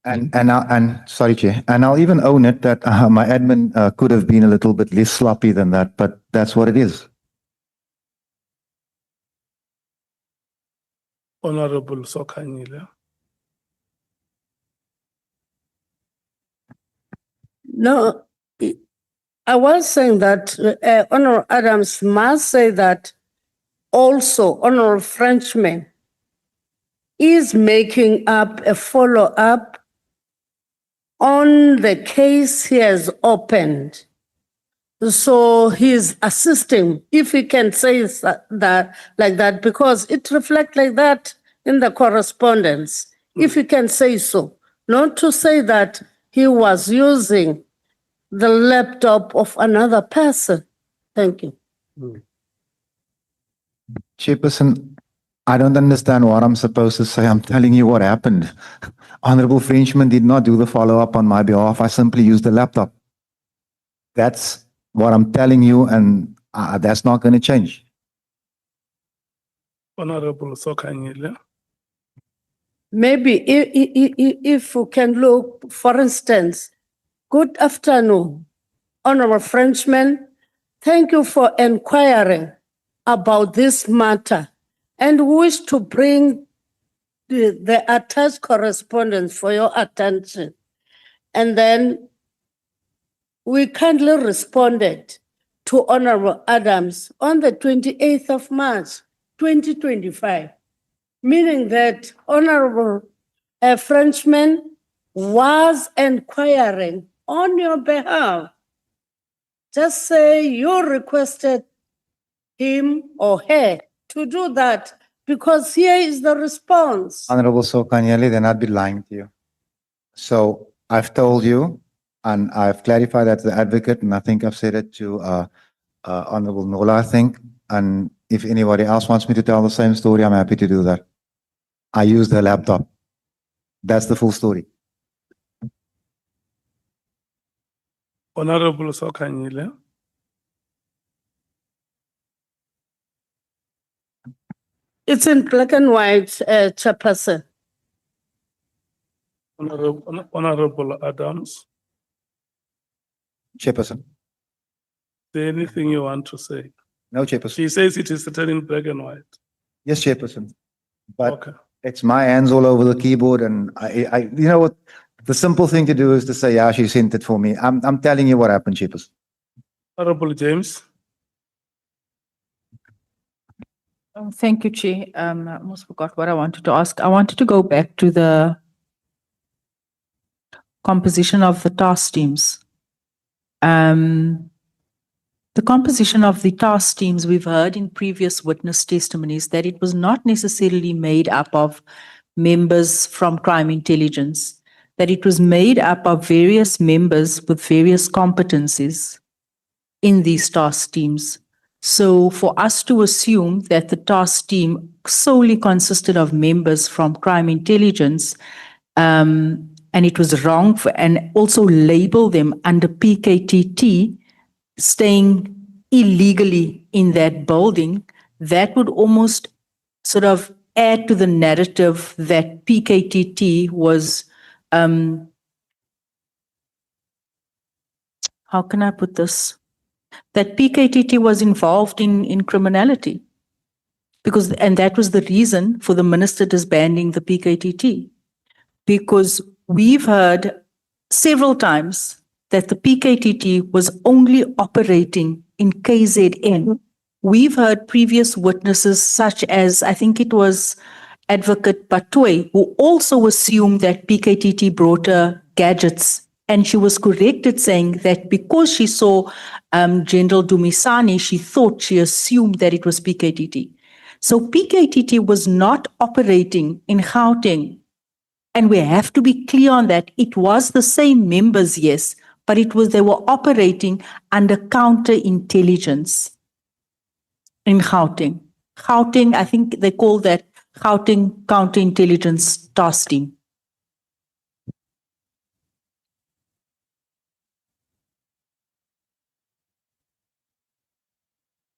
And sorry, Chair, and I'll even own it that my admin could have been a little bit less sloppy than that, but that's what it is. Honourable Sokanyile. No, I was saying that Honourable Adams must say that also Honourable Frenchman is making up a follow-up on the case he has opened. So he's assisting, if he can say that like that, because it reflects like that in the correspondence, if he can say so. Not to say that he was using the laptop of another person. Thank you. Chairperson, I don't understand what I'm supposed to say. I'm telling you what happened. Honorable Frenchman did not do the follow-up on my behalf. I simply used the laptop. That's what I'm telling you, and that's not going to change. Honourable Sokanyile. Maybe if we can look, for instance, good afternoon, Honourable Frenchman. Thank you for inquiring about this matter and wish to bring the attached correspondence for your attention. And then we kindly responded to Honourable Adams on the 28th of March, 2025, meaning that Honourable Frenchman was inquiring on your behalf. Just say you requested him or her to do that, because here is the response. Honorable Sokanyele, then I'd be lying to you. So I've told you, and I've clarified that to the advocate, and I think I've said it to Honorable Nola, I think. And if anybody else wants me to tell the same story, I'm happy to do that. I used the laptop. That's the full story. Honourable Sokanyile. It's in black and white, Chairperson. Honourable Adams, Chairperson. is there anything you want to say? No, Chairperson. She says it is written in black and white. Yes, Chairperson. But Okay. it's my hands all over the keyboard, and you know what? The simple thing to do is to say, yeah, she sent it for me. I'm telling you what happened, Chairperson. Honourable James, Thank you, Chair. I almost forgot what I wanted to ask. I wanted to go back to the composition of the task teams. The composition of the task teams, we've heard in previous witness testimonies that it was not necessarily made up of members from crime intelligence, that it was made up of various members with various competencies in these task teams. So for us to assume that the task team solely consisted of members from crime intelligence, and it was wrong and also label them under PKTT, staying illegally in that building, that would almost sort of add to the narrative that PKTT was, how can I put this? That PKTT was involved in criminality. And that was the reason for the minister disbanding the PKTT. Because we've heard several times that the PKTT was only operating in KZN. We've heard previous witnesses such as, I think it was Advocate Batoi, who also assumed that PKTT brought her gadgets. And she was corrected saying that because she saw General Dumisani, she assumed that it was PKTT. So PKTT was not operating in Gauteng. And we have to be clear on that. It was the same members, yes, but they were operating under counterintelligence in Gauteng. Gauteng, I think they call that Gauteng Counterintelligence Task Team.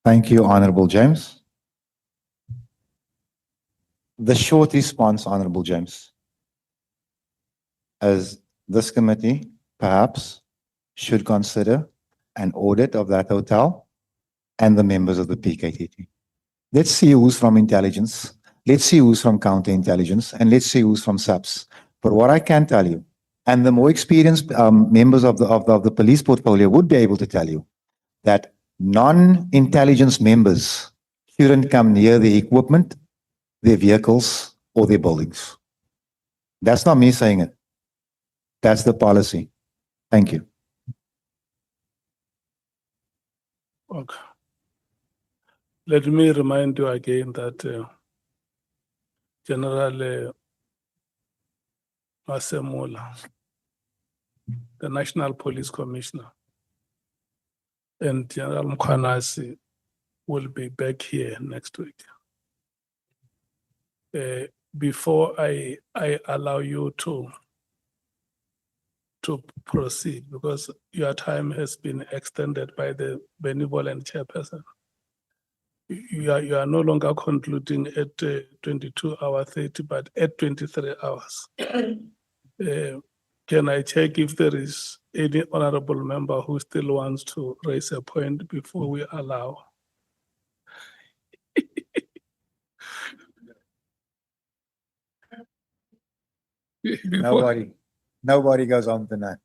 Thank you, Honourable James. The short response, Honourable James, as this committee perhaps should consider an audit of that hotel and the members of the PKTT. Let's see who's from intelligence, let's see who's from counterintelligence, and let's see who's from SAPS. But what I can tell you, and the more experienced members of the police portfolio would be able to tell you, that non-intelligence members shouldn't come near the equipment, their vehicles, or their buildings. That's not me saying it. That's the policy. Thank you. okay. Let me remind you again that General Masemola, the National Police Commissioner, and General Konazi will be back here next week. Before I allow you to proceed, because your time has been extended by the benevolent chairperson. You are no longer concluding at 22:30, but at 23 hours. Can I check if there is any honourable member who still wants to raise a point before we allow? Nobody goes on tonight.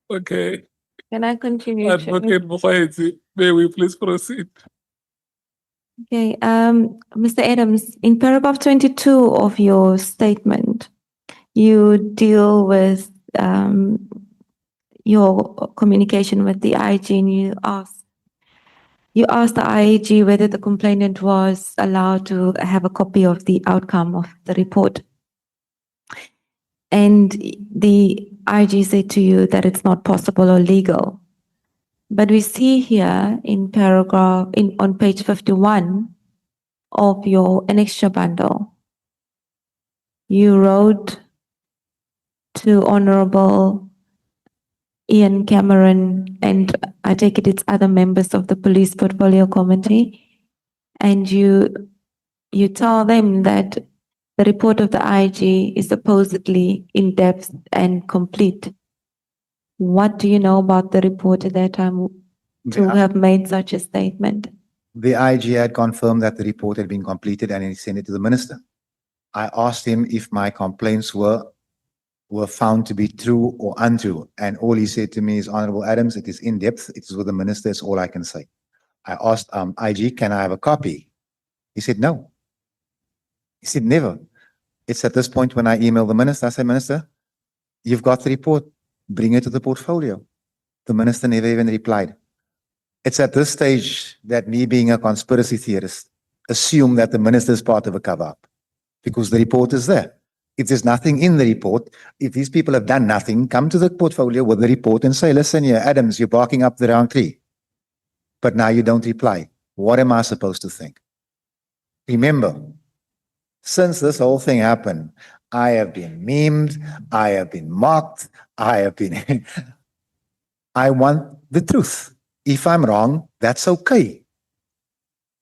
Okay. Can I continue? Chair? Advocate Mokgweetsi, may we please proceed? Okay, Mr. Adams, in paragraph 22 of your statement, you deal with your communication with the IG, and you asked the IG whether the complainant was allowed to have a copy of the outcome of the report. And the IG said to you that it's not possible or legal. But we see here in paragraph, on page 51 of your annexure bundle, you wrote to Honourable Ian Cameron, and I take it it's other members of the Police Portfolio Committee, and you tell them that the report of the IG is supposedly in-depth and complete. What do you know about the report at that time to have made such a statement? The IG had confirmed that the report had been completed and he sent it to the minister. I asked him if my complaints were found to be true or untrue. And all he said to me is, Honourable Adams, it is in depth. It is with the minister. It's all I can say. I asked IG, can I have a copy? He said, no. He said, never. It's at this point when I emailed the minister, I said, Minister, you've got the report. Bring it to the portfolio. The minister never even replied. It's at this stage that me being a conspiracy theorist assume that the minister is part of a cover-up because the report is there. If there's nothing in the report, if these people have done nothing, come to the portfolio with the report and say, listen here, Adams, you're barking up the wrong tree. But now you don't reply. What am I supposed to think? Remember, since this whole thing happened, I have been memed, I have been mocked, I want the truth. If I'm wrong, that's okay.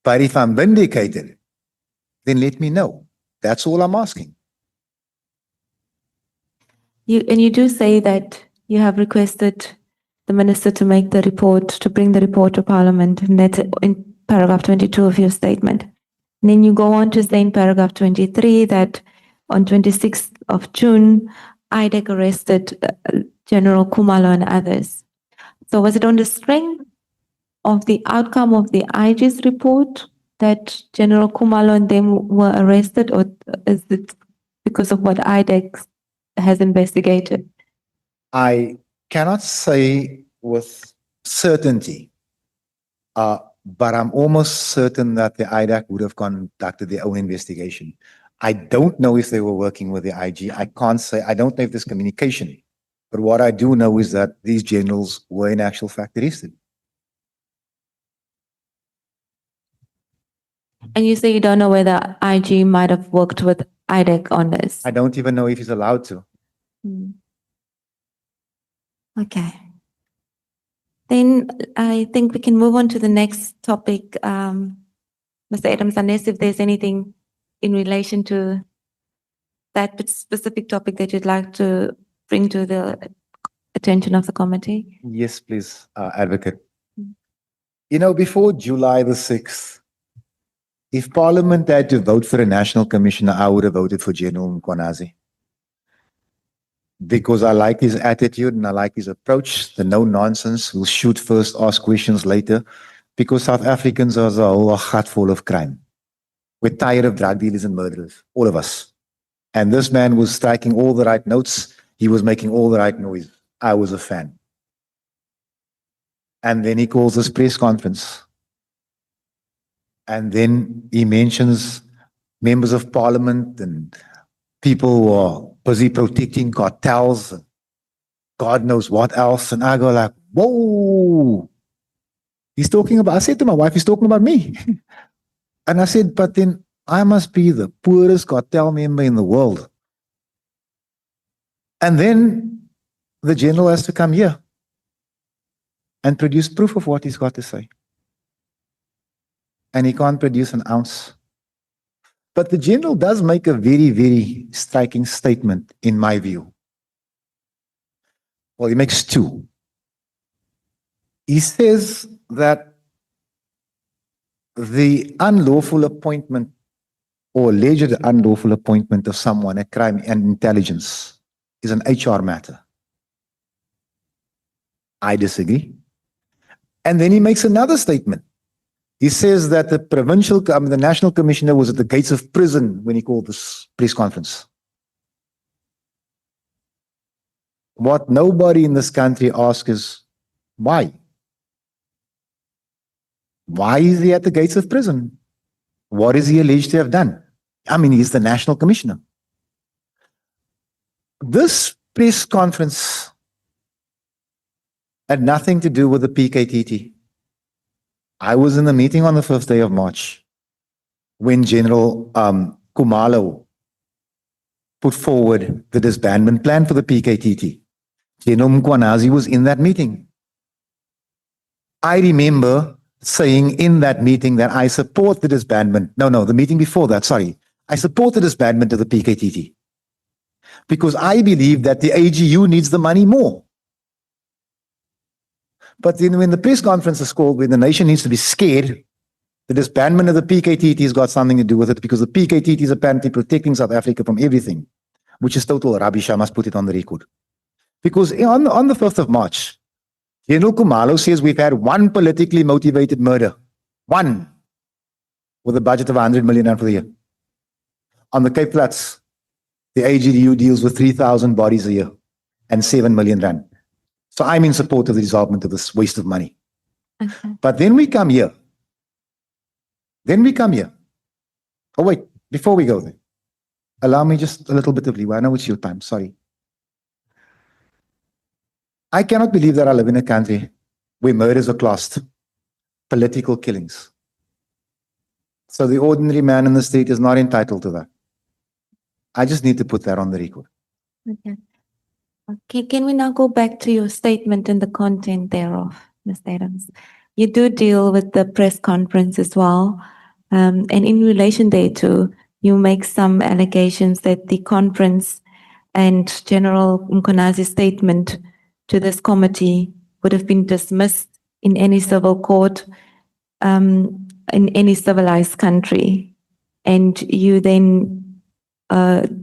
But if I'm vindicated, then let me know. That's all I'm asking. You do say that you have requested the minister to make the report, to bring the report to Parliament, and that's in paragraph 22 of your statement. And then you go on to say in paragraph 23 that on 26th of June, IDEC arrested General Khumalo and others. So was it on the strength of the outcome of the IG's report that General Khumalo and them were arrested, or is it because of what IDEC has investigated? I cannot say with certainty, but I'm almost certain that the IDAC would have conducted their own investigation. I don't know if they were working with the IG. I can't say. I don't know if there's communication. But what I do know is that these generals were in actual fact arrested. And you say you don't know whether IG might have worked with IDEC on this? I don't even know if he's allowed to. Okay. Then I think we can move on to the next topic, Mr. Adams, unless if there's anything in relation to that specific topic that you'd like to bring to the attention of the committee. Yes, please, Advocate. You know, before July the 6th, if Parliament had to vote for a national commissioner, I would have voted for General Konazi. Because I like his attitude and I like his approach, the no nonsense, we'll shoot first, ask questions later, because South Africans are as a whole heart full of crime. We're tired of drug dealers and murderers, all of us. And this man was striking all the right notes. He was making all the right noise. I was a fan. And then he calls this press conference. And then he mentions members of Parliament and people who are busy protecting cartels and God knows what else. And I go like, whoa. He's talking about, I said to my wife, he's talking about me. And I said, but then I must be the poorest cartel member in the world. And then the general has to come here and produce proof of what he's got to say. And he can't produce an ounce. But the general does make a very, very striking statement, in my view. Well, he makes two. He says that the unlawful appointment or alleged unlawful appointment of someone at crime and intelligence is an HR matter. I disagree. And then he makes another statement. He says that the national commissioner was at the gates of prison when he called this press conference. What nobody in this country asks is, why? Why is he at the gates of prison? What is he alleged to have done? I mean, he's the national commissioner. This press conference had nothing to do with the PKTT. I was in the meeting on the 1st day of March when General Kumalo put forward the disbandment plan for the PKTT. General Mkwanazi was in that meeting. I remember saying in that meeting that I support the disbandment. No, the meeting before that, sorry. I support the disbandment of the PKTT because I believe that the AGU needs the money more. But then when the press conference is called, when the nation needs to be scared, the disbandment of the PKTT has got something to do with it because the PKTT is apparently protecting South Africa from everything, which is total rubbish. I must put it on the record. Because on the 5th of March, General Kumalo says we've had one politically motivated murder. One. With a budget of 100 million rand for the year. On the Cape Flats, the AGDU deals with 3,000 bodies a year and 7 million rand. So I'm in support of the dissolvement of this waste of money. Okay. But then we come here. Oh wait, before we go there, allow me just a little bit of leeway. I know it's your time, sorry. I cannot believe that I live in a country where murders are classed political killings. So the ordinary man in the street is not entitled to that. I just need to put that on the record. Okay. Okay, can we now go back to your statement and the content thereof, Mr. Adams? You do deal with the press conference as well. And in relation thereto, you make some allegations that the conference and General Mkonazi's statement to this committee would have been dismissed in any civil court, in any civilized country. And you then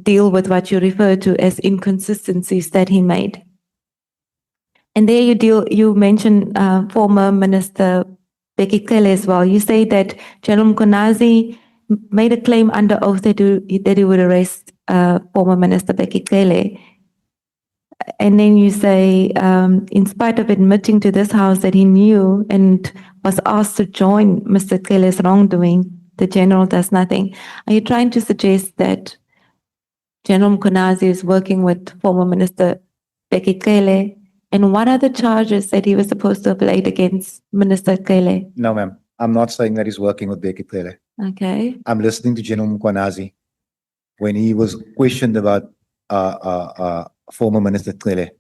deal with what you refer to as inconsistencies that he made. And there you mention former Minister Becky Cele as well. You say that General Konazi made a claim under oath that he would arrest former Minister Becky Cele. And then you say, in spite of admitting to this House that he knew and was asked to join Mr. Cele's wrongdoing, the General does nothing. Are you trying to suggest that General Konazi is working with former Minister Becky Cele? And what are the charges that he was supposed to have laid against Minister Cele? No, ma'am. I'm not saying that he's working with Becky Cele. Okay. I'm listening to General Mkwanazi when he was questioned about former Minister Cele.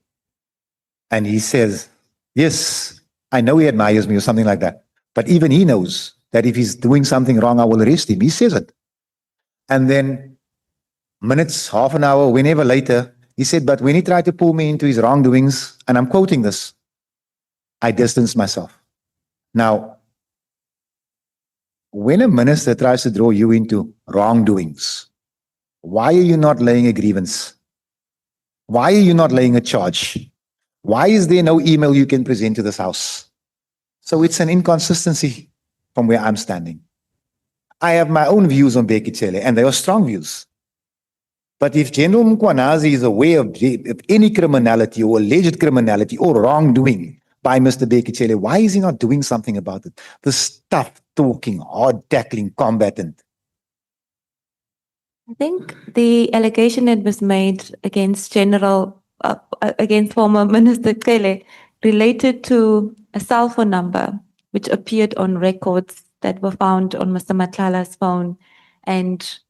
And he says, yes, I know he admires me or something like that. But even he knows that if he's doing something wrong, I will arrest him. He says it. And then minutes, half an hour, whenever later, he said, but when he tried to pull me into his wrongdoings, and I'm quoting this, I distanced myself. Now, when a minister tries to draw you into wrongdoings, why are you not laying a grievance? Why are you not laying a charge? Why is there no email you can present to this House? So it's an inconsistency from where I'm standing. I have my own views on Becky Cele, and they are strong views. But if General Mkwanazi is aware of any criminality or alleged criminality or wrongdoing by Mr. Becky Cele, why is he not doing something about it? The tough talking, hard tackling combatant. I think the allegation that was made against against former Minister Cele related to a cell phone number which appeared on records that were found on Mr. Matlala's phone, and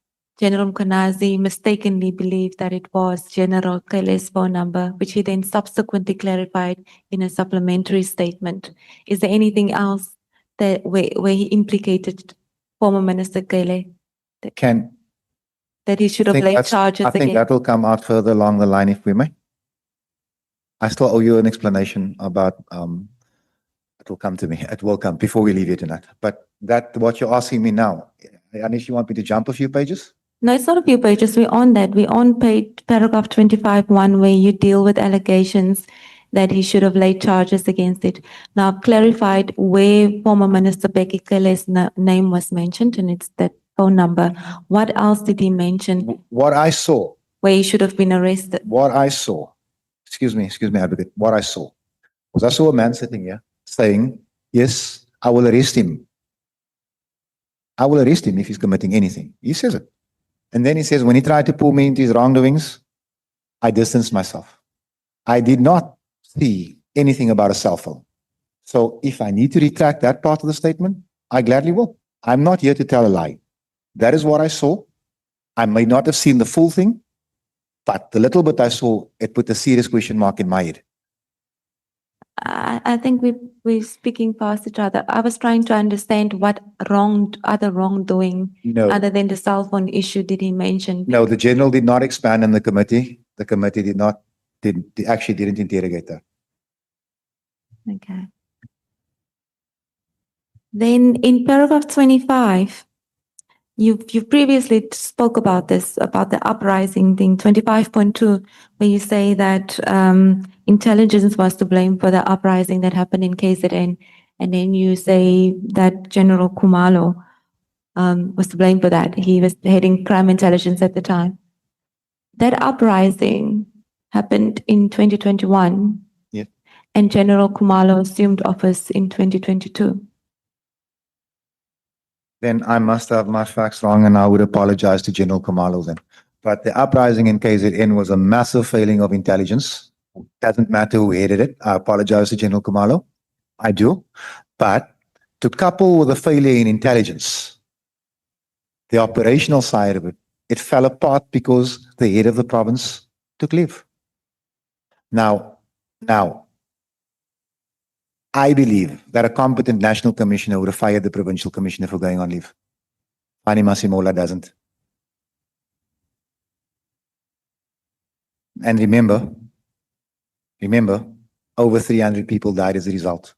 General Konazi mistakenly believed that it was General Cele's phone number, which he then subsequently clarified in a supplementary statement. Is there anything else that where he implicated former Minister Cele that he should have laid charges I think against? that will come out further along the line if we may. I still owe you an explanation about, it will come to me. It will come before we leave here tonight. But what you're asking me now, unless you want me to jump a few pages? No, it's not a few pages. We're on that. We're on paragraph 25(1), where you deal with allegations that he should have laid charges against it. Now, I've clarified where former Minister Becky Cele's name was mentioned, and it's that phone number. What else did he mention What I saw, where he should have been arrested? what I saw, excuse me, advocate, what I saw was I saw a man sitting here saying, yes, I will arrest him. I will arrest him if he's committing anything. He says it. And then he says, when he tried to pull me into his wrongdoings, I distanced myself. I did not see anything about a cell phone. So if I need to retract that part of the statement, I gladly will. I'm not here to tell a lie. That is what I saw. I may not have seen the full thing, but the little bit I saw, it put a serious question mark in my head. I think we're speaking past each other. I was trying to understand what other wrongdoing No, other than the cell phone issue did he mention? no, the general did not expand in the committee. The committee actually didn't interrogate that. Okay. Then in paragraph 25, you previously spoke about this, about the uprising thing, 25.2, where you say that intelligence was to blame for the uprising that happened in KZN. And then you say that General Kumalo was to blame for that. He was heading crime intelligence at the time. That uprising happened in 2021. Yeah. And General Kumalo assumed office in 2022. Then I must have my facts wrong and I would apologize to General Kamalo then. But the uprising in KZN was a massive failing of intelligence. Doesn't matter who headed it. I apologize to General Kamalo. I do. But to couple with a failure in intelligence, the operational side of it, it fell apart because the head of the province took leave. Now, I believe that a competent national commissioner would have fired the provincial commissioner for going on leave. Fani Masimola doesn't. And remember, over 300 people died as a result.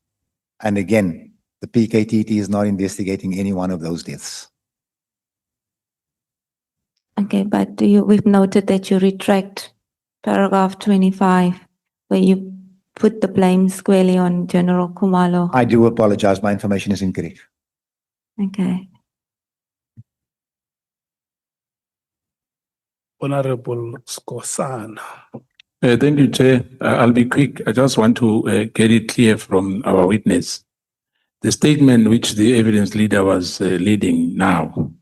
And again, the PKTT is not investigating any one of those deaths. Okay, but we've noted that you retract paragraph 25, where you put the blame squarely on General Kumalo. I do apologize. My information is incorrect. Okay. Honourable Scosan. Thank you, Chair. I'll be quick. I just want to get it clear from our witness. The statement which the evidence leader was leading now,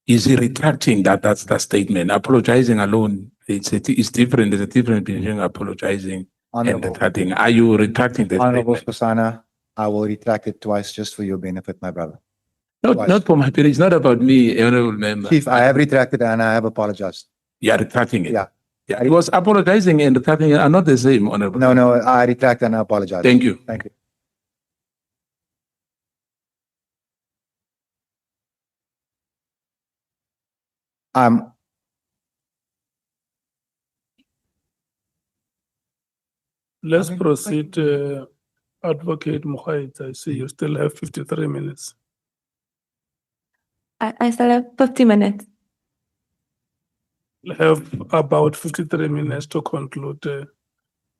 is he retracting that's the statement? Apologizing alone, it's different. There's a difference between apologizing and Honourable, retracting. Are you retracting the Honourable statement? Skosana, I will retract it twice just for your benefit, my brother. Not for my period. It's not about me, Honourable Member. Chief, I have retracted and I have apologized. You are retracting it. Yeah. Yeah, because apologizing and retracting are not the same, Honourable. No, I retract and I apologize. Thank you. Thank you. Let's proceed, Advocate Mohaid. I see you still have 53 minutes. I still have 50 minutes. You have about 53 minutes to conclude.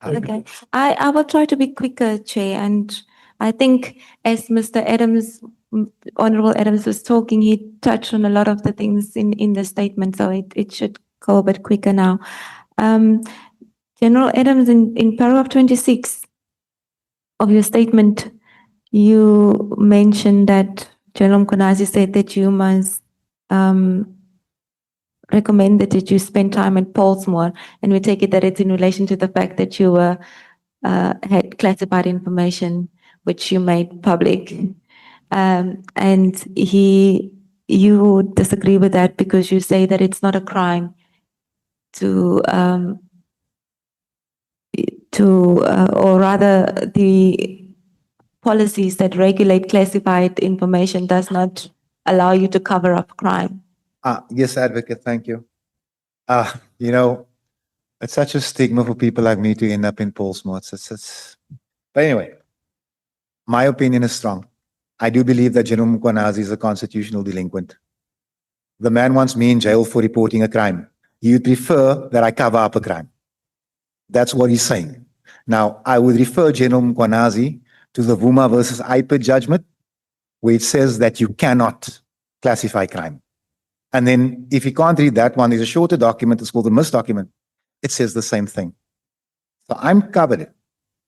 Okay. I will try to be quicker, Chair, and I think as Mr. Adams, Honourable Adams was talking, he touched on a lot of the things in the statement, so it should go a bit quicker now. General Adams, in paragraph 26 of your statement, you mentioned that General Konazi said that you must recommend that you spend time at Portsmouth, and we take it that it's in relation to the fact that you were had classified information which you made public, and you disagree with that because you say that it's not a crime to or rather the policies that regulate classified information does not allow you to cover up crime. Yes, Advocate, thank you. You know, it's such a stigma for people like me to end up in Portsmouth. But anyway, my opinion is strong. I do believe that General Mkwanazi is a constitutional delinquent. The man wants me in jail for reporting a crime. He would prefer that I cover up a crime. That's what he's saying. Now, I would refer General Mkwanazi to the Vuma versus IPA judgment, where it says that you cannot classify crime. And then if you can't read that one, there's a shorter document, it's called the MIS document. It says the same thing. So I'm covered.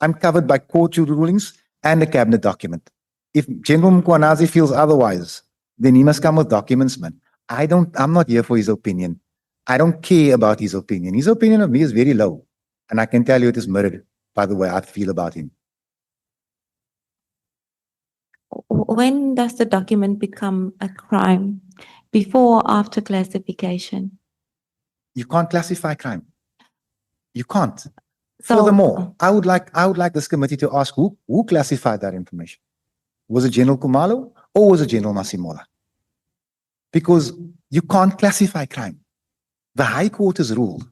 I'm covered by court rulings and a cabinet document. If General Mkwanazi feels otherwise, then he must come with documents, man. I'm not here for his opinion. I don't care about his opinion. His opinion of me is very low. And I can tell you it is mirrored by the way I feel about him. When does the document become a crime? before or after classification? You can't classify crime. You can't. So- Furthermore, I would like this committee to ask who classified that information. Was it General Kumalo or was it General Masimola? Because you can't classify crime. The High Court has ruled.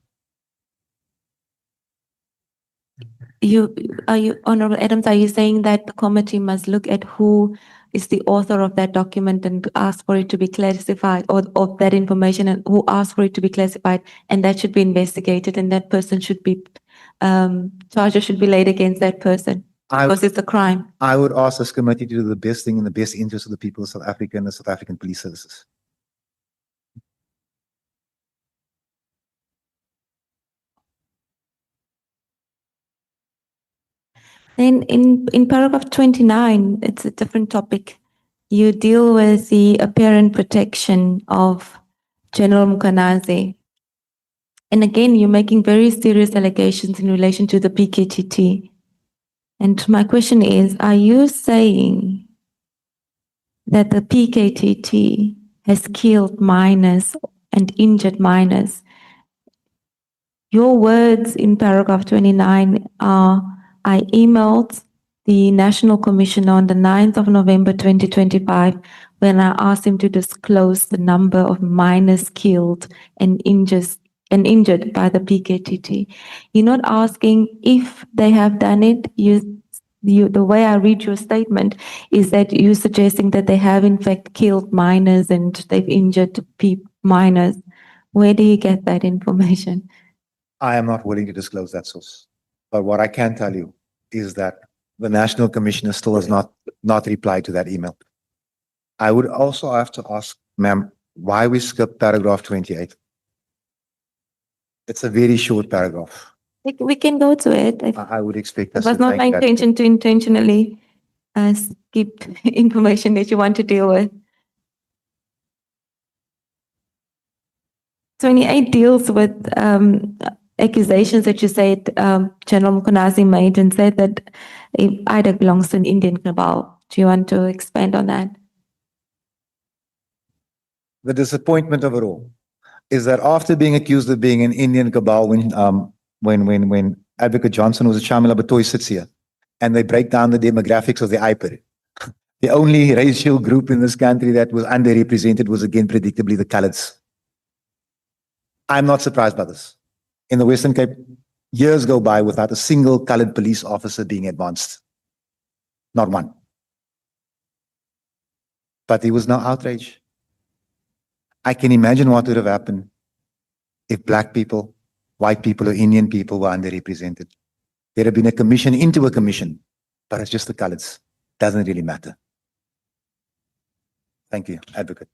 Honourable Adams, are you saying that the committee must look at who is the author of that document and ask for it to be classified, or of that information, and who asked for it to be classified, and that should be investigated, and that person should be, charges should be laid against that person because it's a crime? I would ask this committee to do the best thing in the best interest of the people of South Africa and the South African police services. Then in paragraph 29, it's a different topic. You deal with the apparent protection of General Konazi. And again, you're making very serious allegations in relation to the PKTT. And my question is, are you saying that the PKTT has killed minors and injured minors? Your words in paragraph 29 are, I emailed the National Commissioner on the 9th of November 2025 when I asked him to disclose the number of minors killed and injured by the PKTT. You're not asking if they have done it. The way I read your statement is that you're suggesting that they have in fact killed minors and they've injured minors. Where do you get that information? I am not willing to disclose that source. But what I can tell you is that the National Commissioner still has not replied to that email. I would also have to ask, ma'am, why we skipped paragraph 28. It's a very short paragraph. We can go to it. It I would expect us was to not my thank that. intention to intentionally skip information that you want to deal with. 28 deals with accusations that you said General Konazi made and said that Ida belongs to an Indian cabal. Do you want to expand on that? The disappointment of it all is that after being accused of being an Indian cabal, when Advocate Johnson was a Shamila Batoy sits here and they break down the demographics of the IPER, the only racial group in this country that was underrepresented was again predictably the colours. I'm not surprised by this. In the Western Cape, years go by without a single coloured police officer being advanced. Not one. But there was no outrage. I can imagine what would have happened if black people, white people, or Indian people were underrepresented. There'd have been a commission into a commission, but it's just the colours. Doesn't really matter. Thank you, Advocate.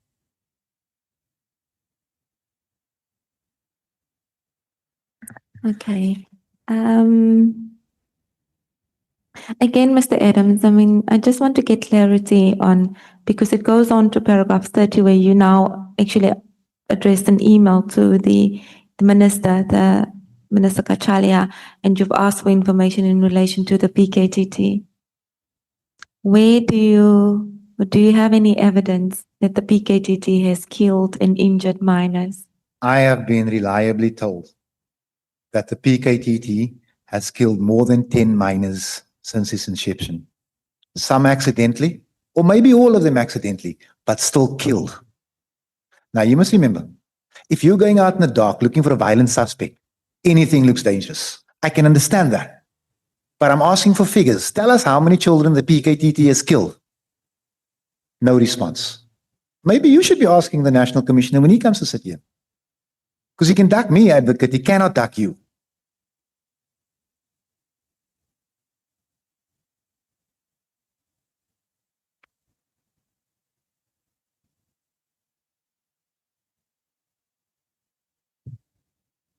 Okay. Again, Mr. Adams, I mean, I just want to get clarity on, because it goes on to paragraph 30 where you now actually addressed an email to the Minister, the Minister Kachalia, and you've asked for information in relation to the PKTT. Where do you have any evidence that the PKTT has killed and injured minors? I have been reliably told that the PKTT has killed more than 10 minors since its inception. Some accidentally, or maybe all of them accidentally, but still killed. Now you must remember, if you're going out in the dark looking for a violent suspect, anything looks dangerous. I can understand that. But I'm asking for figures. Tell us how many children the PKTT has killed. No response. Maybe you should be asking the National Commissioner when he comes to sit here. Because he can duck me, Advocate, he cannot duck you.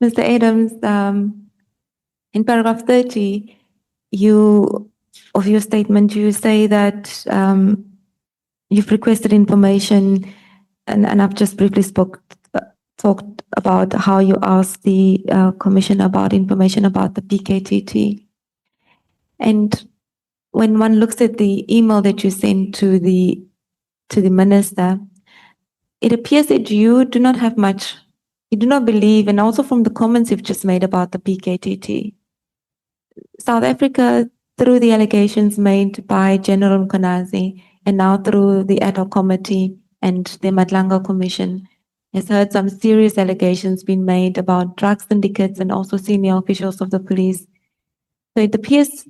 Mr. Adams, in paragraph 30, of your statement, you say that you've requested information, and I've just briefly talked about how you asked the Commissioner about information about the PKTT. And when one looks at the email that you sent to the Minister, it appears that you do not have much, you do not believe, and also from the comments you've just made about the PKTT. South Africa, through the allegations made by General Konazi, and now through the ad hoc committee and the Matlanga Commission, has heard some serious allegations being made about drug syndicates and also senior officials of the police. So it appears,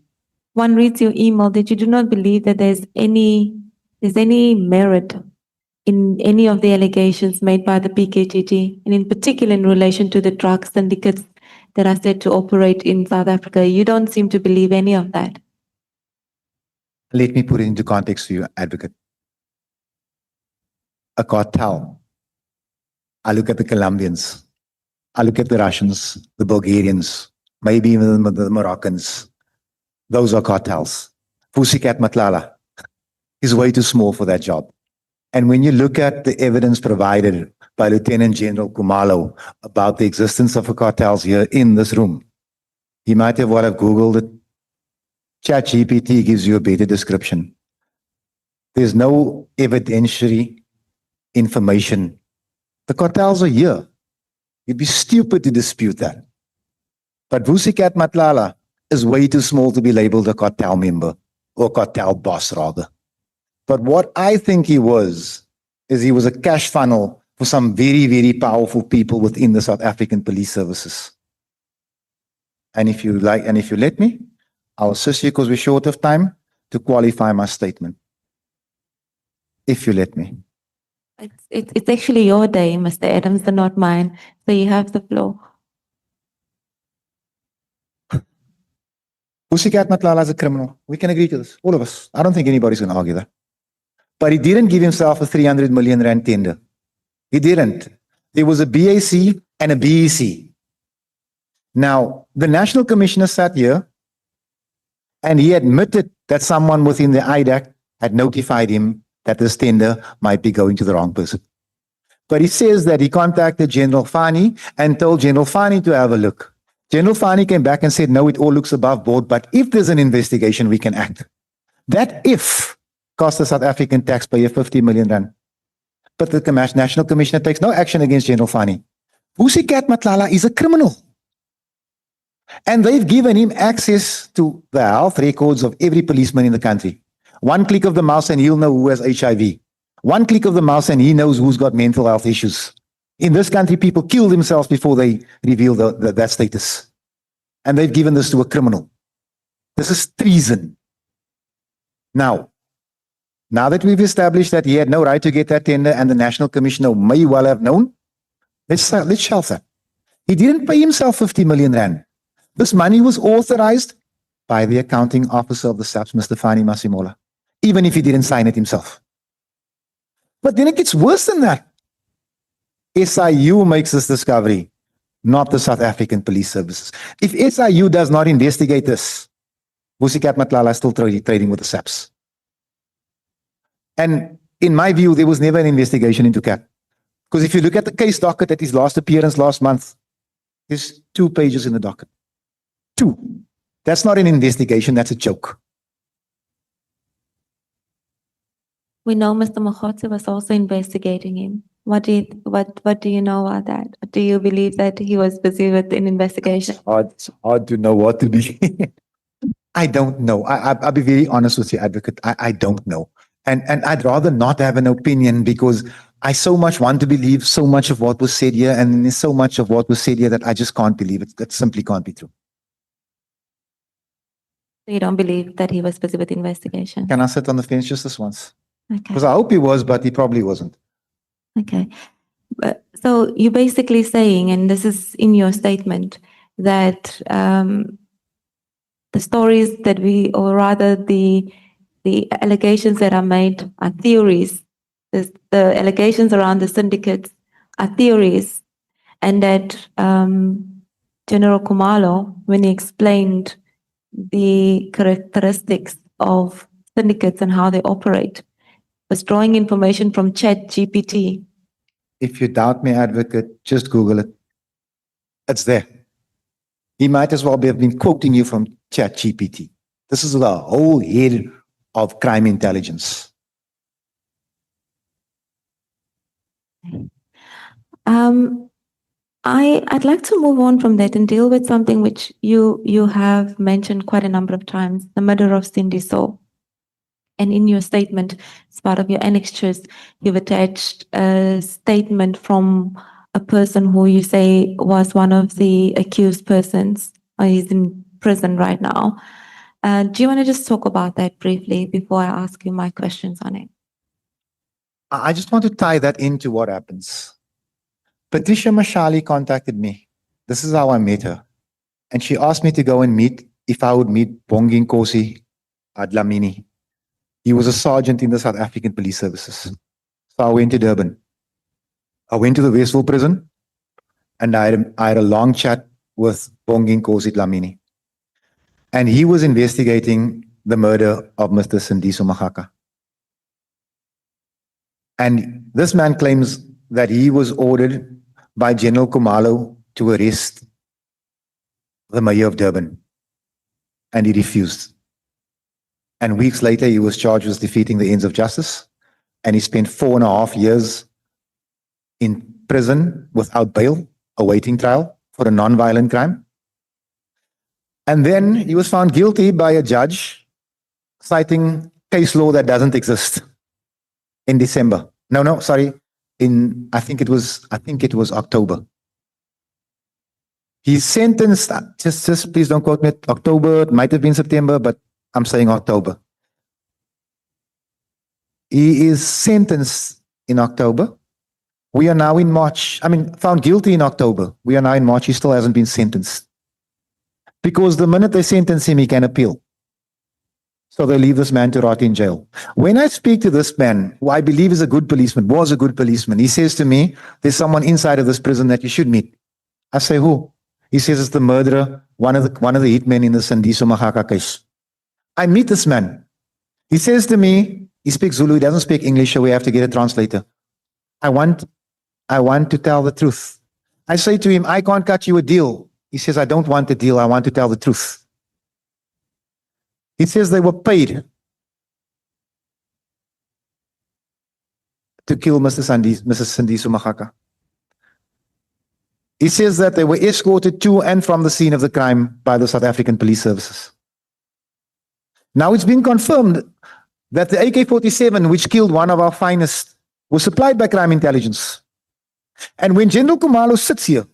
one reads your email, that you do not believe that there's any merit in any of the allegations made by the PKTT, and in particular in relation to the drug syndicates that are said to operate in South Africa. You don't seem to believe any of that. Let me put it into context for you, Advocate. A cartel. I look at the Colombians. I look at the Russians, the Bulgarians, maybe even the Moroccans. Those are cartels. Pussycat Matlala is way too small for that job. And when you look at the evidence provided by Lieutenant General Kumalo about the existence of cartels here in this room, you might have Googled it. ChatGPT gives you a better description. There's no evidentiary information. The cartels are here. You'd be stupid to dispute that. But Pussycat Matlala is way too small to be labeled a cartel member or cartel boss rather. But what I think he was, is he was a cash funnel for some very, very powerful people within the South African police services. And if you like, and if you let me, I'll assist you because we're short of time to qualify my statement. If you let me. It's actually your day, Mr. Adams, and not mine. So you have the floor. Pussycat Matlala is a criminal. We can agree to this, all of us. I don't think anybody's going to argue that. But he didn't give himself a 300 million rand tender. He didn't. There was a BAC and a BEC. Now, the National Commissioner sat here and he admitted that someone within the IDAC had notified him that this tender might be going to the wrong person. But he says that he contacted General Fani and told General Fani to have a look. General Fani came back and said, no, it all looks above board, but if there's an investigation, we can act. That if cost the South African taxpayer 50 million rand. But the National Commissioner takes no action against General Fani. Pussycat Matlala is a criminal. And they've given him access to the health records of every policeman in the country. One click of the mouse and he'll know who has HIV. One click of the mouse and he knows who's got mental health issues. In this country, people kill themselves before they reveal that status. And they've given this to a criminal. This is treason. Now that we've established that he had no right to get that tender and the National Commissioner may well have known, let's shelve that. He didn't pay himself 50 million rand. This money was authorized by the accounting officer of the SAPS, Mr. Fani Masimola, even if he didn't sign it himself. But then it gets worse than that. SIU makes this discovery, not the South African Police Services. If SIU does not investigate this, Pussycat Matlala is still trading with the SAPS. And in my view, there was never an investigation into CAT. Because if you look at the case docket at his last appearance last month, there's 2 pages in the docket. 2. That's not an investigation, that's a joke. We know Mr. Mokhotse was also investigating him. What do you know about that? Do you believe that he was busy with an investigation? It's hard to know what to be. I don't know. I'll be very honest with you, Advocate. I don't know. And I'd rather not have an opinion because I so much want to believe so much of what was said here, and there's so much of what was said here that I just can't believe it. That simply can't be true. You don't believe that he was busy with the investigation? Can I sit on the fence just this once? Okay. Because I hope he was, but he probably wasn't. Okay. So you're basically saying, and this is in your statement, that the stories that or rather the allegations that are made are theories. The allegations around the syndicates are theories, and that General Kumalo, when he explained the characteristics of syndicates and how they operate, was drawing information from ChatGPT. If you doubt me, Advocate, just Google it. It's there. He might as well have been quoting you from ChatGPT. This is the whole head of crime intelligence. I'd like to move on from that and deal with something which you have mentioned quite a number of times, the murder of Cindy Saw. And in your statement, as part of your annexures, you've attached a statement from a person who you say was one of the accused persons, or is in prison right now. Do you want to just talk about that briefly before I ask you my questions on it? I just want to tie that into what happens. Patricia Mashali contacted me. This is how I met her. And she asked me to go and meet, if I would meet Bongi Nkosi Dlamini. He was a sergeant in the South African Police Services. So I went to Durban. I went to the Westville prison and I had a long chat with Bongi Nkosi Dlamini. And he was investigating the murder of Mr. Sindiso Mahaka. And this man claims that he was ordered by General Kumalo to arrest the mayor of Durban. And he refused. And weeks later, he was charged with defeating the ends of justice. And he spent 4.5 years in prison without bail, awaiting trial for a non-violent crime. And then he was found guilty by a judge, citing case law that doesn't exist in December. No, sorry. I think it was October. He's sentenced, just please don't quote me, October, it might have been September, but I'm saying October. He is sentenced in October. We are now in March. Found guilty in October. We are now in March. He still hasn't been sentenced. Because the minute they sentence him, he can appeal. So they leave this man to rot in jail. When I speak to this man, who I believe is a good policeman, was a good policeman, he says to me, there's someone inside of this prison that you should meet. I say, who? He says it's the murderer, one of the hitmen in the Sindiso Mahaka case. I meet this man. He says to me, he speaks Zulu, he doesn't speak English, so we have to get a translator. I want to tell the truth. I say to him, I can't cut you a deal. He says, I don't want a deal, I want to tell the truth. He says they were paid to kill Mrs. Sindiso Mahaka. He says that they were escorted to and from the scene of the crime by the South African Police Services. Now it's been confirmed that the AK-47, which killed one of our finest, was supplied by crime intelligence. And when General Kumalo sits here,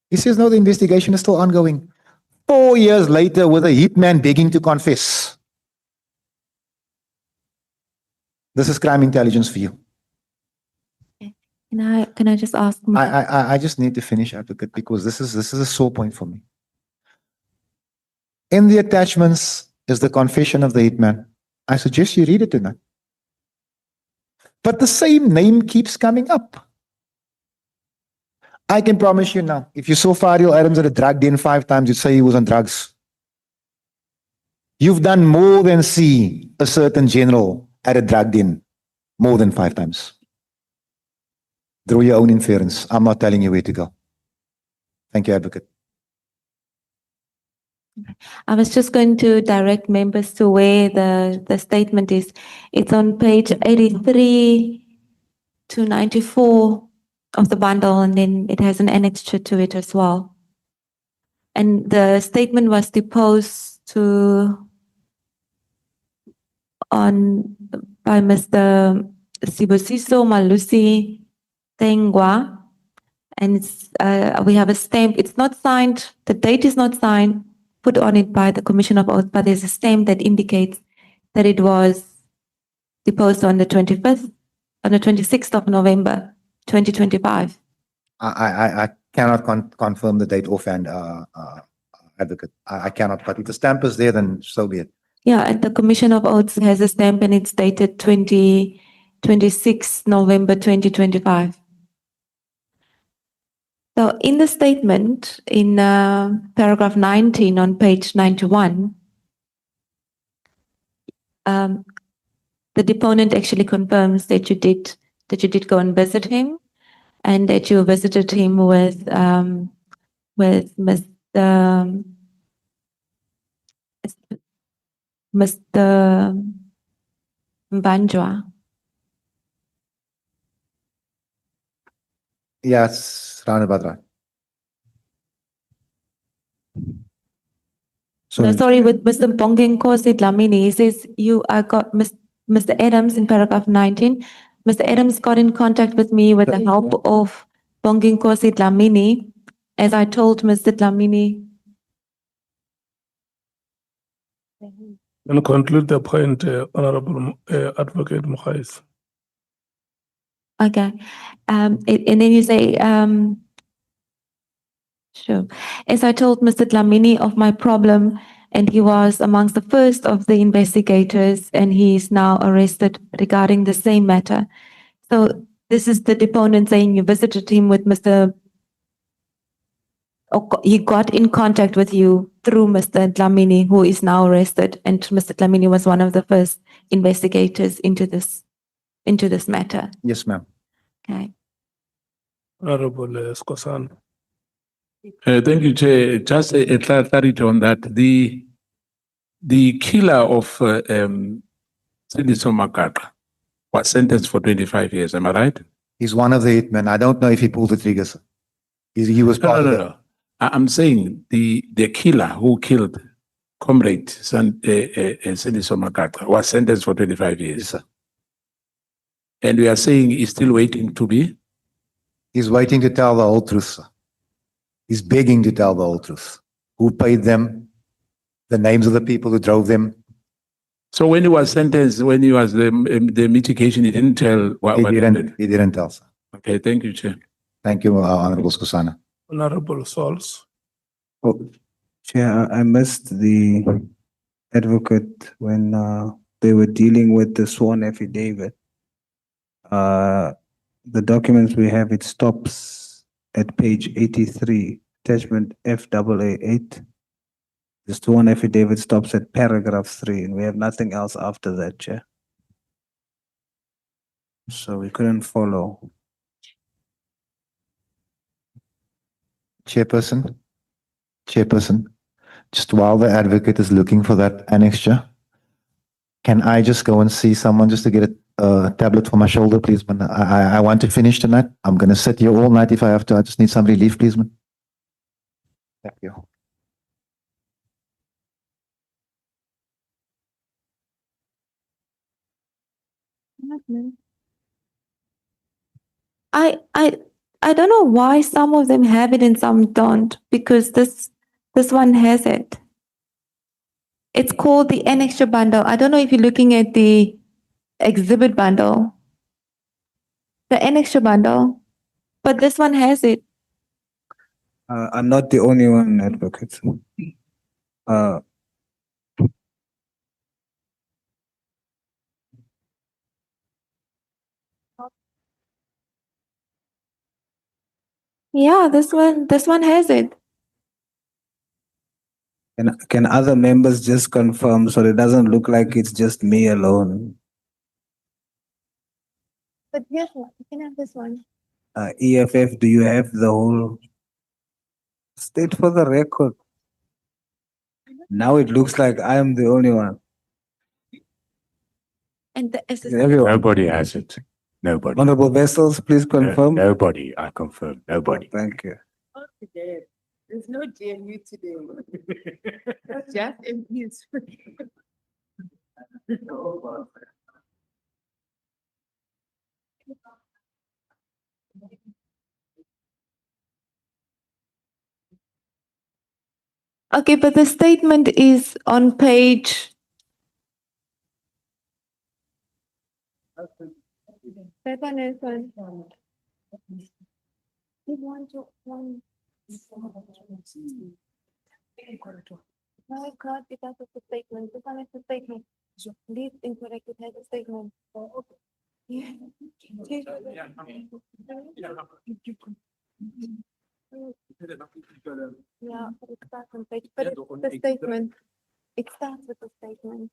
he says, no, the investigation is still ongoing. 4 years later, with a hitman begging to confess. This is crime intelligence for you. Can I just ask? I just need to finish, Advocate, because this is a sore point for me. In the attachments is the confession of the hitman. I suggest you read it tonight. But the same name keeps coming up. I can promise you now, if you saw Fadiel Adams at a drug den 5 times, you'd say he was on drugs. You've done more than see a certain general at a drug den more than 5 times. Draw your own inference. I'm not telling you where to go. Thank you, Advocate. I was just going to direct members to where the statement is. It's on page 83 to 94 of the bundle, and then it has an annexure to it as well. And the statement was deposed by Mr. Sibusiso Malusi Tengwa, and it's, we have a stamp. It's not signed. The date is not signed, put on it by the Commission of Oath, but there's a stamp that indicates that it was deposed on the 26th of November, 2025. I cannot confirm the date offhand, Advocate. I cannot, but if the stamp is there, then so be it. Yeah, and the Commission of Oaths has a stamp and it's dated 26 November 2025. So in the statement, in paragraph 19 on page 91, the deponent actually confirms that you did go and visit him, and that you visited him with Mr. Mbanjwa. Yes, roundabout right. No, So, sorry, with Mr. Bonginkosi Dlamini, he says Mr. Adams in paragraph 19. Mr. Adams got in contact with me with the help of Bonginkosi Dlamini. As I told Mr. Dlamini, And conclude the point, Honourable Advocate Mukhais. okay. And then you say, sure. As I told Mr. Dlamini of my problem, and he was amongst the first of the investigators, and he is now arrested regarding the same matter. So this is the deponent saying you visited him with Mr. He got in contact with you through Mr. Dlamini, who is now arrested, and Mr. Dlamini was one of the first investigators into this matter. Yes, ma'am. Okay. Honourable Skosan. Thank you, Chair. Just a clarity on that. The killer of Sindiso Makaka was sentenced for 25 years. Am I right? He's one of the hitmen. I don't know if he pulled the trigger, sir. He was part of the. No. I'm saying the killer who killed Comrade Sindiso Makaka was sentenced for 25 years. Yes, sir. And we are saying he's still waiting to be. He's waiting to tell the whole truth, sir. He's begging to tell the whole truth. Who paid them? The names of the people who drove them. So when he was sentenced, when he was the mitigation, he didn't tell what happened. He didn't tell, sir. Okay, thank you, Chair. Thank you, Honorable Skosana. Honourable Sols. oh, Chair, I missed the advocate when they were dealing with the sworn affidavit. The documents we have, it stops at page 83, attachment FAA8. The sworn affidavit stops at paragraph 3, and we have nothing else after that, Chair. So we couldn't follow. Chairperson, just while the advocate is looking for that annexure, can I just go and see someone just to get a tablet for my shoulder, please, man? I want to finish tonight. I'm going to sit here all night if I have to. I just need some relief, please, man. Thank you. I don't know why some of them have it and some don't, because this one has it. It's called the annexure bundle. I don't know if you're looking at the exhibit bundle, the annexure bundle, but this one has it. I'm not the only one, advocate. Yeah, this one has it. Can other members just confirm so it doesn't look like it's just me alone? But here's one. You can have this one. EFF, do you have the whole? State for the record. Now it looks like I am the only one. And the Everyone. Nobody has it. Nobody. Honorable Vessels, please confirm. Nobody. I confirm. Nobody. Thank you. There's no GMU today. Just MPs. Okay, but the statement is on page. That one is on. One. No, it's not because of the statement. This one is the statement. This incorrect, it has a statement. Yeah. Yeah, but it starts on page, but it's the statement. It starts with the statement.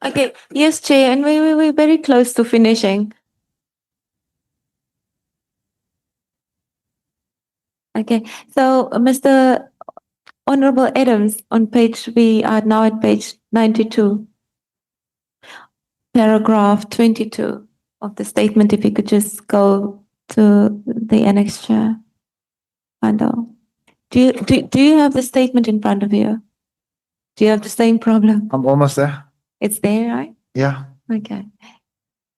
Okay, yes, Chair, and we're very close to finishing. Okay, so Mr. Honourable Adams, we are now at page 92, paragraph 22 of the statement. If you could just go to the annexure. Fadiel. Do you have the statement in front of you? Do you have the same problem? I'm almost there. It's there, right? Yeah. Okay.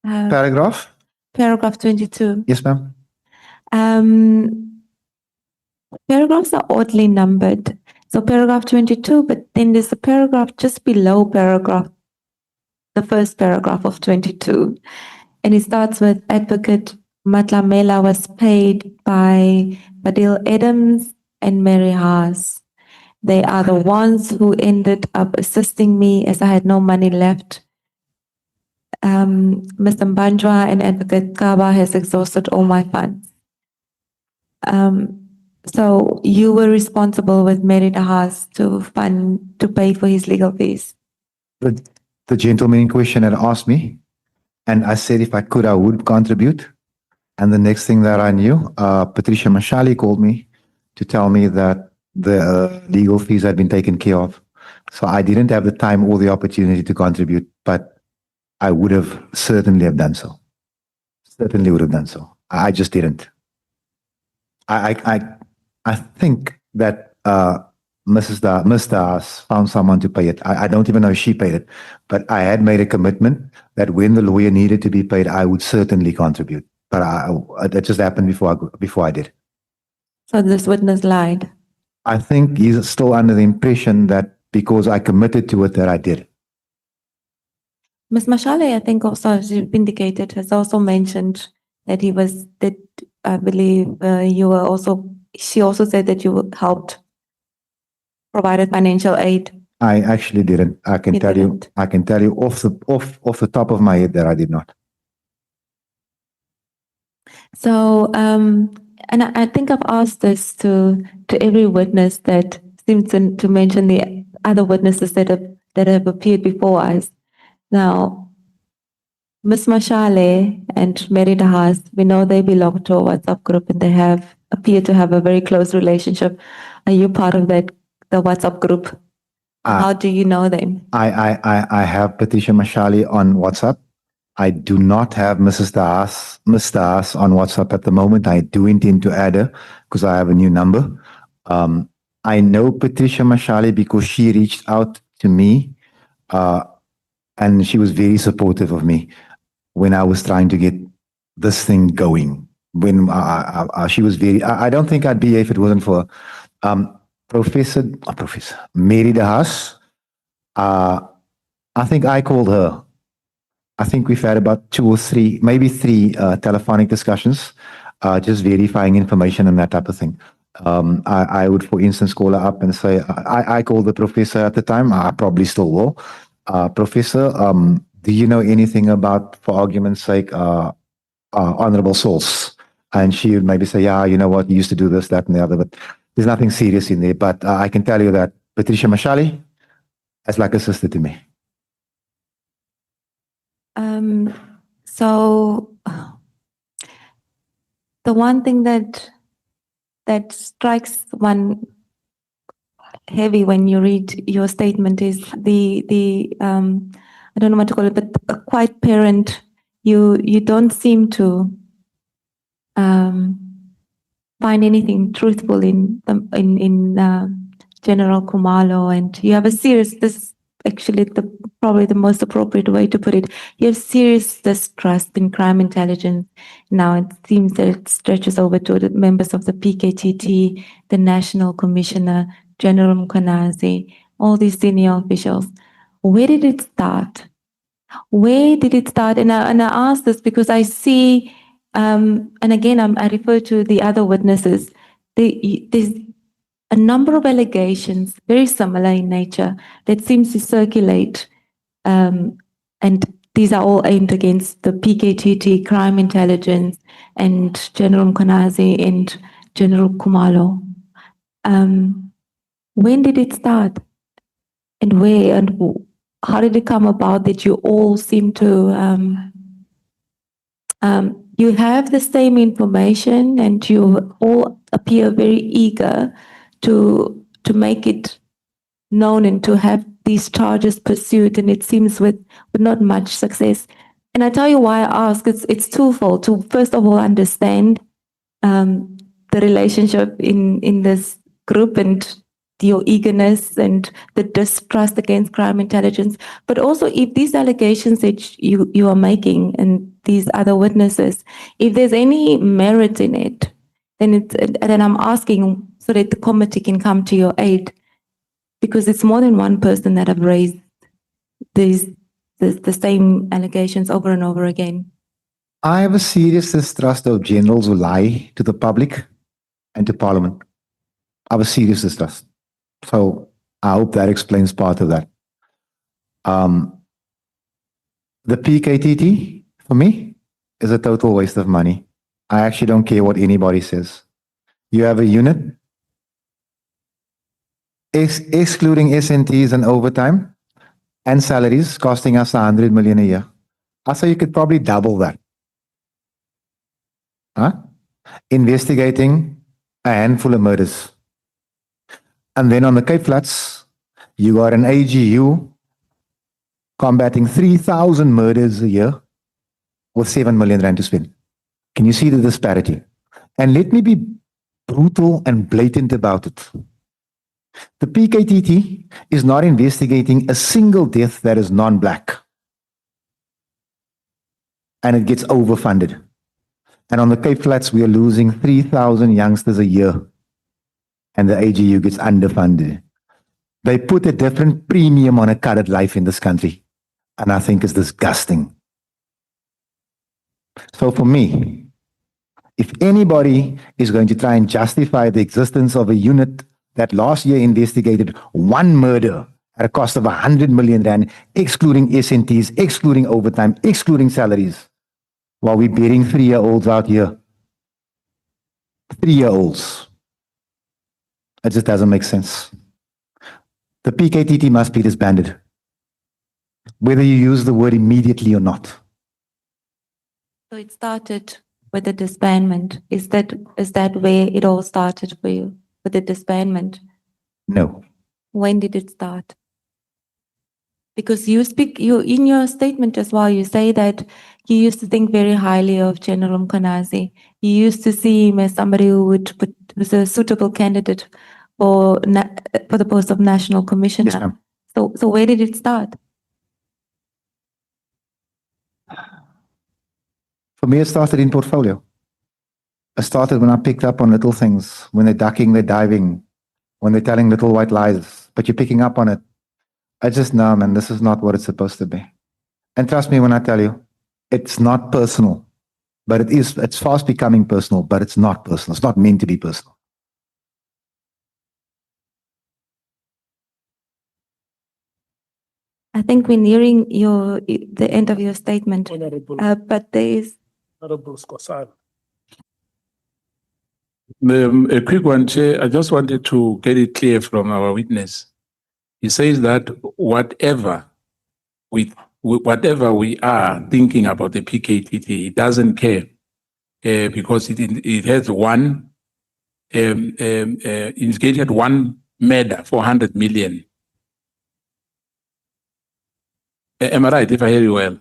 Paragraph? Paragraph 22. Yes, ma'am. Paragraphs are oddly numbered. So paragraph 22, but then there's a paragraph just below the first paragraph of 22. And it starts with Advocate Matlamela was paid by Fadiel Adams and Mary Haas. They are the ones who ended up assisting me as I had no money left. Mr. Mbanjwa and Advocate Kaba has exhausted all my funds. So you were responsible with Mary Haas to pay for his legal fees. The gentleman in question had asked me, and I said if I could, I would contribute. And the next thing that I knew, Patricia Mashali called me to tell me that the legal fees had been taken care of. So I didn't have the time or the opportunity to contribute, but I would have certainly have done so. Certainly would have done so. I just didn't. I think that Mr. Haas found someone to pay it. I don't even know if she paid it, but I had made a commitment that when the lawyer needed to be paid, I would certainly contribute. But it just happened before I did. So this witness lied. I think he's still under the impression that because I committed to it that I did. Ms. Mashale, I think also, as you've indicated, has also mentioned that I believe you were also, she also said that you helped provided financial aid. I actually didn't. I can You tell you. didn't. I can tell you off the top of my head that I did not. So, and I think I've asked this to every witness that seems to mention the other witnesses that have appeared before us. Now, Ms. Mashale and Mary Haas, we know they belong to a WhatsApp group and they appear to have a very close relationship. Are you part of the WhatsApp group? How do you know them? I have Patricia Mashali on WhatsApp. I do not have Mr. Haas on WhatsApp at the moment. I do intend to add her because I have a new number. I know Patricia Mashali because she reached out to me and she was very supportive of me when I was trying to get this thing going. When she was I don't think I'd be here if it wasn't for Professor Mary Haas. I think I called her. I think we've had about 2 or 3, maybe 3 telephonic discussions, just verifying information and that type of thing. I would, for instance, call her up and say, I called the professor at the time, I probably still will. Professor, do you know anything about, for argument's sake, Honourable Souls? And she would maybe say, yeah, you know what, you used to do this, that, and the other, but there's nothing serious in there. But I can tell you that Patricia Mashali has like a sister to me. So the one thing that strikes one heavy when you read your statement is the I don't know what to call it, but a quiet parent. You don't seem to find anything truthful in General Kumalo, and you have a serious. This is actually probably the most appropriate way to put it. You have serious distrust in crime intelligence. Now it seems that it stretches over to the members of the PKTT, the National Commissioner, General Konazi, all these senior officials. Where did it start? Where did it start? And I ask this because I see, and again, I refer to the other witnesses. There's a number of allegations, very similar in nature, that seems to circulate, and these are all aimed against the PKTT, crime intelligence, and General Konazi and General Kumalo. When did it start? And where and who? how did it come about that you all seem to, you have the same information and you all appear very eager to make it known and to have these charges pursued, and it seems with not much success. And I tell you why I ask, it's twofold. To first of all understand the relationship in this group and your eagerness and the distrust against crime intelligence, but also if these allegations that you are making and these other witnesses, if there's any merit in it, then I'm asking so that the committee can come to your aid, because it's more than one person that have raised the same allegations over and over again. I have a serious distrust of generals who lie to the public and to Parliament. I have a serious distrust. So I hope that explains part of that. The PKTT, for me, is a total waste of money. I actually don't care what anybody says. You have a unit, excluding SNTs and overtime and salaries, costing us 100 million a year. I say you could probably double that. Investigating a handful of murders. And then on the Cape Flats, you got an AGU combating 3,000 murders a year with 7 million rand to spend. Can you see the disparity? And let me be brutal and blatant about it. The PKTT is not investigating a single death that is non-black. And it gets overfunded. And on the Cape Flats, we are losing 3,000 youngsters a year. And the AGU gets underfunded. They put a different premium on a colored life in this country. And I think it's disgusting. So for me, if anybody is going to try and justify the existence of a unit that last year investigated one murder at a cost of 100 million rand, excluding SNTs, excluding overtime, excluding salaries, while we're burying 3-year-olds out here. 3-year-olds. It just doesn't make sense. The PKTT must be disbanded, whether you use the word immediately or not. So it started with the disbandment. Is that where it all started for you, with the disbandment? No. When did it start? Because you in your statement as well, you say that you used to think very highly of General Konazi. You used to see him as somebody who was a suitable candidate for the post of National Commissioner. Yes, ma'am. So where did it start? For me, it started in portfolio. It started when I picked up on little things, when they're ducking, they're diving, when they're telling little white lies, but you're picking up on it. I just know, man, this is not what it's supposed to be. And trust me when I tell you, it's not personal, but it's fast becoming personal, but it's not personal. It's not meant to be personal. I think we're nearing the end of your statement, Honourable, but there is. Honourable Skosana. A quick one, Chair. I just wanted to get it clear from our witness. He says that whatever we are thinking about the PKTT, it doesn't care because it has one instigated one murder, 400 million. Am I right if I hear you well?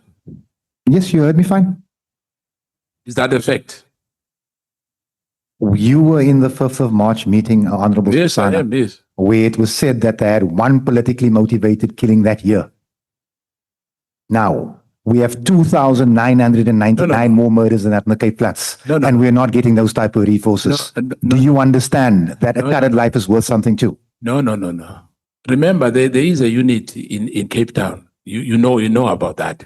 Yes, you heard me fine. Is that a fact? You were in the 5th of March meeting, Honourable Yes, I Skosana, am, yes. where it was said that they had one politically motivated killing that year. Now, we have 2,999 more murders than that in the Cape Flats. And we're not getting those type of resources. Do you understand that a colored life is worth something too? No. Remember, there is a unit in Cape Town. You know about that.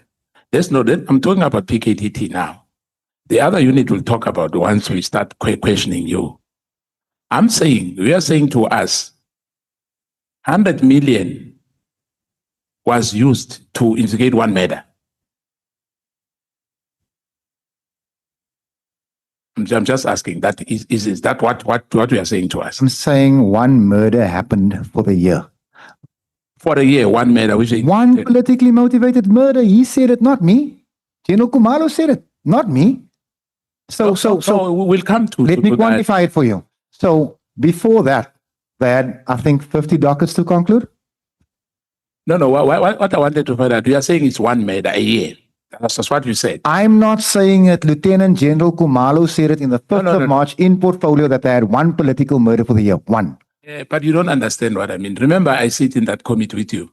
I'm talking about PKTT now. The other unit will talk about once we start questioning you. We are saying to us, 100 million was used to instigate one murder. I'm just asking, is that what we are saying to us? I'm saying one murder happened for the year. For a year, one murder, which is One politically motivated murder. He said it, not me. General Kumalo said it, not me. So we'll come to let me that. quantify it for you. So before that, they had, I think, 50 dockets to conclude. No. What I wanted to find out, you are saying it's one murder a year. That's what you said. I'm not saying it. Lieutenant General Kumalo said it in the 5th no, of no. March in portfolio that they had one political murder for the year. One. But you don't understand what I mean. Remember, I sit in that committee with you.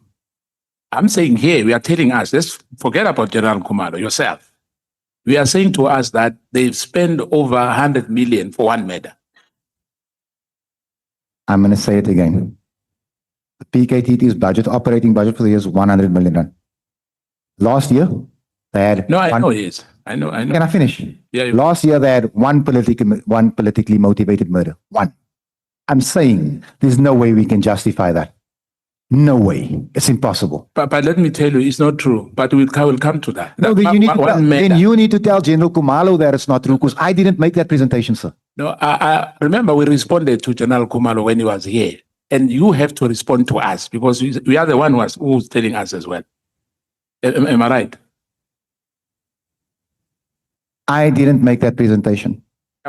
I'm saying here, we are telling us, let's forget about General Kumalo, yourself. We are saying to us that they've spent over 100 million for one murder. I'm going to say it again. The PKTT's budget, operating budget for the year is 100 million rand. Last year, they had. No, I know it is. I know. Can I finish? Yeah. Last year, they had one politically motivated murder. One. I'm saying there's no way we can justify that. No way. It's impossible. But let me tell you, it's not true. But we'll come to that. No, then you need to tell General Kumalo that it's not true because I didn't make that presentation, sir. No, I remember we responded to General Kumalo when he was here. And you have to respond to us because we are the one who's telling us as well. Am I right? I didn't make that presentation.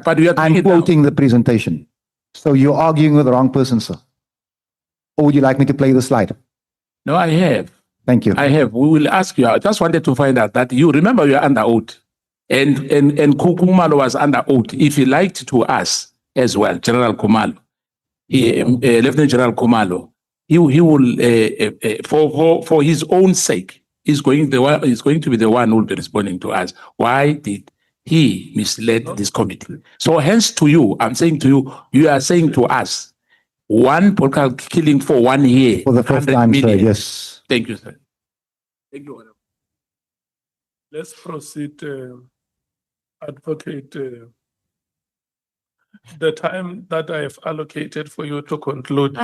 But we are I'm quoting the presentation. So you're arguing with the wrong person, sir. Or would you like me to play the slide? No, I have. Thank you. I have. We will ask you. I just wanted to find out that you remember you are under oath. And Kumalo was under oath. If he liked to us as well, General Kumalo, Lieutenant General Kumalo, he will for his own sake, he's going to be the one who will be responding to us. Why did he misled this committee? So hence to you, I'm saying to you, you are saying to us, one political killing for 1 year. For the first 100 time, sir, million. yes. Thank you, sir. Thank you, Honourable. Let's proceed, Advocate. The time that I have allocated for you to conclude.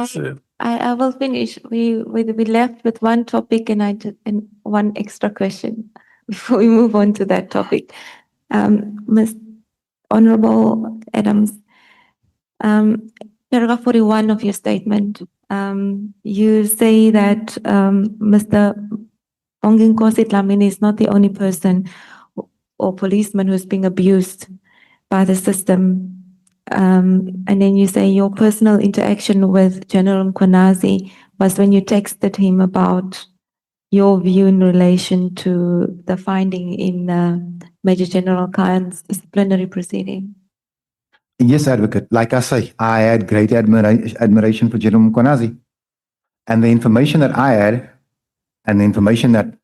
I will finish. We left with one topic and one extra question before we move on to that topic. Ms. Honourable Adams, paragraph 41 of your statement, you say that Mr. Onginkosi Dlamini is not the only person or policeman who's being abused by the system. And then you say your personal interaction with General Konazi was when you texted him about your view in relation to the finding in Major General Khan's disciplinary proceeding. Yes, Advocate. Like I say, I had great admiration for General Konazi. And the information that I had, and the information that,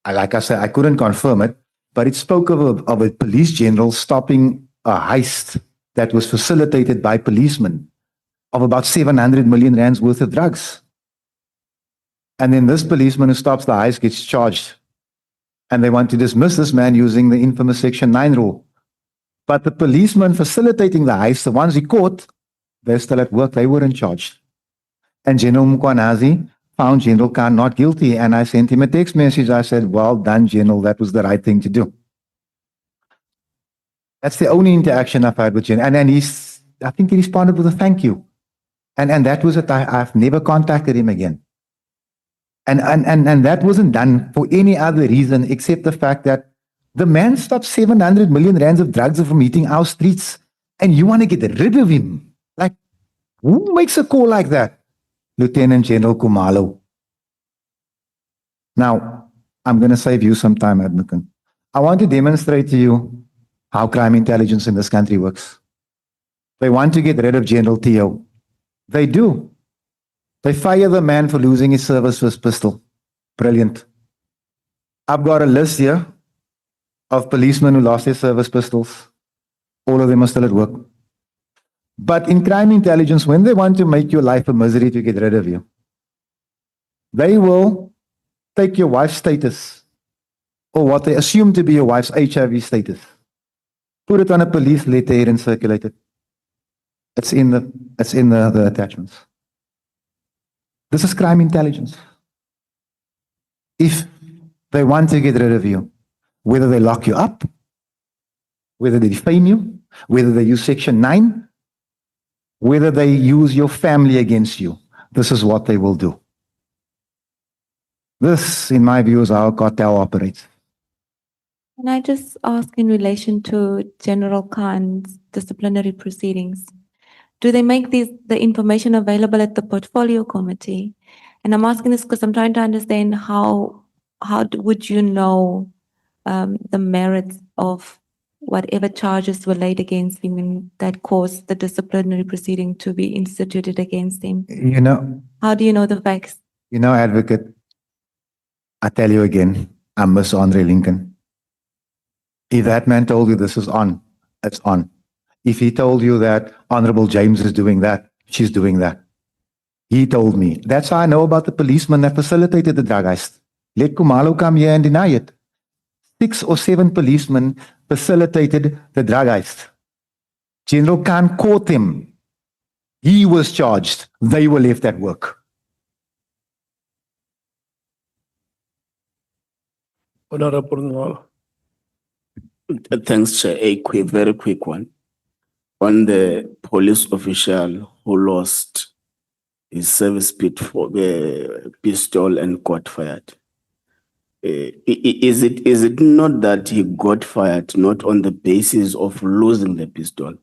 like I said, I couldn't confirm it, but it spoke of a police general stopping a heist that was facilitated by policemen of about 700 million rands worth of drugs. And then this policeman who stops the heist gets charged. And they want to dismiss this man using the infamous Section 9 rule. But the policemen facilitating the heist, the ones he caught, they're still at work, they weren't charged. And General Mkwanazi found General Khan not guilty. And I sent him a text message. I said, well done, General, that was the right thing to do. That's the only interaction I've had with General. And then I think he responded with a thank you. And that was it. I've never contacted him again. And that wasn't done for any other reason except the fact that the man stopped 700 million rands of drugs from hitting our streets. And you want to get rid of him? Like, who makes a call like that? Lieutenant General Kumalo. Now, I'm going to save you some time, Advocate. I want to demonstrate to you how crime intelligence in this country works. They want to get rid of General Theo. They do. They fire the man for losing his service first pistol. Brilliant. I've got a list here of policemen who lost their service pistols. All of them are still at work. But in crime intelligence, when they want to make your life a misery to get rid of you, they will take your wife's status or what they assume to be your wife's HIV status, put it on a police letterhead and circulate it. It's in the attachments. This is crime intelligence. If they want to get rid of you, whether they lock you up, whether they defame you, whether they use Section 9, whether they use your family against you, this is what they will do. This, in my view, is how cartel operates. Can I just ask in relation to General Khan's disciplinary proceedings? Do they make the information available at the portfolio committee? And I'm asking this because I'm trying to understand would you know the merits of whatever charges were laid against him and that caused the disciplinary proceeding to be instituted against him? You know, How do you know the facts? Advocate, I tell you again, I miss Andre Lincoln. If that man told you this is on, it's on. If he told you that Honourable James is doing that, she's doing that. He told me. That's how I know about the policeman that facilitated the drug heist. Let Kumalo come here and deny it. 6 or 7 policemen facilitated the drug heist. General Khan caught them. He was charged. They were left at work. Honourable Ngolo. Thanks, Chair. A very quick one. On the police official who lost his service pistol and got fired. Is it not that he got fired not on the basis of losing the pistol,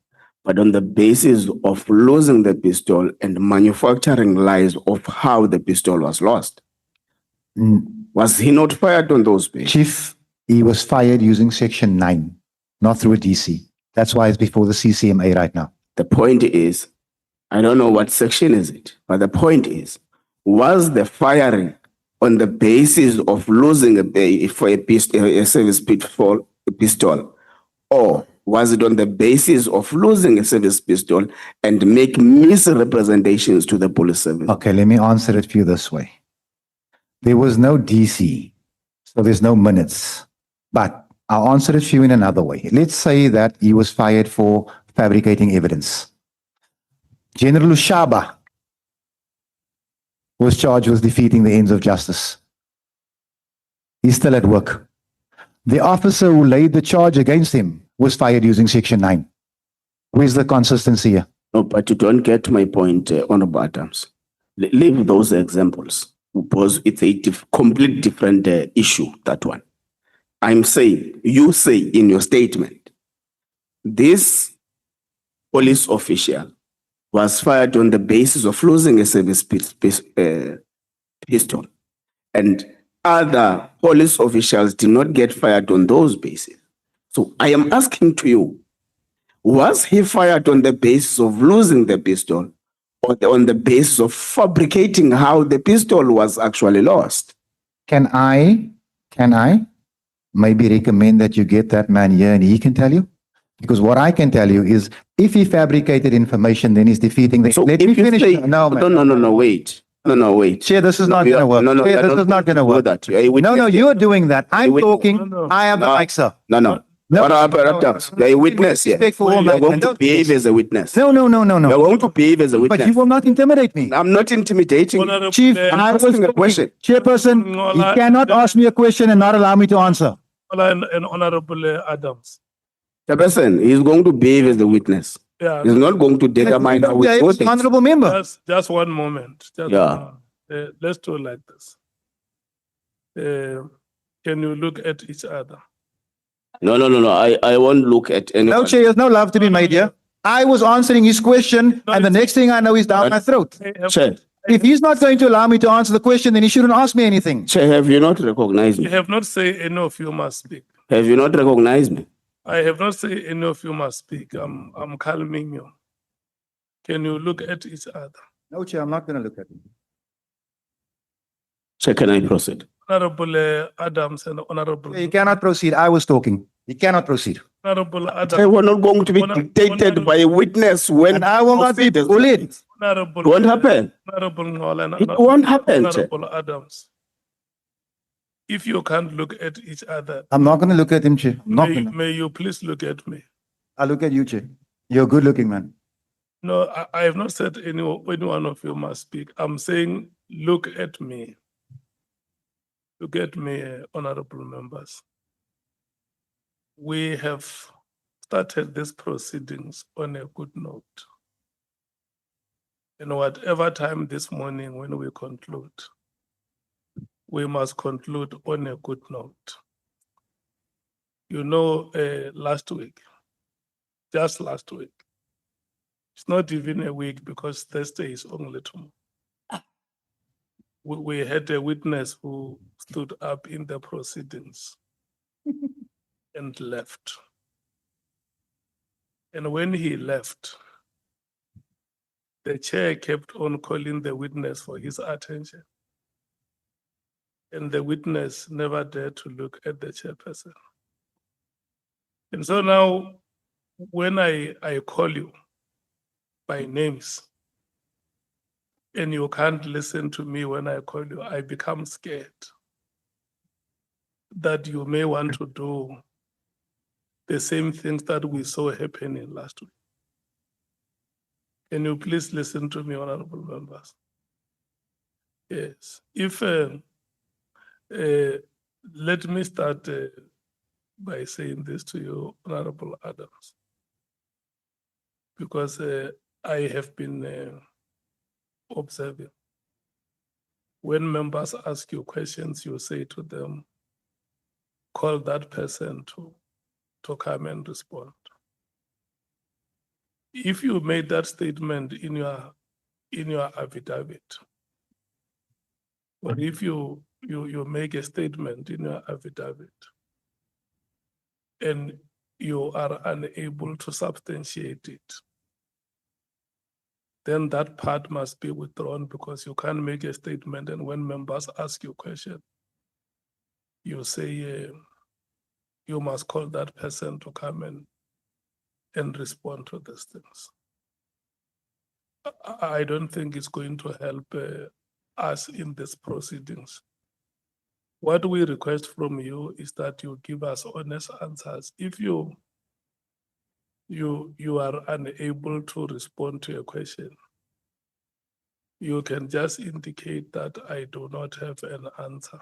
but on the basis of losing the pistol and manufacturing lies of how the pistol was lost? Was he not fired on those bases? Chief, he was fired using Section 9, not through a DC. That's why it's before the CCMA right now. The point is, I don't know what section is it, but the point is, was the firing on the basis of losing a service pistol, or was it on the basis of losing a service pistol and make misrepresentations to the police service? Okay, let me answer it for you this way. There was no DC, so there's no minutes. But I'll answer it for you in another way. Let's say that he was fired for fabricating evidence. General Ushaba was charged with defeating the ends of justice. He's still at work. The officer who laid the charge against him was fired using Section 9. Where's the consistency here? No, but you don't get my point, Honourable Adams. Leave those examples because it's a complete different issue, that one. I'm saying, you say in your statement, this police official was fired on the basis of losing a service pistol, and other police officials did not get fired on those bases. So I am asking to you, was he fired on the basis of losing the pistol or on the basis of fabricating how the pistol was actually lost? Can I maybe recommend that you get that man here and he can tell you? Because what I can tell you is if he fabricated information, then he's defeating the... So Let if me you finish. say, No, wait. Wait. Chair, this is not going to work. No, Chair, this is not going to work. That. No, you're doing that. I'm talking. No. I have the mic, sir. No. You're a witness here. Respect for all You're men, going and to don't- behave as a witness. No. You're going to behave as a witness. But you will not intimidate me. I'm not intimidating. Honourable, Chief, I was asking a question. Chairperson, you cannot ask me a question and not allow me to answer. and Honourable Adams. The person is going to behave as a witness. Yeah, He's not going to determine how we Yeah, do it's things. Honourable member. just one moment. Yeah. Let's do like this. Can you look at each other? No. I won't look at anyone. No, Chair, there's no love to be made here. I was answering his question and the next thing I know he's down my throat. Chair, If he's not going to allow me to answer the question, then he shouldn't ask me anything. Chair, have you not recognized You me? have not said any of you must speak. Have you not recognized me? I have not said any of you must speak. I'm calming you. Can you look at each other? No, Chair, I'm not going to look at him. Chair, can I proceed? Honourable Adams and Honourable. You cannot proceed. I was talking. You cannot proceed. Honourable Chair, Adams. we're not going to be dictated by a witness when And I will not be proceed. bullied. Honourable. It won't happen. Honourable Ngolo and It won't happen, Chair. Honourable Adams. If you can't look at each other, I'm not going to look at him, Chair. I'm not going to. may you please look at me? I'll look at you, Chair. You're a good looking man. No, I have not said any one of you must speak. I'm saying, look at me. Look at me, honorable members. We have started these proceedings on a good note. And whatever time this morning when we conclude, we must conclude on a good note. You know, just last week, it's not even a week because Thursday is only tomorrow. We had a witness who stood up in the proceedings and left. And when he left, the chair kept on calling the witness for his attention. And the witness never dared to look at the chairperson. And so now, when I call you by names, and you can't listen to me when I call you, I become scared that you may want to do the same things that we saw happening last week. Can you please listen to me, honorable members? Yes. Let me start by saying this to you, Honorable Adams, because I have been observing. When members ask you questions, you say to them, call that person to come and respond. If you made that statement in your affidavit, or if you make a statement in your affidavit and you are unable to substantiate it, then that part must be withdrawn because you can't make a statement and when members ask you a question, you say you must call that person to come and respond to these things. I don't think it's going to help us in these proceedings. What we request from you is that you give us honest answers. If you are unable to respond to a question, you can just indicate that I do not have an answer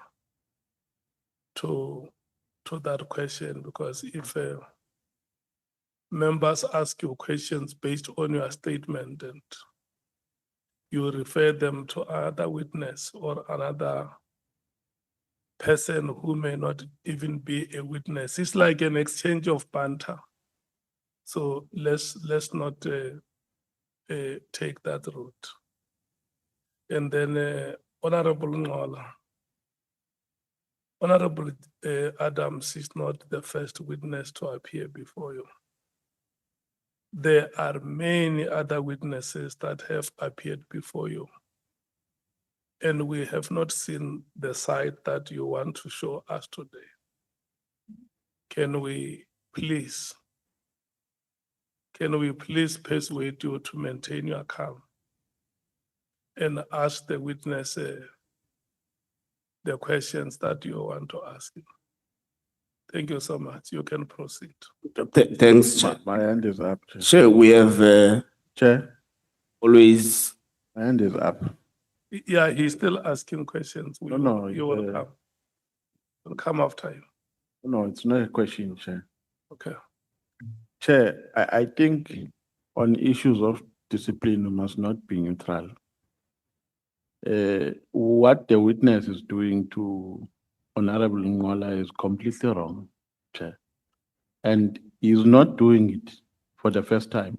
to that question, because if members ask you questions based on your statement and you refer them to another witness or another person who may not even be a witness, it's like an exchange of banter. So let's not take that route. And then Honourable Ngola. Honourable Adams is not the first witness to appear before you. There are many other witnesses that have appeared before you. And we have not seen the side that you want to show us today. Can we please persuade you to maintain your calm and ask the witness the questions that you want to ask him? Thank you so much. You can proceed. Thanks, Chair. My hand is up. Chair. Chair, we have Chair, always, my hand is up. Yeah, he's still asking questions. No, You will come. We'll come after you. No, it's not a question, Chair. Okay. Chair, I think on issues of discipline, we must not be neutral. What the witness is doing to Honourable Ngola is completely wrong, Chair. And he's not doing it for the first time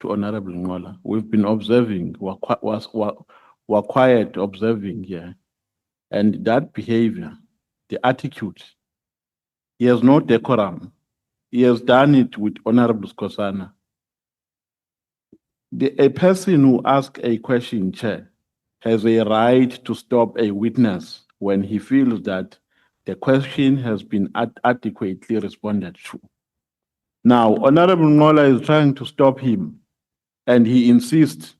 to Honourable Ngola. We've been observing, we're quiet observing here. And that behavior, the attitude, he has no decorum. He has done it with Honourable Skosana. A person who asks a question, Chair, has a right to stop a witness when he feels that the question has been adequately responded to. Now, Honourable Ngola is trying to stop him, and he insists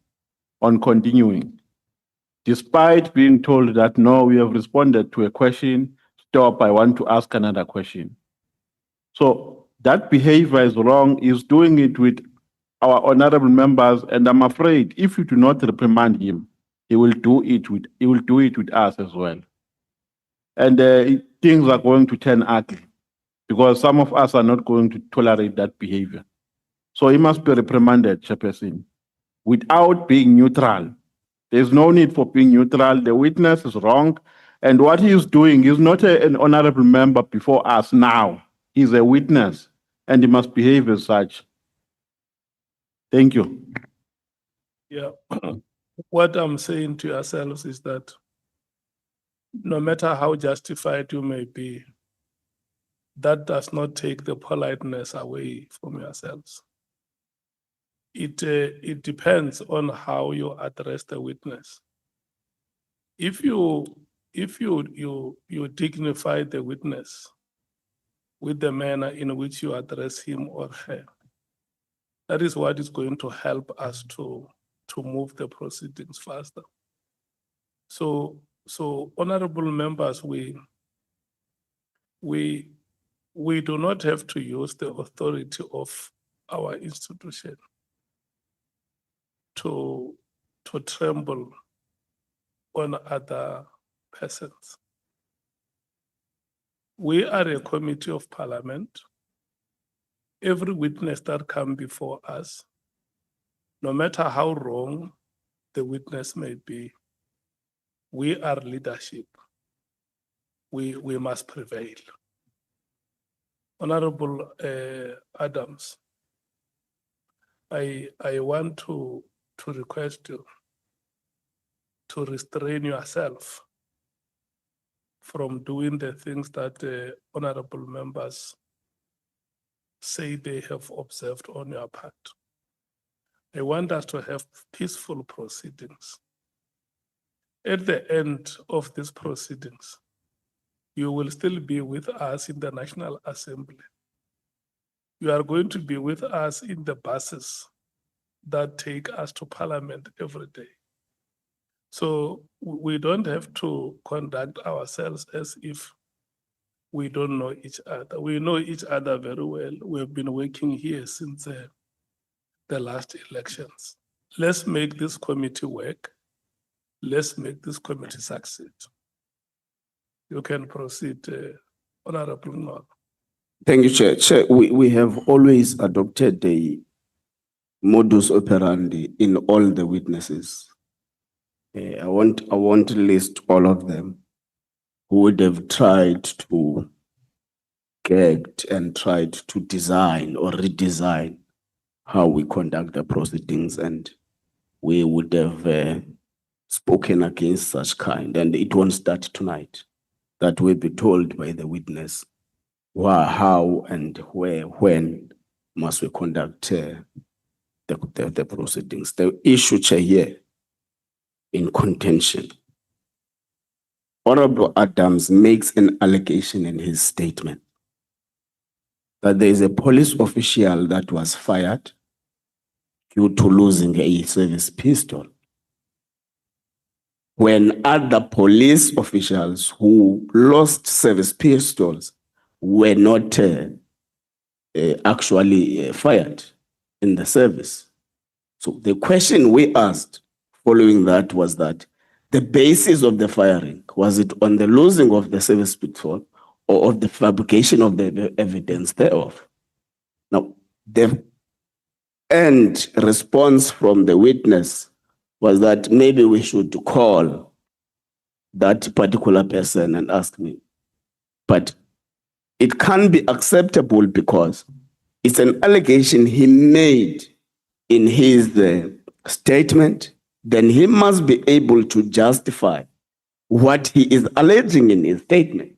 on continuing, despite being told that, no, we have responded to a question, stop, I want to ask another question. So that behavior is wrong. He's doing it with our honourable members, and I'm afraid if you do not reprimand him, he will do it with us as well. And things are going to turn ugly because some of us are not going to tolerate that behavior. So he must be reprimanded, Chairperson, without being neutral. There's no need for being neutral. The witness is wrong. And what he is doing is not an honorable member before us now. He's a witness and he must behave as such. Thank you. Yeah. What I'm saying to yourselves is that no matter how justified you may be, that does not take the politeness away from yourselves. It depends on how you address the witness. If you dignify the witness with the manner in which you address him or her, that is what is going to help us to move the proceedings faster. So honorable members, we do not have to use the authority of our institution to tremble on other persons. We are a committee of parliament. Every witness that comes before us, no matter how wrong the witness may be, we are leadership. We must prevail. Honorable Adams, I want to request you to restrain yourself from doing the things that honorable members say they have observed on your part. I want us to have peaceful proceedings. At the end of these proceedings, you will still be with us in the National Assembly. You are going to be with us in the buses that take us to Parliament every day. So we don't have to conduct ourselves as if we don't know each other. We know each other very well. We've been working here since the last elections. Let's make this committee work. Let's make this committee succeed. You can proceed, Honourable Nor. Thank you, Chair. Chair, we have always adopted the modus operandi in all the witnesses. I want to list all of them who would have tried to get and tried to design or redesign how we conduct the proceedings, and we would have spoken against such kind, and it won't start tonight. That will be told by the witness how and where, when must we conduct the proceedings. The issue, Chair, here in contention, Honourable Adams makes an allegation in his statement that there is a police official that was fired due to losing a service pistol, when other police officials who lost service pistols were not actually fired in the service. So the question we asked following that was that the basis of the firing, was it on the losing of the service pistol or of the fabrication of the evidence thereof? Now, the end response from the witness was that maybe we should call that particular person and ask me. But it can't be acceptable because it's an allegation he made in his statement. Then he must be able to justify what he is alleging in his statement.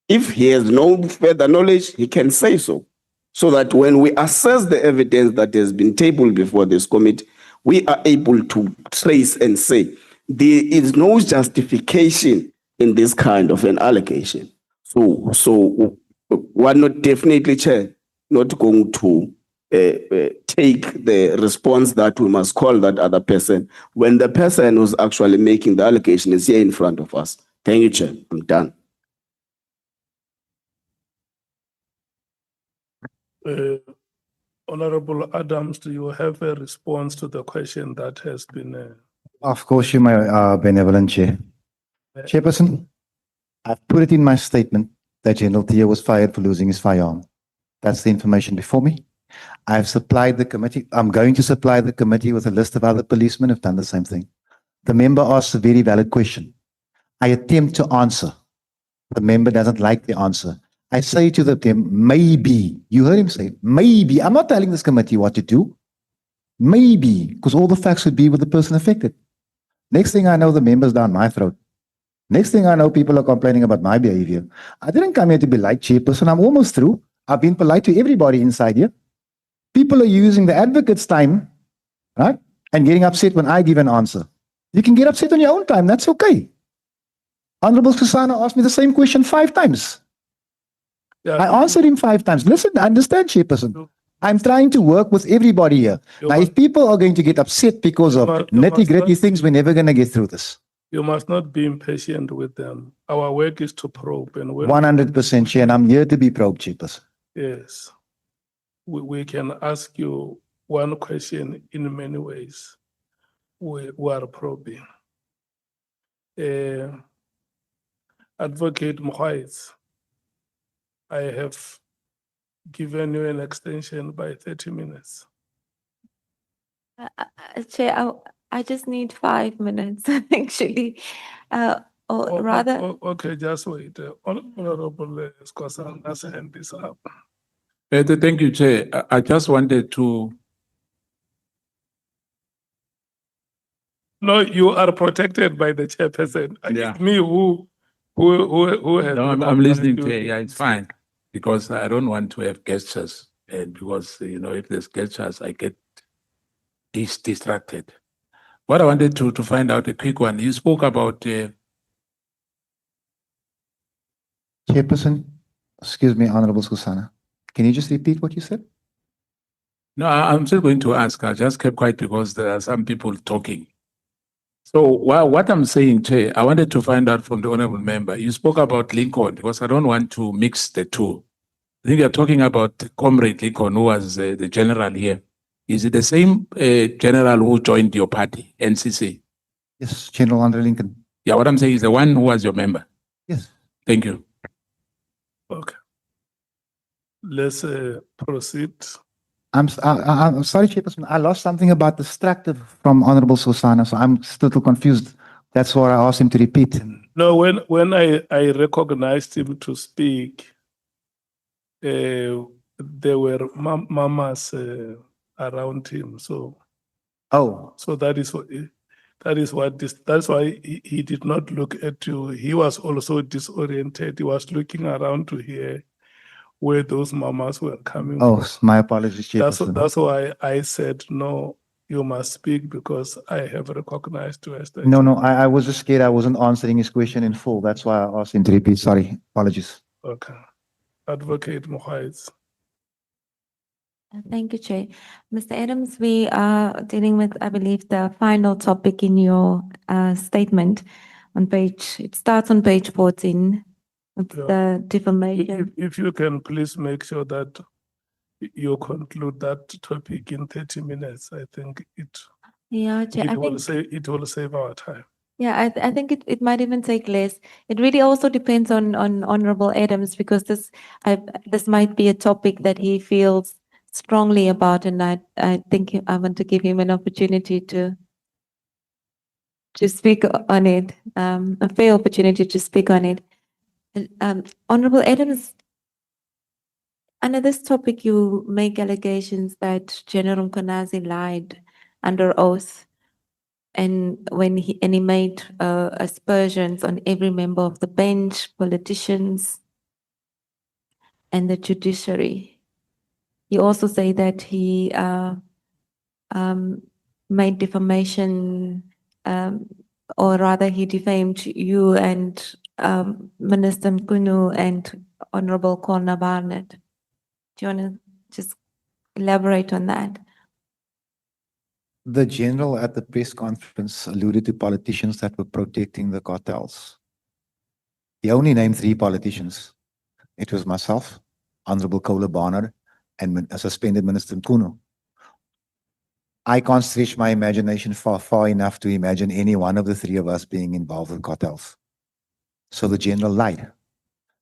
If he has no further knowledge, he can say so. So that when we assess the evidence that has been tabled before this committee, we are able to trace and say, there is no justification in this kind of an allegation. So we're not definitely, Chair, not going to take the response that we must call that other person when the person who's actually making the allegation is here in front of us. Thank you, Chair. I'm done. Honourable Adams, do you have a response to the question that has been? Of course, you may, benevolent Chair. Chairperson, I've put it in my statement that General Theo was fired for losing his firearm. That's the information before me. I've supplied the committee. I'm going to supply the committee with a list of other policemen who've done the same thing. The member asked a very valid question. I attempt to answer. The member doesn't like the answer. I say to them, maybe. You heard him say, maybe. I'm not telling this committee what to do. Maybe, because all the facts would be with the person affected. Next thing I know, the member's down my throat. Next thing I know, people are complaining about my behavior. I didn't come here to be like chairperson. I'm almost through. I've been polite to everybody inside here. People are using the advocate's time, right? And getting upset when I give an answer. You can get upset on your own time. That's okay. Honourable Susana asked me the same question 5 times. Yeah, I answered him 5 times. Listen, understand, chairperson. I'm trying to work with everybody here. You Now, must- if people are going to get upset because of you must nitty-gritty not things, be- we're never going to get through this. You must not be impatient with them. Our work is to probe and when 100% chair, and I'm here to be probed, chairperson. yes, we can ask you one question in many ways. We are probing. Advocate Mohaitz, I have given you an extension by 30 minutes. Chair, I just need 5 minutes, actually. Or rather, Okay, just wait. Honourable Scosan has hand this up. Thank you, Chair. I just wanted to, No, you are protected by the chairperson. Yeah. It's me who has. no, I'm recognized listening you. to, yeah, it's fine. Because I don't want to have gestures. And because, if there's gestures, I get distracted. What I wanted to find out, a quick one, you spoke about, Chairperson, excuse me, Honourable Susana. Can you just repeat what you said? no, I'm still going to ask. I just kept quiet because there are some people talking. So what I'm saying, Chair, I wanted to find out from the honourable member. You spoke about Lincoln because I don't want to mix the two. I think you're talking about Comrade Lincoln, who was the general here. Is it the same general who joined your party, NCC? Yes, General Andre Lincoln. Yeah, what I'm saying is the one who was your member. Yes. Thank you. Okay. Let's proceed. I'm sorry, Chairperson. I lost something about distracted from Honourable Susana, so I'm still confused. That's why I asked him to repeat. No, when I recognized him to speak, there were mamas around him. So Oh, that's why he did not look at you. He was also disoriented. He was looking around to hear where those mamas were coming oh, from. my apologies, Chairperson. That's why I said, no, you must speak because I have recognized you as the. No, I was just scared I wasn't answering his question in full. That's why I asked him to repeat. Sorry, apologies. Okay. Advocate Mohaitz. thank you, Chair. Mr. Adams, we are dealing with, I believe, the final topic in your statement it starts on page 14. It's Yeah. the defamation. If you can please make sure that you conclude that topic in 30 minutes, I think Yeah, Chair, I think. it will save our time. Yeah, I think it might even take less. It really also depends on Honourable Adams because this might be a topic that he feels strongly about, and I think I want to give him an opportunity to speak on it, a fair opportunity to speak on it. Honourable Adams, under this topic, you make allegations that General Konazi lied under oath. And when he made aspersions on every member of the bench, politicians, and the judiciary. You also say that he made defamation, or rather he defamed you and Minister Mkunu and Honourable Kona Barnett. Do you want to just elaborate on that? The general at the press conference alluded to politicians that were protecting the cartels. He only named 3 politicians. It was myself, Honourable Kola Barnard, and suspended Minister Mkunu. I can't stretch my imagination far enough to imagine any one of the 3 of us being involved in cartels. So the general lied.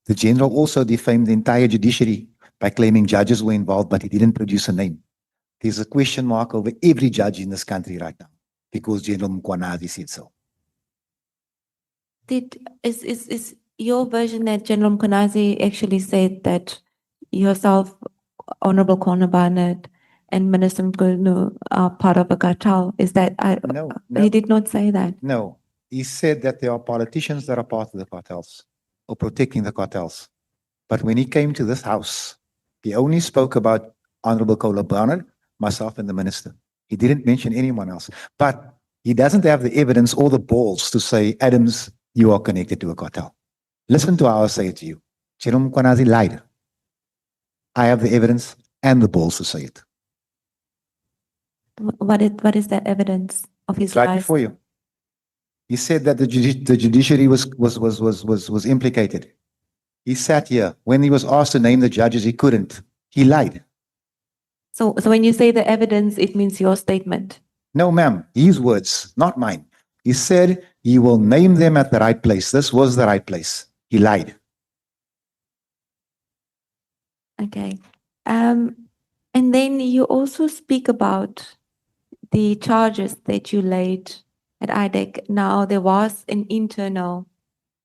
The general also defamed the entire judiciary by claiming judges were involved, but he didn't produce a name. There's a question mark over every judge in this country right now because General Konazi said so. Is your version that General Konazi actually said that yourself, Honourable Corner Barnett, and Minister Mgunu are part of a cartel? Is that, No, he no, did not say that. no. He said that there are politicians that are part of the cartels or protecting the cartels. But when he came to this house, he only spoke about Honorable Kola Barnett, myself, and the minister. He didn't mention anyone else. But he doesn't have the evidence or the balls to say, Adams, you are connected to a cartel. Listen to how I say it to you. Jerome Konazi lied. I have the evidence and the balls to say it. What is that evidence of his It's right lies? before you. He said that the judiciary was implicated. He sat here. When he was asked to name the judges, he couldn't. He lied. So when you say the evidence, it means your statement. No, ma'am, his words, not mine. He said he will name them at the right place. This was the right place. He lied. Okay. And then you also speak about the charges that you laid at IDEC. Now, there was an internal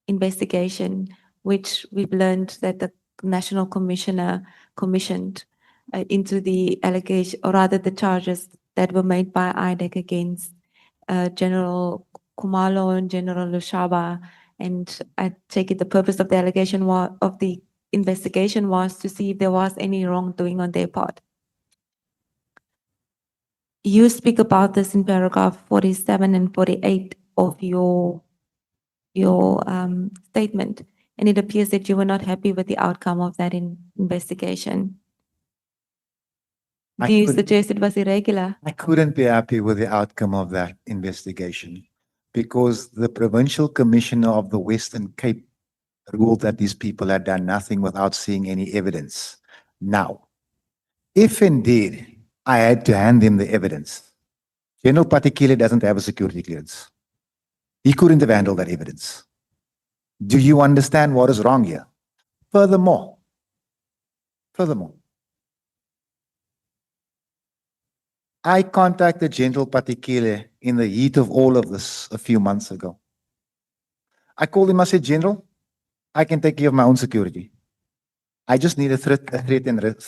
investigation, which we've learned that the National Commissioner commissioned into the allegation, or rather the charges that were made by IDEC against General Kumalo and General Lushaba. And I take it the purpose of the allegation of the investigation was to see if there was any wrongdoing on their part. You speak about this in paragraph 47 and 48 of your statement, and it appears that you were not happy with the outcome of that investigation. I Do you couldn't- suggest it was irregular? I couldn't be happy with the outcome of that investigation because the provincial commissioner of the Western Cape ruled that these people had done nothing without seeing any evidence. Now, if indeed I had to hand him the evidence, General Patekile doesn't have a security clearance. He couldn't have handled that evidence. Do you understand what is wrong here? Furthermore, I contacted General Patekile in the heat of all of this a few months ago. I called him, I said, General, I can take care of my own security. I just need a threat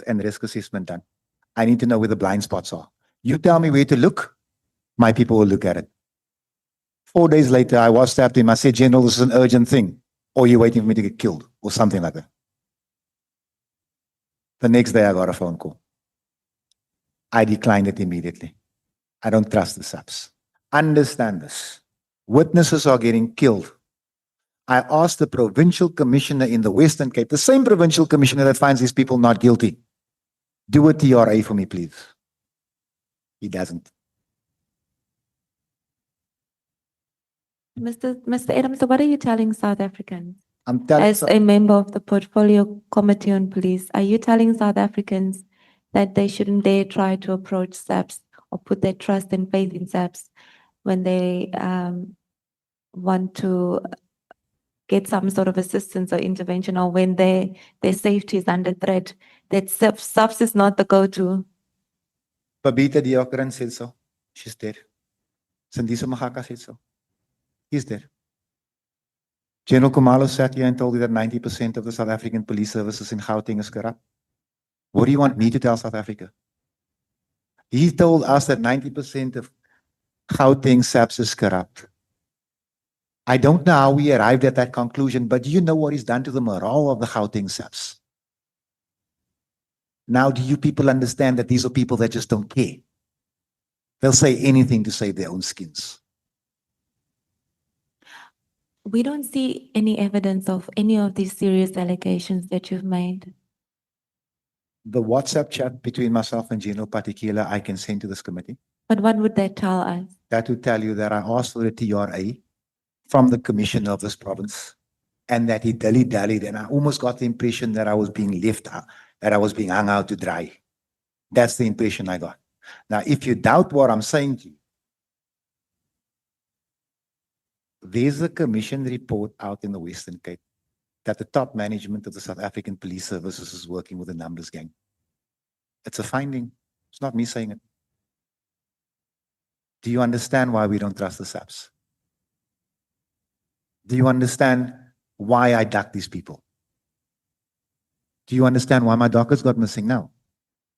and risk assessment done. I need to know where the blind spots are. You tell me where to look, my people will look at it. 4 days later, I WhatsApped him. I said, General, this is an urgent thing. Or you're waiting for me to get killed or something like that. The next day, I got a phone call. I declined it immediately. I don't trust the SAPS. Understand this. Witnesses are getting killed. I asked the provincial commissioner in the Western Cape, the same provincial commissioner that finds these people not guilty, do a TRA for me, please. He doesn't. Mr. Adams, so what are you telling South Africans? I'm telling As a member of the Portfolio Committee on Police, are you telling South Africans that they shouldn't dare try to approach SAPS or put their trust and faith in SAPS when they want to get some sort of assistance or intervention, or when their safety is under threat, that SAPS is not the go-to? Babita Diokaran said so. She's dead. Sandisa Mahaka said so. He's dead. General Kumalo sat here and told you that 90% of the South African police services in Gauteng is corrupt. What do you want me to tell South Africa? He told us that 90% of Gauteng SAPS is corrupt. I don't know how we arrived at that conclusion, but do you know what he's done to the morale of the Gauteng SAPS? Now, do you people understand that these are people that just don't care? They'll say anything to save their own skins. We don't see any evidence of any of these serious allegations that you've made. The WhatsApp chat between myself and General Patekile, I can send to this committee. But what would that tell us? That would tell you that I asked for a TRA from the commissioner of this province and that he dilly-dallied, and I almost got the impression that I was being left out, that I was being hung out to dry. That's the impression I got. Now, if you doubt what I'm saying to you, there's a commission report out in the Western Cape that the top management of the South African Police Services is working with a numbers gang. It's a finding. It's not me saying it. Do you understand why we don't trust the SAPS? Do you understand why I ducked these people? Do you understand why my dockets got missing now?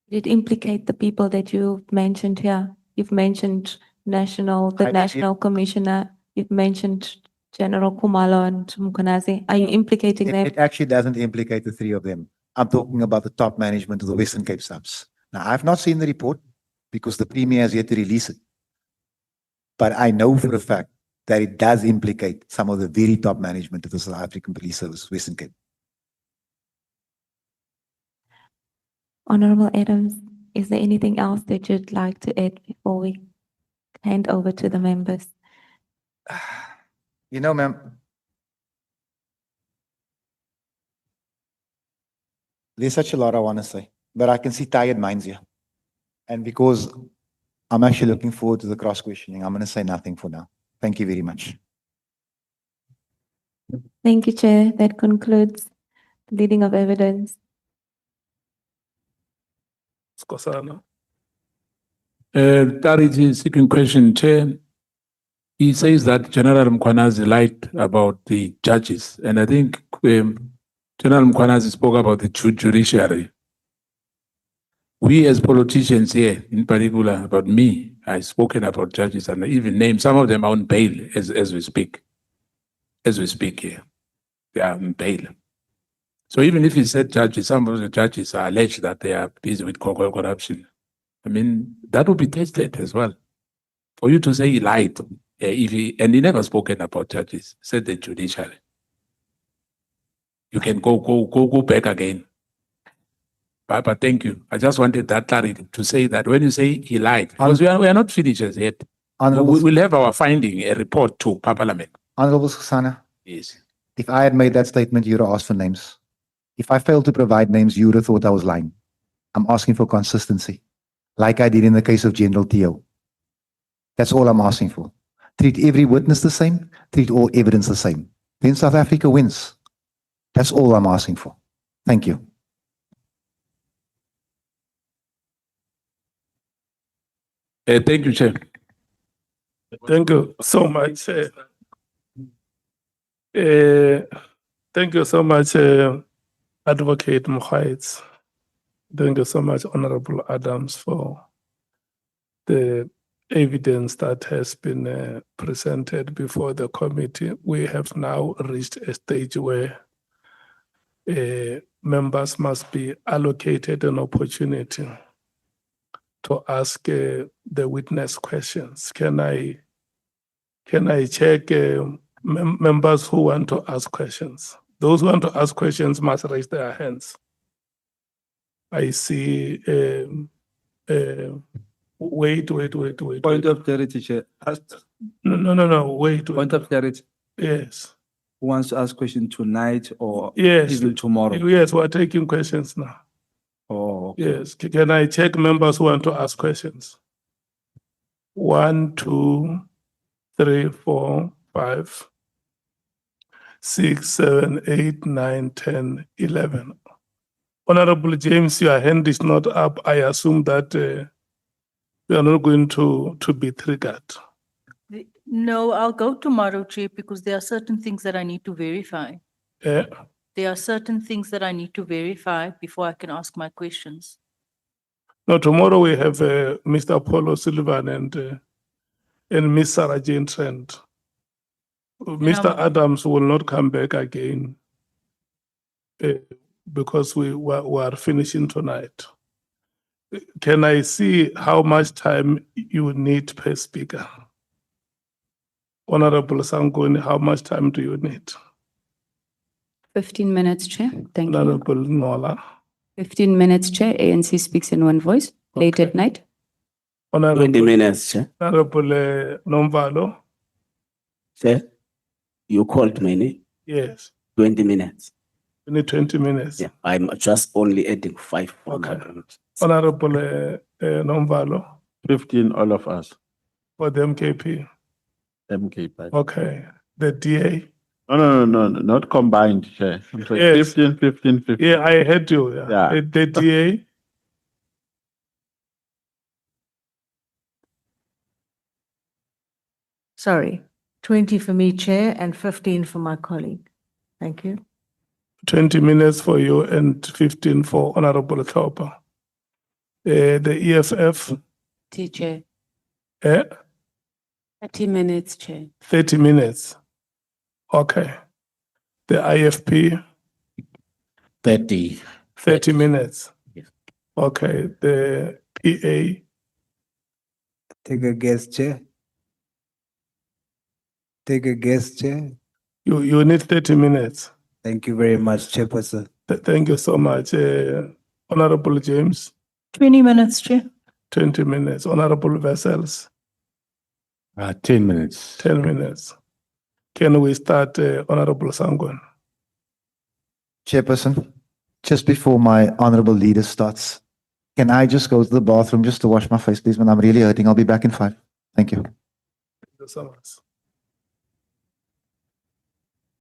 Did it implicate the people that you've mentioned here? You've mentioned the I- National Commissioner, you've mentioned General Kumalo and Konazi. Are you implicating them? It actually doesn't implicate the three of them. I'm talking about the top management of the Western Cape SAPS. Now, I've not seen the report because the Premier has yet to release it. But I know for a fact that it does implicate some of the very top management of the South African Police Service, Western Cape. Honourable Adams, is there anything else that you'd like to add before we hand over to the members? You know, ma'am, there's such a lot I want to say, but I can see tired minds here. And because I'm actually looking forward to the cross questioning, I'm going to say nothing for now. Thank you very much. Thank you, Chair. That concludes the reading of evidence. Skosana. Clarity seeking question, Chair. He says that General Mkwanazi lied about the judges, and I think General Mkwanazi spoke about the judiciary. We as politicians here, in particular, about me, I've spoken about judges and I even named some of them on bail as we speak. As we speak here, they are on bail. So even if he said judges, some of the judges are alleged that they are busy with corruption. I mean, that would be tested as well. For you to say he lied, and he never spoken about judges, said the judiciary. You can go back again. But thank you. I just wanted that clarity to say that when you say he lied, because we are not finished as yet. We'll have our finding, a report to Parliament. Honourable Susana, Yes. if I had made that statement, you would have asked for names. If I failed to provide names, you would have thought I was lying. I'm asking for consistency, like I did in the case of General Theo. That's all I'm asking for. Treat every witness the same, treat all evidence the same. Then South Africa wins. That's all I'm asking for. Thank you. Thank you, Chair. Thank you so much. Thank you so much, Advocate Mokhaitz. Thank you so much, Honourable Adams, for the evidence that has been presented before the committee. We have now reached a stage where members must be allocated an opportunity to ask the witness questions. Can I check members who want to ask questions? Those who want to ask questions must raise their hands. I see. Wait. Point of clarity, Chair. No. Wait. Point of clarity. Yes. Who wants to ask question tonight or Yes. even tomorrow? Yes, we're taking questions now. Oh, okay. Yes. Can I check members who want to ask questions? 1, 2, 3, 4, 5, 6, 7, 8, 9, 10, 11. Honorable James, your hand is not up. I assume that you are not going to be triggered. No, I'll go tomorrow, Chair, because there are certain things that I need to verify. Eh? There are certain things that I need to verify before I can ask my questions. No, tomorrow we have Mr. Paulo Sullivan and Miss Sarah Jane Trent. Mr. Adams will not come back again because we are finishing tonight. Can I see how much time you need per speaker? Honorable Sangoni, how much time do you need? 15 minutes, Chair. Thank you. Honorable Nola. 15 minutes, Chair. ANC speaks in one voice, late at night. 20 Honorable, minutes, Chair. Honorable Nomvalo. Chair, you called me, Yes, 20 minutes. we need 20 minutes. Yeah, I'm just only adding 5 for Okay. my minutes. Honorable Nomvalo 15, all of us, for the MKP. MK. But Okay, the DA. no, not combined, Chair. I'm sorry, Yes. 15. Yeah, I heard you. Yeah. The DA. Sorry. 20 for me, Chair, and 15 for my colleague. Thank you. 20 minutes for you and 15 for Honourable Thorpe. The EFF, Chair, eh, 30 minutes, Chair. 30 minutes. Okay. The IFP, 30. 30 minutes. Yes. Okay. The PA, Take a guess, Chair. Take a guess, Chair. you need 30 minutes. Thank you very much, Chairperson. Thank you so much. Honourable James, 20 minutes, Chair. 20 minutes. Honourable Vessels, 10 minutes. 10 minutes. Can we start, Honourable Sangwan? Chairperson, just before my honorable leader starts, can I just go to the bathroom just to wash my face, please? Man, I'm really hurting. I'll be back in 5. Thank you. Thank you so much.